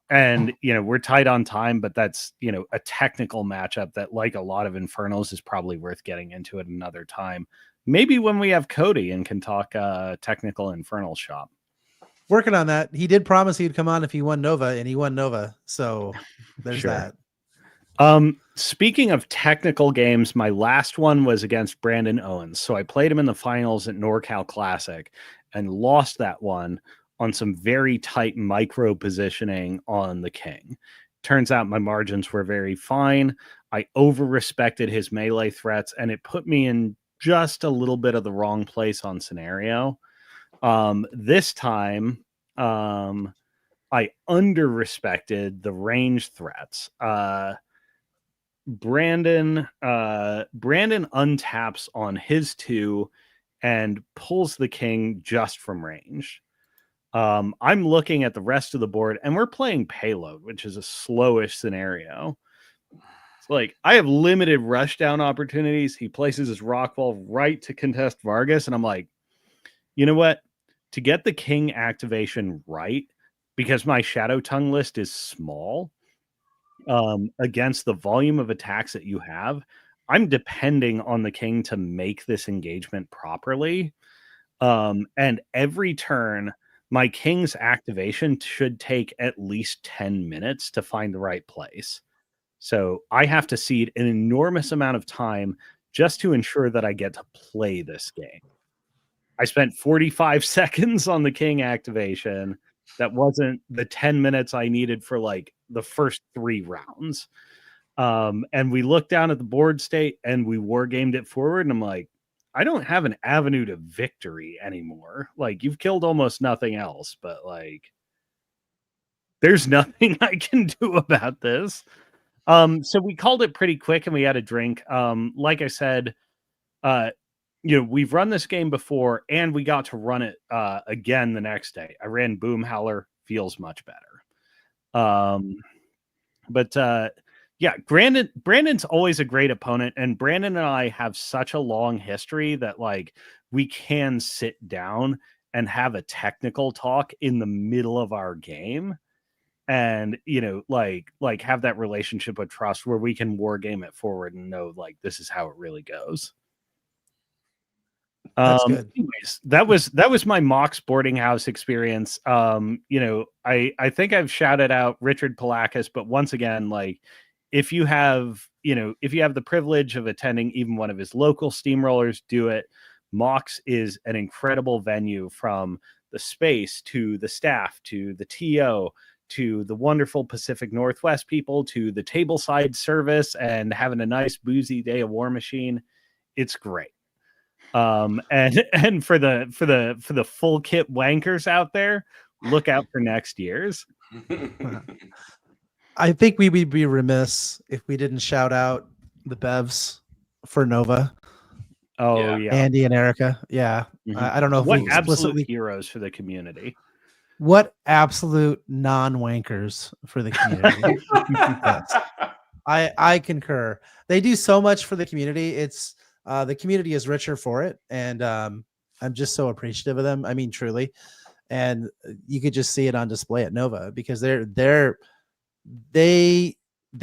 And we're tight on time, but that's a technical matchup that, like a lot of Infernals, is probably worth getting into at another time. maybe when we have Cody and can talk technical Infernal Shop. Working on that. He did promise he'd come on if he won Nova, and he won Nova. So there's Sure. that. Speaking of technical games, my last one was against Brandon Owens. So I played him in the finals at NorCal Classic and lost that one on some very tight micro positioning on the king. Turns out my margins were very fine. I over-respected his melee threats, and it put me in just a little bit of the wrong place on scenario. This time, I under-respected the range threats. Brandon untaps on his 2 and pulls the king just from range. I'm looking at the rest of the board, and we're playing payload, which is a slowish scenario. It's like I have limited rushdown opportunities. He places his rockfall right to contest Vargas, and I'm like, you know what? To get the king activation right, because my Shadow Tongue list is small, against the volume of attacks that you have, I'm depending on the king to make this engagement properly. And every turn, my king's activation should take at least 10 minutes to find the right place. So I have to cede an enormous amount of time just to ensure that I get to play this game. I spent 45 seconds on the king activation. That wasn't the 10 minutes I needed for like the first 3 rounds. And we looked down at the board state and we war gamed it forward. And I'm like, I don't have an avenue to victory anymore. Like, you've killed almost nothing else, but like, there's nothing I can do about this. So we called it pretty quick and we had a drink. Like I said, we've run this game before and we got to run it again the next day. I ran Boom Howler, feels much better. Yeah, Brandon's always a great opponent, and Brandon and I have such a long history that like we can sit down and have a technical talk in the middle of our game. And, like have that relationship of trust where we can war game it forward and know like this is how it really goes. That's good. Anyways, that was my Mox boarding house experience. I think I've shouted out Richard Palakis, but once again, like if you have the privilege of attending even one of his local steamrollers, do it. Mox is an incredible venue, from the space to the staff to the TO to the wonderful Pacific Northwest people to the tableside service and having a nice boozy day of Warmachine. It's great. And for the full kit wankers out there, look out for next year's. I think we would be remiss if we didn't shout out the Bevs for Nova. Oh yeah. Andy and Erica. Yeah. Mm-hmm. I don't know if what we absolute heroes for the community. What absolute non-wankers for the community. Yes. I concur. They do so much for the community. It's the community is richer for it. And I'm just so appreciative of them. I mean, truly. And you could just see it on display at Nova because they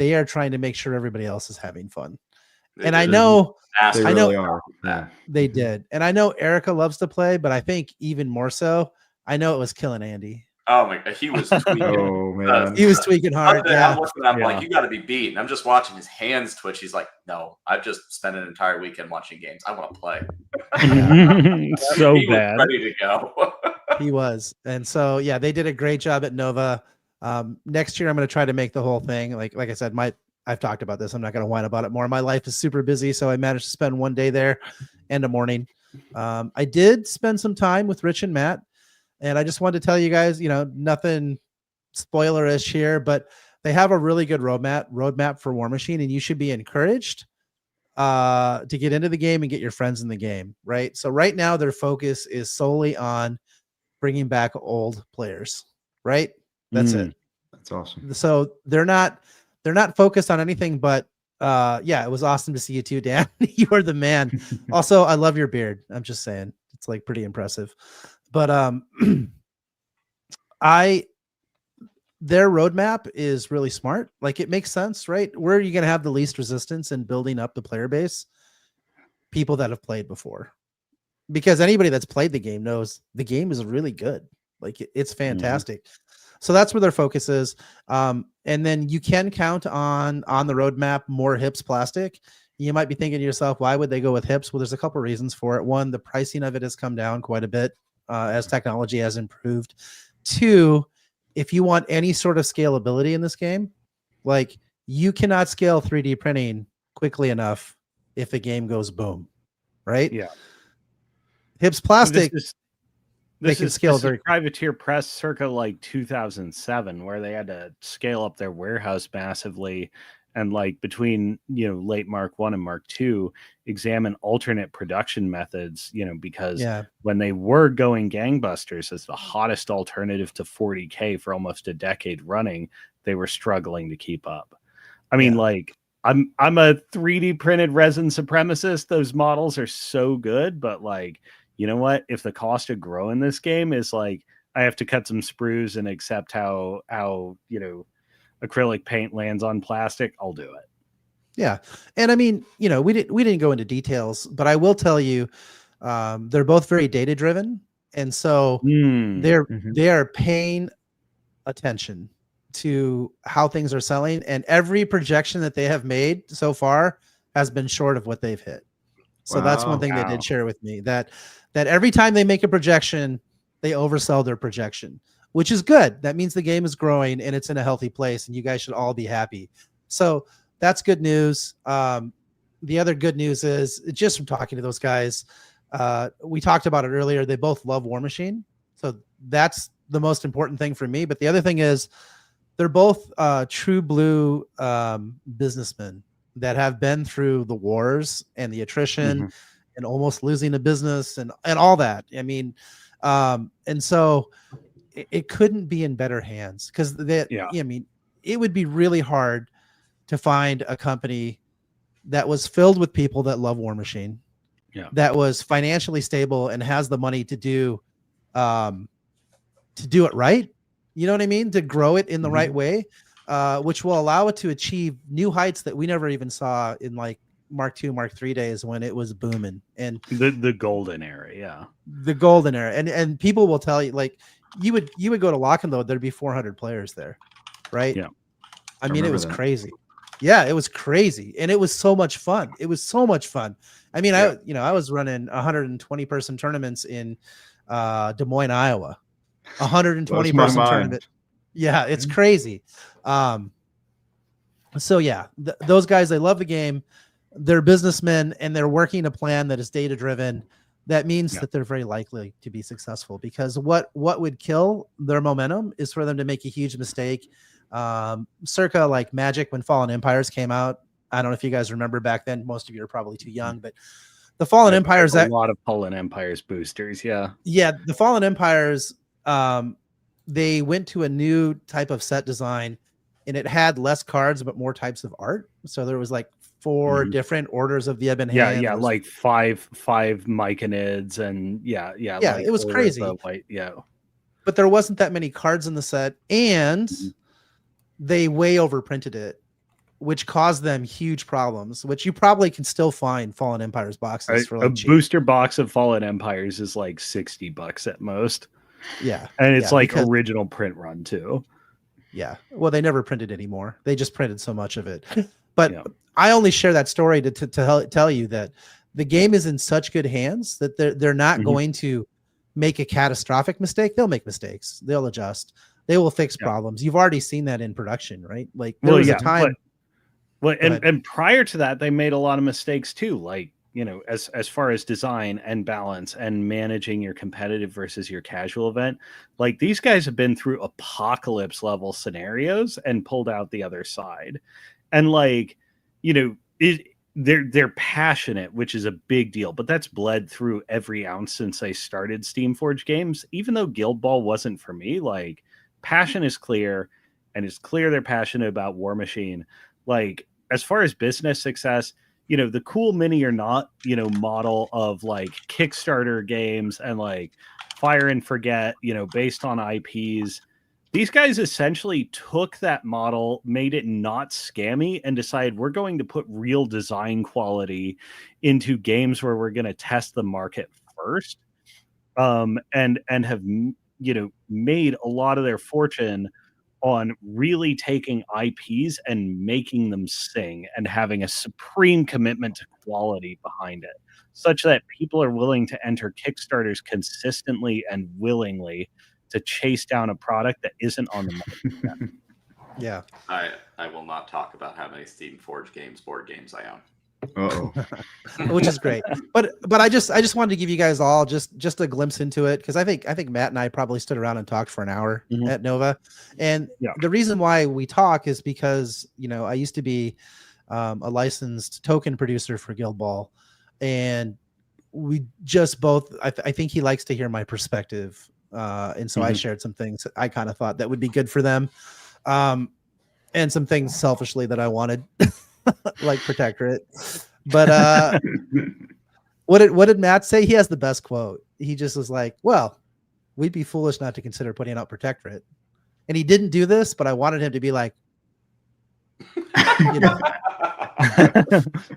are trying to make sure everybody else is having fun. And I know really are. Yeah. They did. And I know Erica loves to play, but I think even more so, I know it was killing Andy. Oh my god, he was tweaking. Oh man, he was tweaking hard. I'm looking, I'm like, you got to be beat. And I'm just watching his hands twitch. He's like, no, I've just spent an entire weekend watching games. I want to play. So he bad. Was ready to go. He was, and so yeah, they did a great job at Nova. Next year, I'm going to try to make the whole thing. Like I said, I've talked about this. I'm not going to whine about it more. My life is super busy, so I managed to spend one day there and a morning. I did spend some time with Rich and Matt. And I just wanted to tell you guys, nothing spoiler-ish here, but they have a really good roadmap for Warmachine, and you should be encouraged to get into the game and get your friends in the game, right? So right now their focus is solely on bringing back old players, right? That's it. That's awesome. So they're not focused on anything but it was awesome to see you too, Dan. You are the man. Also, I love your beard. I'm just saying, it's like pretty impressive. But their roadmap is really smart. Like, it makes sense, right? Where are you going to have the least resistance in building up the player base? People that have played before, because anybody that's played the game knows the game is really good. Like it's Mm-hmm. fantastic. So that's where their focus is. And then you can count on the roadmap more hips plastic. You might be thinking to yourself, why would they go with hips? Well, there's a couple of reasons for it. One, the pricing of it has come down quite a bit as technology has improved. Two, if you want any sort of scalability in this game, like you cannot scale 3D printing quickly enough if the game goes boom, right? Yeah. Hips plastic, This can is scale very Privateer Press circa like 2007, where they had to scale up their warehouse massively, and like between late Mark 1 and Mark 2, examine alternate production methods. Because when they were going gangbusters as the hottest alternative to 40K for almost a decade running, they were struggling to keep up. I mean, like I'm a 3D printed resin supremacist. Those models are so good, but like, you know what? If the cost of growing this game is like, I have to cut some sprues and accept how acrylic paint lands on plastic, I'll do it. Yeah. And I mean, we didn't go into details, but I will tell you, they're both very data driven. And so they are paying attention to how things are selling, and every projection that they have made so far has been short of what they've hit. So that's one thing they did share with me, that every time they make a projection, they oversell their projection, which is good. That means the game is growing and it's in a healthy place, and you guys should all be happy. So that's good news. The other good news is, just from talking to those guys, we talked about it earlier, they both love Warmachine. So that's the most important thing for me. But the other thing is, they're both true blue businessmen that have been through the wars and the attrition and almost losing a business and all that. I mean, and so it couldn't be in better hands, because I mean, it would be really hard to find a company that was filled with people that love Warmachine, that was financially stable and has the money to do it right. You know what I mean? To grow it in the right way, which will allow it to achieve new heights that we never even saw in like Mark II, Mark III days, when it was booming. And the golden era. The golden era. And people will tell you, like, you would go to Lock and Load, there'd be 400 players there. Right. Yeah. I mean, it was crazy. Yeah, it was crazy. And it was so much fun. I mean, I was running 120 person tournaments in Des Moines, Iowa. 120 person tournament. Yeah, it's crazy. So yeah, those guys, they love the game. They're businessmen, and they're working a plan that is data driven. That means that they're very likely to be successful, because what would kill their momentum is for them to make a huge mistake. Circa like Magic, when Fallen Empires came out. I don't know if you guys remember back then. Most of you are probably too young, but the Fallen Empires, a lot of Fallen Empires boosters. Yeah, the Fallen Empires, they went to a new type of set design, and it had less cards but more types of art. So there was like 4 different orders of the Ebon Hand. Yeah, like five Myconids, and like it was crazy. But there wasn't that many cards in the set, and they way overprinted it, which caused them huge problems, which you probably can still find Fallen Empires boxes for like a booster box of Fallen Empires is like $60 at most. Yeah. And it's original print run too. Yeah. Well, they never printed anymore. They just printed so much of it. But I only share that story to tell you that the game is in such good hands that they're not going to make a catastrophic mistake. They'll make mistakes. They'll adjust. They will fix problems. You've already seen that in production, right? Like there was a time. And prior to that, they made a lot of mistakes too. Like, as far as design and balance and managing your competitive versus your casual event, like these guys have been through apocalypse level scenarios and pulled out the other side. And like, they're passionate, which is a big deal, but that's bled through every ounce since I started Steamforge games. Even though Guild Ball wasn't for me, like passion is clear, and it's clear they're passionate about Warmachine. Like, as far as business success, the cool mini or not, model of like Kickstarter games and like Fire and Forget, based on IPs. These guys essentially took that model, made it not scammy, and decided we're going to put real design quality into games where we're going to test the market first, and have made a lot of their fortune on really taking IPs and making them sing and having a supreme commitment to quality behind it, such that people are willing to enter Kickstarters consistently and willingly to chase down a product that isn't on the market. Yeah. I will not talk about how many Steam Forge board games I own. Uh-oh. Which is great. But I just wanted to give you guys all just a glimpse into it, because I think Matt and I probably stood around and talked for an hour at Nova. And the reason why we talk is because, I used to be a licensed token producer for Guild Ball, and we just both I think he likes to hear my perspective. And so I shared some things that I kind of thought that would be good for them. And some things selfishly that I wanted. Like Protectorate. But what did Matt say? He has the best quote. He just was like, well, we'd be foolish not to consider putting out Protectorate. And he didn't do this, but I wanted him to be like,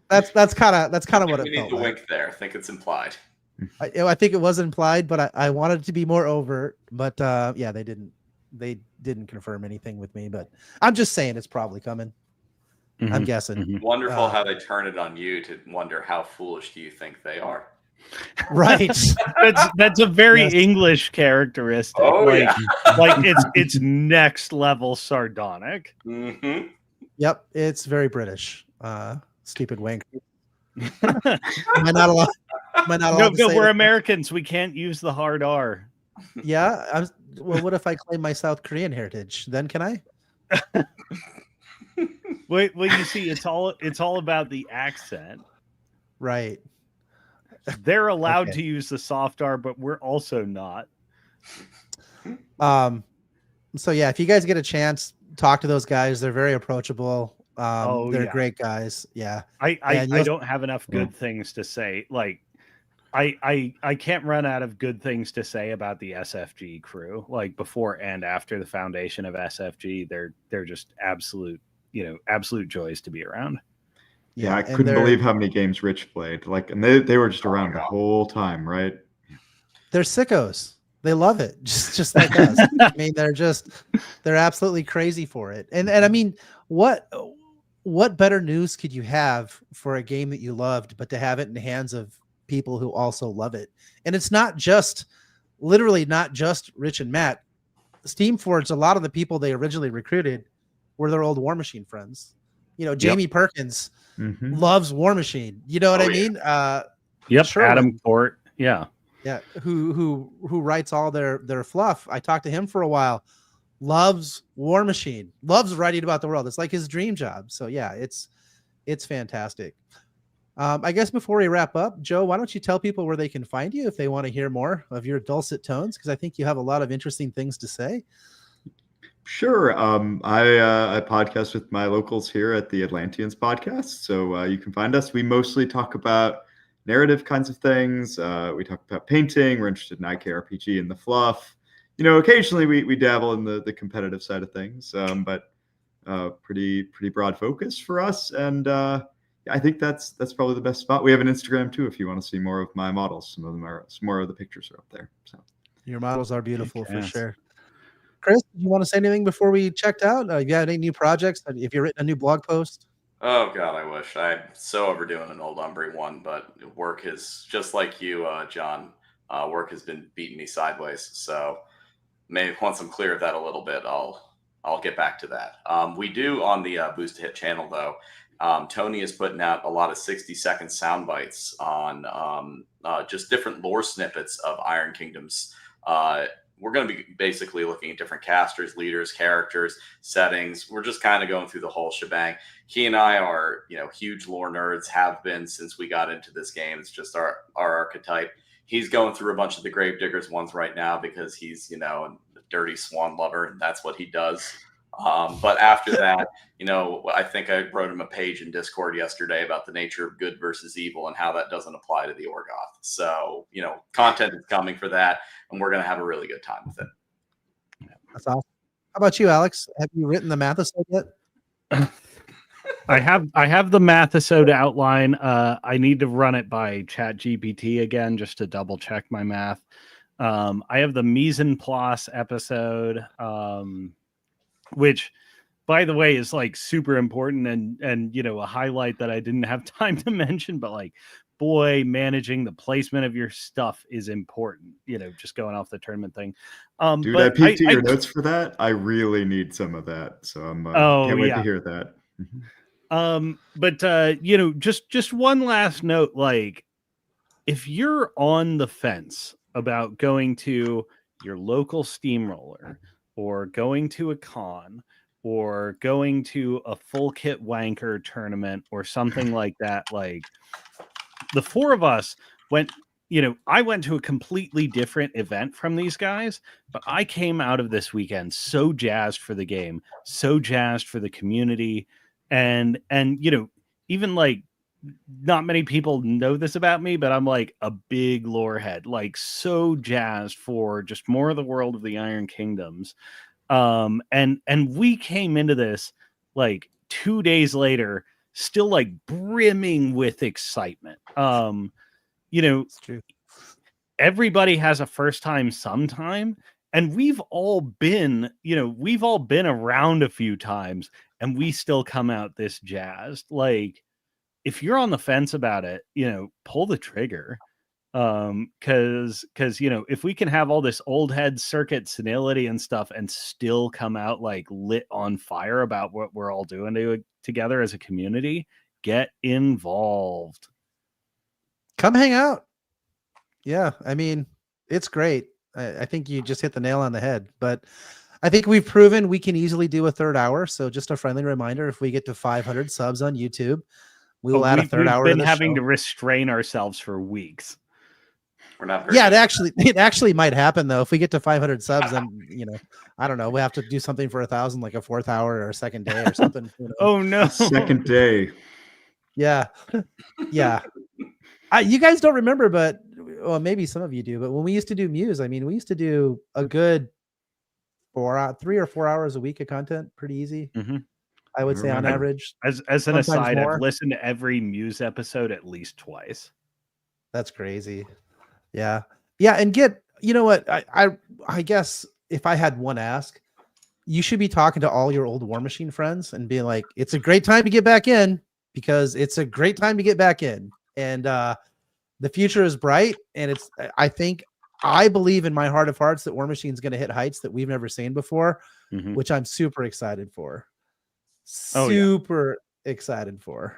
that's kind of what it felt like. Wink there. I think it's implied. I think it was implied, but I wanted it to be more overt. But they didn't confirm anything with me, but I'm just saying it's probably coming. I'm guessing. Wonderful how they turn it on you to wonder how foolish do you think they are. Right. that's a very English characteristic. Oh, like it's next level sardonic. Mm-hmm. Yep, it's very British. Stupid wink. Am I not allowed? No, we're Americans. We can't use the hard R. Yeah. Well, what if I claim my South Korean heritage? Then can I? Well, you see, it's all about the accent, right? They're allowed to use the soft R, but we're also not. So yeah, if you guys get a chance, talk to those guys. They're very approachable. They're great guys. Yeah. I don't have enough good things to say. Like, I can't run out of good things to say about the SFG crew. Like, before and after the foundation of SFG, they're just absolute joys to be around. Yeah, I couldn't believe how many games Rich played. Like, and they were just around the whole time, right? They're sickos. They love it, just like us. I mean, they're absolutely crazy for it. And I mean, what better news could you have for a game that you loved, but to have it in the hands of people who also love it? And it's literally not just Rich and Matt. Steamforged, a lot of the people they originally recruited were their old Warmachine friends. Jamie Perkins loves Warmachine. You know what I mean? Sherwin, Adam Court. Yeah. Who writes all their fluff. I talked to him for a while. Loves Warmachine. Loves writing about the world. It's like his dream job. So yeah, it's fantastic. I guess before we wrap up, Joe, why don't you tell people where they can find you if they want to hear more of your dulcet tones? Because I think you have a lot of interesting things to say. Sure. I podcast with my locals here at the Atlanteans podcast. So you can find us. We mostly talk about narrative kinds of things. We talk about painting. We're interested in IKRPG and the fluff. Occasionally we dabble in the competitive side of things, but pretty broad focus for us. And I think that's probably the best spot. We have an Instagram too, if you want to see more of my models. Some more of the pictures are up there. So your models are beautiful for sure. Chris, do you want to say anything before we checked out? You got any new projects? If you've written a new blog post? Oh, God, I wish. I'm so overdoing an old Umbry one, but work is just like you, John. Work has been beating me sideways. So maybe once I'm clear of that a little bit, I'll get back to that. We do on the Boost to Hit channel, though. Tony is putting out a lot of 60-second sound bites on just different lore snippets of Iron Kingdoms. We're going to be basically looking at different casters, leaders, characters, settings. We're just kind of going through the whole shebang. He and I are, huge lore nerds, have been since we got into this game. It's just our archetype. He's going through a bunch of the Gravediggers ones right now because he's, a dirty swan lover, and that's what he does. But after that, I think I wrote him a page in Discord yesterday about the nature of good versus evil and how that doesn't apply to the Orgoth. So, content is coming for that, and we're going to have a really good time with it. That's awesome. How about you, Alex? Have you written the Mathis yet? I have the Mathesode outline. I need to run it by Chat GPT again just to double check my math. I have the mise en place episode, which, by the way, is like super important and a highlight that I didn't have time to mention, but like, boy, managing the placement of your stuff is important. Just going off the tournament thing. Dude, but I peeked at your notes for that. I really need some of that, so I'm can't wait to hear that. But just one last note, like, if you're on the fence about going to your local steamroller or going to a con or going to a full kit wanker tournament or something like that, like, the four of us went, I went to a completely different event from these guys, but I came out of this weekend so jazzed for the game, so jazzed for the community. And even like, not many people know this about me, but I'm like a big lore head, like so jazzed for just more of the world of the Iron Kingdoms. And we came into this like 2 days later, still like brimming with excitement. It's true. Everybody has a first time sometime, and we've all been around a few times, and we still come out this jazzed. Like, if you're on the fence about it, pull the trigger. Because if we can have all this old head circuit senility and stuff and still come out like lit on fire about what we're all doing together as a community, get involved. Come hang out. Yeah, I mean, it's great. I think you just hit the nail on the head, but I think we've proven we can easily do a third hour. So just a friendly reminder, if we get to 500 subs on YouTube, we will add a third hour. We've been having to restrain ourselves for weeks. We're not. Yeah, it actually might happen though. If we get to 500 subs, then I don't know. We have to do something for 1,000, like a fourth hour or a second day or something. Oh no, second day. Yeah, yeah. You guys don't remember, but maybe some of you do. But when we used to do Muse, I mean, we used to do a good 3 or 4 hours a week of content, pretty easy. Mm-hmm. I would say on average. As an aside, I've listened to every Muse episode at least twice. That's crazy. Yeah. And you know what? I guess if I had one ask, you should be talking to all your old Warmachine friends and being like, it's a great time to get back in, because it's a great time to get back in. And the future is bright. And I believe in my heart of hearts that Warmachine is going to hit heights that we've never seen before, which I'm super excited for. Excited for.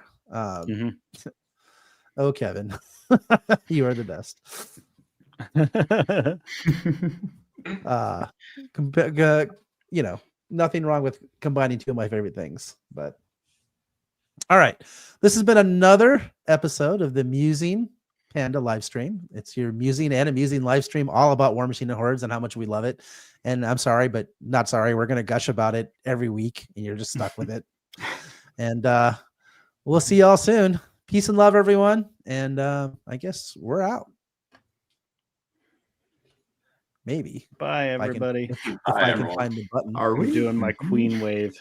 Oh, Kevin, you are the best. Nothing wrong with combining two of my favorite things, but all right. This has been another episode of the Musing Panda live stream. It's your musing and amusing live stream all about Warmachine and Hordes and how much we love it. And I'm sorry, but not sorry. We're going to gush about it every week and you're just stuck with it. And we'll see y'all soon. Peace and love, everyone. And I guess we're out. Maybe. Bye, everybody. If I can find the button. Are we doing my queen wave?